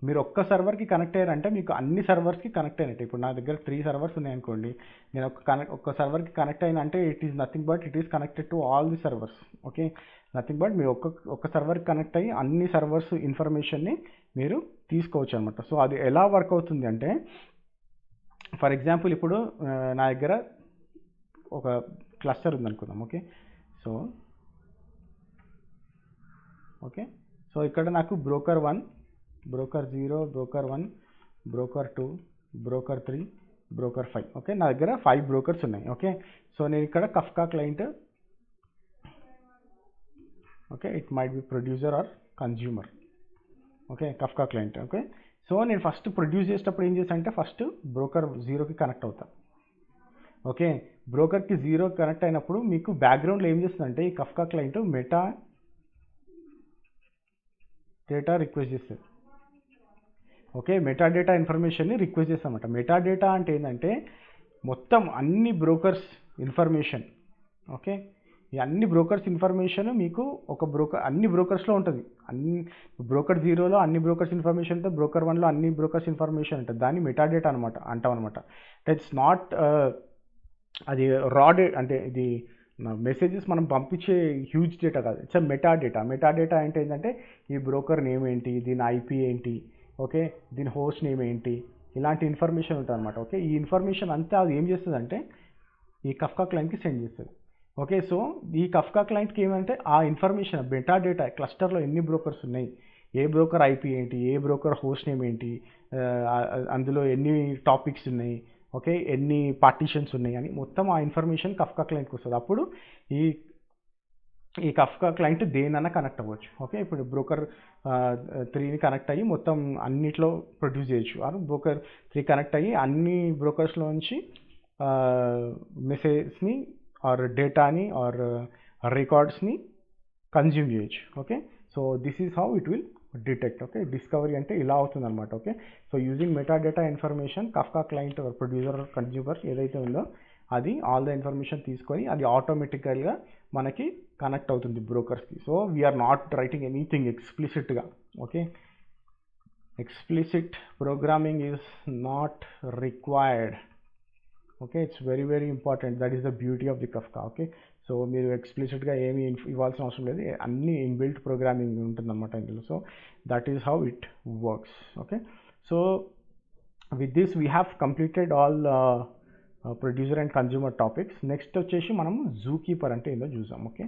మీరు ఒక్క సర్వర్కి కనెక్ట్ అయ్యారంటే మీకు అన్ని సర్వర్స్కి కనెక్ట్ అయినట్టు. ఇప్పుడు నా దగ్గర 3 సర్వర్స్ ఉన్నాయనుకోండి, నేను ఒక్క సర్వర్కి కనెక్ట్ అయినా అంటే it is nothing but it is connected to all the servers. Okay, nothing but మీరు ఒక్క సర్వర్కి కనెక్ట్ అయ్యి అన్ని సర్వర్స్ ఇన్ఫర్మేషన్ని మీరు తీసుకోవచ్చు అనమాట. సో అది ఎలా వర్క్ అవుతుంది అంటే ఫర్ ఎగ్జాంపుల్ ఇప్పుడు నా దగ్గర ఒక క్లస్టర్ ఉందనుకుందాం. ఓకే, సో ఇక్కడ నాకు broker 1, broker 0, broker 1, broker 2, broker 3, broker 5. Okay, నా దగ్గర 5 బ్రోకర్స్ ఉన్నాయి. ఓకే, సో నేను ఇక్కడ Kafka client, okay, it might be producer or consumer. Okay, Kafka client. Okay, so నేను ఫస్ట్ ప్రొడ్యూస్ చేసేటప్పుడు ఏం చేస్తాను అంటే ఫస్ట్ బ్రోకర్ 0కి కనెక్ట్ అవుతాను. ఓకే, బ్రోకర్కి 0 కనెక్ట్ అయినప్పుడు మీకు బ్యాక్గ్రౌండ్లో ఏం చేస్తుందంటే ఈ Kafka client metadata request చేస్తుంది. ఓకే, మెటా డేటా ఇన్ఫర్మేషన్ని రిక్వెస్ట్ చేస్తామన్నమాట. మెటా డేటా అంటే ఏంటంటే మొత్తం అన్ని బ్రోకర్స్ ఇన్ఫర్మేషన్. ఓకే, ఈ అన్ని బ్రోకర్స్ ఇన్ఫర్మేషన్ మీకు అన్ని బ్రోకర్స్లో ఉంటుంది. బ్రోకర్ 0లో అన్ని బ్రోకర్స్ ఇన్ఫర్మేషన్ ఉంటుంది, బ్రోకర్ 1లో అన్ని బ్రోకర్స్ ఇన్ఫర్మేషన్ ఉంటుంది. దాన్ని మెటా డేటా అంటాం అనమాట. ఇట్స్ నాట్ అది రా డేటా, అంటే ఇది మెసేజెస్ మనం పంపించే హ్యూజ్ డేటా కాదు, it's meta data. Meta data అంటే ఏంటంటే ఈ బ్రోకర్ నేమ్ ఏంటి, దీని ఐపీ ఏంటి, ఓకే, దీని హోస్ట్ నేమ్ ఏంటి, ఇలాంటి ఇన్ఫర్మేషన్ ఉంటుంది అనమాట. ఓకే, ఈ ఇన్ఫర్మేషన్ అంతా అది ఏం చేస్తుందంటే ఈ కఫ్కా క్లయింట్కి సెండ్ చేస్తుంది. ఓకే, సో ఈ కఫ్కా క్లయింట్కి ఏమంటే ఆ ఇన్ఫర్మేషన్ మెటా డేటా క్లస్టర్లో ఎన్ని బ్రోకర్స్ ఉన్నాయి, ఏ బ్రోకర్ ఐపీ ఏంటి, ఏ బ్రోకర్ హోస్ట్ నేమ్ ఏంటి, అందులో ఎన్ని టాపిక్స్ ఉన్నాయి, ఓకే, ఎన్ని పార్టీషన్స్ ఉన్నాయి అని మొత్తం ఆ ఇన్ఫర్మేషన్ కఫ్కా క్లయింట్కి వస్తుంది. అప్పుడు ఈ ఈ కఫ్కా క్లయింట్ దేనైనా కనెక్ట్ అవ్వచ్చు. ఓకే, ఇప్పుడు బ్రోకర్ 3ని కనెక్ట్ అయ్యి మొత్తం అన్నిట్లో ప్రొడ్యూస్ చేయొచ్చు, ఆర్ బ్రోకర్ 3 కనెక్ట్ అయ్యి అన్ని బ్రోకర్స్లో నుంచి మెసేజ్ని ఆర్ డేటాని ఆర్ రికార్డ్స్ని కన్జ్యూమ్ చేయొచ్చు. Okay, so this is how it will detect. Okay, discovery అంటే ఇలా అవుతుంది అనమాట. Okay, so using meta data information Kafka client producer consumer ఏదైతే ఉందో అది ఆల్ ద ఇన్ఫర్మేషన్ తీసుకొని అది ఆటోమేటికల్గా మనకి కనెక్ట్ అవుతుంది బ్రోకర్స్కి. So we're not writing anything ఎక్స్ప్లిసిట్గా. Okay, explicit programming is not required. Okay, it's very very important. That is the beauty of the Kafka. Okay, so మీరు ఎక్స్ప్లిసిట్గా ఏమీ ఇవ్వాల్సిన అవసరం లేదు, అన్ని ఇన్బిల్ట్ ప్రోగ్రామింగ్ ఉంటుందన్నమాట ఇందులో. So that is how it works. Okay, so with this we have completed all producer and consumer topics. Next వచ్చేసి మనం జూ కీపర్ అంటే ఏందో చూసాం. ఓకే,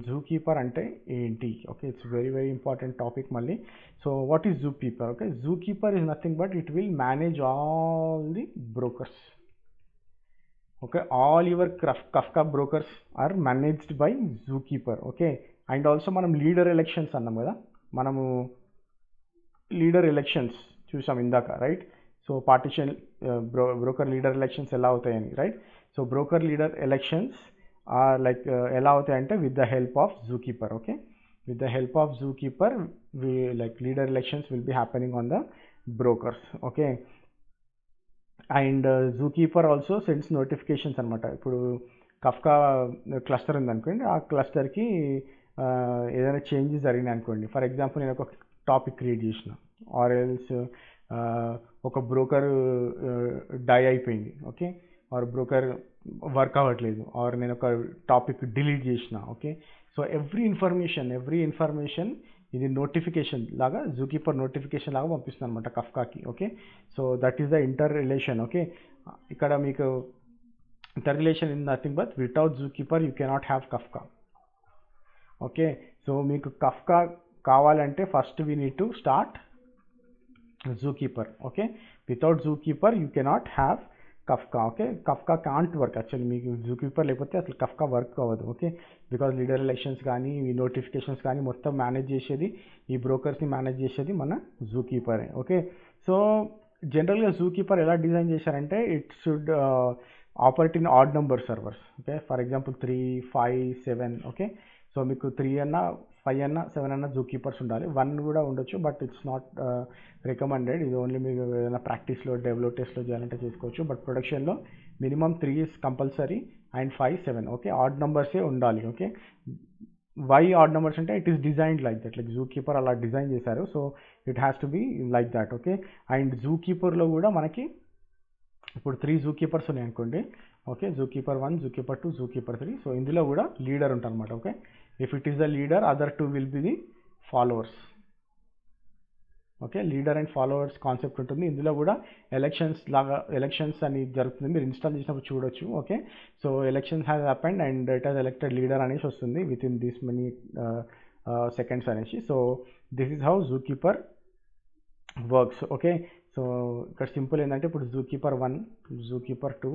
జూ కీపర్ అంటే ఏంటి? Okay, it's very very important topic మళ్ళీ. So what is zoo keeper? Okay, zookeeper is nothing but it will manage all the brokers. Okay, all your Kafka brokers are managed by zoo keeper. Okay, and also మనం leader elections అన్నాం కదా, మనము leader elections చూసాం ఇందాక, right? So partition broker leader elections ఎలా అవుతాయని, right? So broker leader elections are like ఎలా అవుతాయంటే with the help of zoo keeper. Okay, with the help of zookeeper we like leader elections will be happening on the brokers. Okay, and zookeeper also sends notifications అనమాట. ఇప్పుడు Kafka cluster ఉందనుకోండి, ఆ క్లస్టర్కి ఏదైనా changes జరిగినాయి అనుకోండి. For example నేను ఒక topic create చేసిన, ఆర్ ఎల్స్ ఒక బ్రోకర్ డై అయిపోయింది. ఓకే, ఆర్ బ్రోకర్ వర్క్ అవ్వట్లేదు, ఆర్ నేను ఒక టాపిక్ డిలీట్ చేసిన. ఓకే, సో ఎవ్రీ ఇన్ఫర్మేషన్ ఇది నోటిఫికేషన్ లాగా జూకీపర్ నోటిఫికేషన్ లాగా పంపిస్తుంది అనమాట కఫ్కాకి. Okay, so that is the interrelation. Okay, ఇక్కడ మీకు interrelation in nothing but without zookeeper you cannot have Kafka. Okay, so మీకు కఫ్కా కావాలంటే first we need to start zookeeper. Okay, without zookeeper you cannot have kafka. Okay, kafka can't work actually. మీకు zookeeper లేకపోతే అసలు kafka work అవ్వదు. Okay, because leader elections కానీ ఈ notifications కానీ మొత్తం మేనేజ్ చేసేది, ఈ బ్రోకర్స్ని మేనేజ్ చేసేది మన జూకీపరే. ఓకే, సో జనరల్గా జూకీపర్ ఎలా డిజైన్ చేశారంటే it should operate in odd number servers. Okay, for example 3, 5, 7. Okay, so మీకు 3 అన్నా 5 అన్నా 7 అన్నా జూకీపర్స్ ఉండాలి. 1 కూడా ఉండొచ్చు, బట్ ఇట్స్ నాట్ రికమెండెడ్. ఇది ఓన్లీ మీకు ఏదైనా ప్రాక్టీస్లో డెవలప్ టెస్ట్లో చేయాలంటే చేసుకోవచ్చు, బట్ ప్రొడక్షన్లో minimum 3 is compulsory and 5, 7. Okay, odd నెంబర్సే ఉండాలి. ఓకే, వై ఆడ్ నెంబర్స్ అంటే it is designed like that, like zookeeper అలా డిజైన్ చేశారు. So it has to be like that. Okay, and జూకీపర్లో కూడా మనకి ఇప్పుడు 3 జూకీపర్స్ ఉన్నాయి అనుకోండి. Okay, zookeeper 1, zookeeper 2, zookeeper 3. So ఇందులో కూడా లీడర్ ఉంటుంది అనమాట. Okay, if it is the leader, other 2 will be the followers. Okay, leader and followers concept ఉంటుంది. ఇందులో కూడా ఎలక్షన్స్ అని జరుగుతుంది, మీరు ఇన్స్టాల్ చేసినప్పుడు చూడొచ్చు. Okay, so elections has happened and it has elected leader అనేసి వస్తుంది within this many seconds అనేసి. So this is how zookeeper works. Okay, so ఇక్కడ సింపుల్ ఏంటంటే ఇప్పుడు జూకీపర్ 1, జూకీపర్ 2,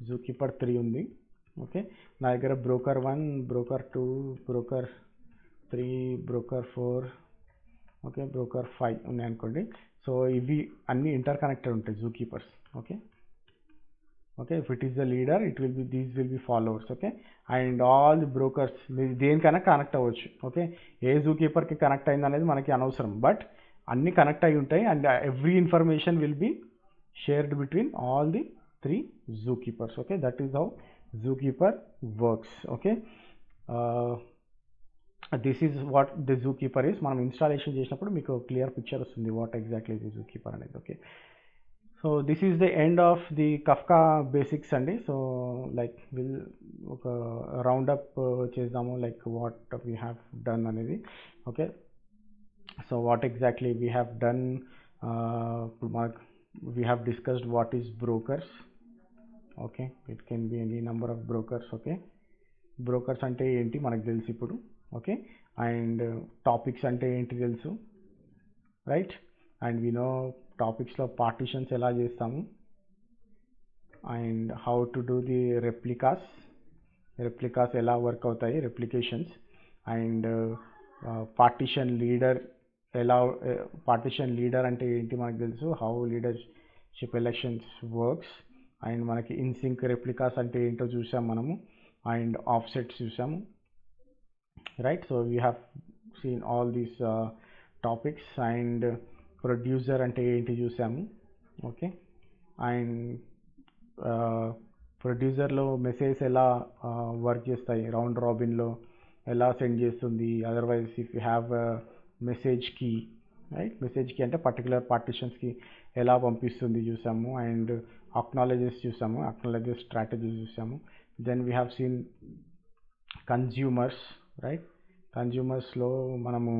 జూకీపర్ 3 ఉంది. ఓకే, నా దగ్గర broker 1, broker 2, broker 3, broker 4, okay, broker 5 ఉన్నాయి అనుకోండి. సో ఇవి అన్నీ ఇంటర్ కనెక్టెడ్ ఉంటాయి zookeepers. Okay, okay, if it is the leader it will be these will be followers. Okay, and all the brokers మీరు దేనికైనా కనెక్ట్ అవ్వచ్చు. ఓకే, ఏ జూకీపర్కి connect అయింది అనేది మనకి అనవసరం, బట్ అన్నీ కనెక్ట్ అయి ఉంటాయి and every information will be shared between all the 3 zookeepers. Okay, that is how zookeeper works. Okay, this is what the zookeeper is. మనం ఇన్స్టాలేషన్ చేసినప్పుడు మీకు క్లియర్ పిక్చర్ వస్తుంది వాట్ ఎగ్జాక్ట్లీ ది జూకీపర్ అనేది. Okay, so this is the end of the Kafka basics అండి. So like will ఒక round up చేద్దాము, like what we have done అనేది. Okay, so what exactly we have done, ఇప్పుడు మనకు we have discussed what is brokers. Okay, it can be any number of brokers. Okay, brokers అంటే ఏంటి మనకు తెలుసు ఇప్పుడు. ఓకే, అండ్ టాపిక్స్ అంటే ఏంటి తెలుసు, రైట్. అండ్ వి నో టాపిక్స్లో పార్టిషన్స్ ఎలా చేస్తాము, and how to do the replicas ఎలా వర్క్ అవుతాయి, replications. And partition leader partition leader అంటే ఏంటి మనకు తెలుసు, how leadership elections works. And మనకి ఇన్సింక్ రెప్లికాస్ అంటే ఏంటో చూసాం మనము, అండ్ ఆఫ్సెట్స్ చూసాము, right. So we have seen all these topics. And producer అంటే ఏంటి చూసాము. ఓకే, అండ్ ప్రొడ్యూసర్లో మెసేజ్ ఎలా వర్క్ చేస్తాయి, రౌండ్ రాబిన్లో ఎలా సెండ్ చేస్తుంది. Otherwise if you have message key, right, message key అంటే పర్టికులర్ పార్టిషన్స్కి ఎలా పంపిస్తుంది చూసాము. అండ్ అక్నాలజెస్ చూసాము, అక్నాలజెస్ స్ట్రాటజీ చూసాము. Then we have seen consumers, right. కన్జ్యూమర్స్లో మనము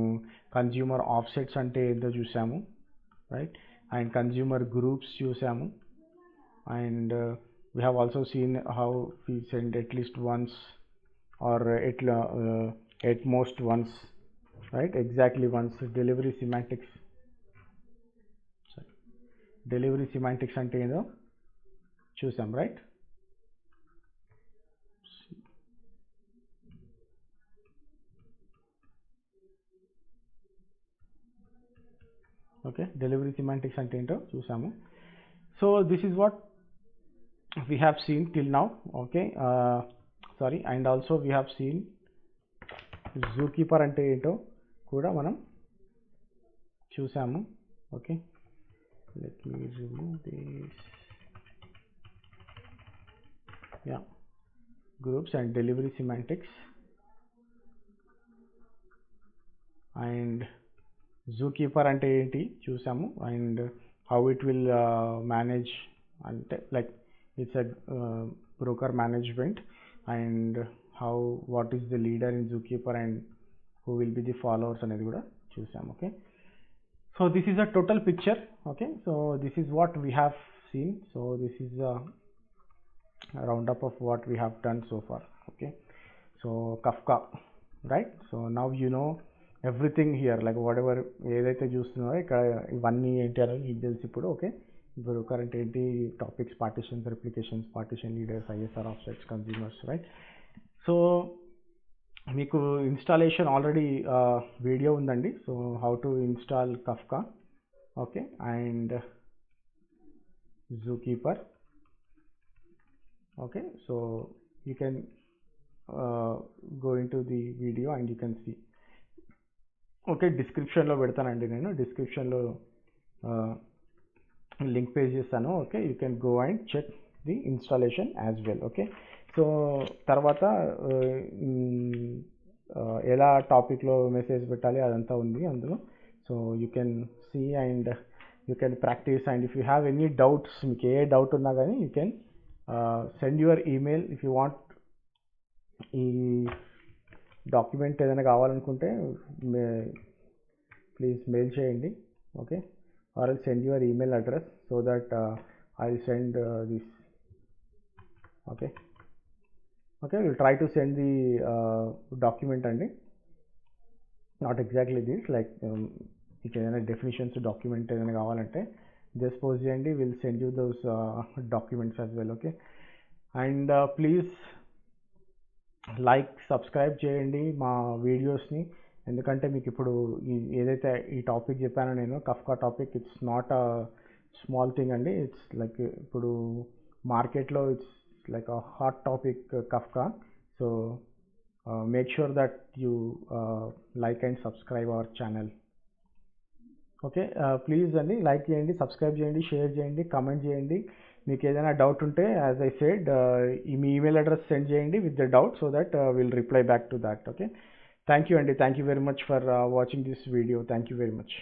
కన్జ్యూమర్ ఆఫ్సెట్స్ అంటే ఏంటో చూసాము, రైట్. అండ్ కన్జ్యూమర్ గ్రూప్స్ చూసాము. And we have also seen how we send at least once or at most once, right, exactly once. Delivery semantics అంటే ఏదో చూసాం, right. Okay, delivery semantics అంటే ఏంటో చూసాము. So this is what we have seen till now. Okay, sorry, and also we have seen zookeeper అంటే ఏంటో కూడా మనం చూసాము. Okay, let me remove this. Yeah, groups and delivery semantics. And zookeeper అంటే ఏంటి చూసాము, and how it will manage, అంటే like it's a broker management, and what is the leader in zookeeper and who will be the followers అనేది కూడా చూసాం. Okay, so this is a total picture. Okay, so this is what we have scene. So this is a roundup of what we have done so far. Okay, so Kafka, right. So now you know everything here, like whatever ఏదైతే చూస్తున్నారో ఇక్కడ ఇవన్నీ ఏంటి అనేది మీకు తెలుసు ఇప్పుడు. Okay, broker అంటే ఏంటి, topics, partitions, replications, partition leaders, ISR offsets, consumers, right. So మీకు ఇన్స్టాలేషన్ ఆల్రెడీ వీడియో ఉందండి. So how to install Kafka, okay, and zookeeper. Okay, so you can go into the video and you can see. Okay, డిస్క్రిప్షన్లో పెడతానండి, నేను డిస్క్రిప్షన్లో link page చేస్తాను. Okay, you can go and check the installation as well. Okay, so తర్వాత ఎలా టాపిక్లో message పెట్టాలి అదంతా ఉంది అందులో. So you can see and you can practice. And if you have any doubts, మీకు ఏ డౌట్ ఉన్నా కానీ you can send your email. If you want ఈ డాక్యుమెంట్ ఏదైనా కావాలనుకుంటే ప్లీజ్ మెయిల్ చేయండి. Okay, or I'll send your email address so that I'll send this. Okay, we'll try to send the document and not exactly this, like if any definitions document ఏదైనా కావాలంటే just post చేయండి, we'll send you those documents as well. Okay, and please like, subscribe చేయండి మా వీడియోస్ని. ఎందుకంటే మీకు ఇప్పుడు ఏదైతే ఈ టాపిక్ చెప్పానో నేను, Kafka topic, it's not a small thing అండి. ఇట్స్ లైక్ ఇప్పుడు మార్కెట్లో it's like a hot topic Kafka. So make sure that you like and subscribe our channel. Okay, please అండి లైక్ చేయండి, సబ్స్క్రైబ్ చేయండి, షేర్ చేయండి, comment చేయండి. మీకు ఏదైనా డౌట్ ఉంటే యాజ్ ఐ సెడ్ మీ ఈమెయిల్ అడ్రస్ సెండ్ చేయండి with the doubt, so that will reply back to that. Okay, thank you అండి, thank you very much for watching this video. Thank you very much.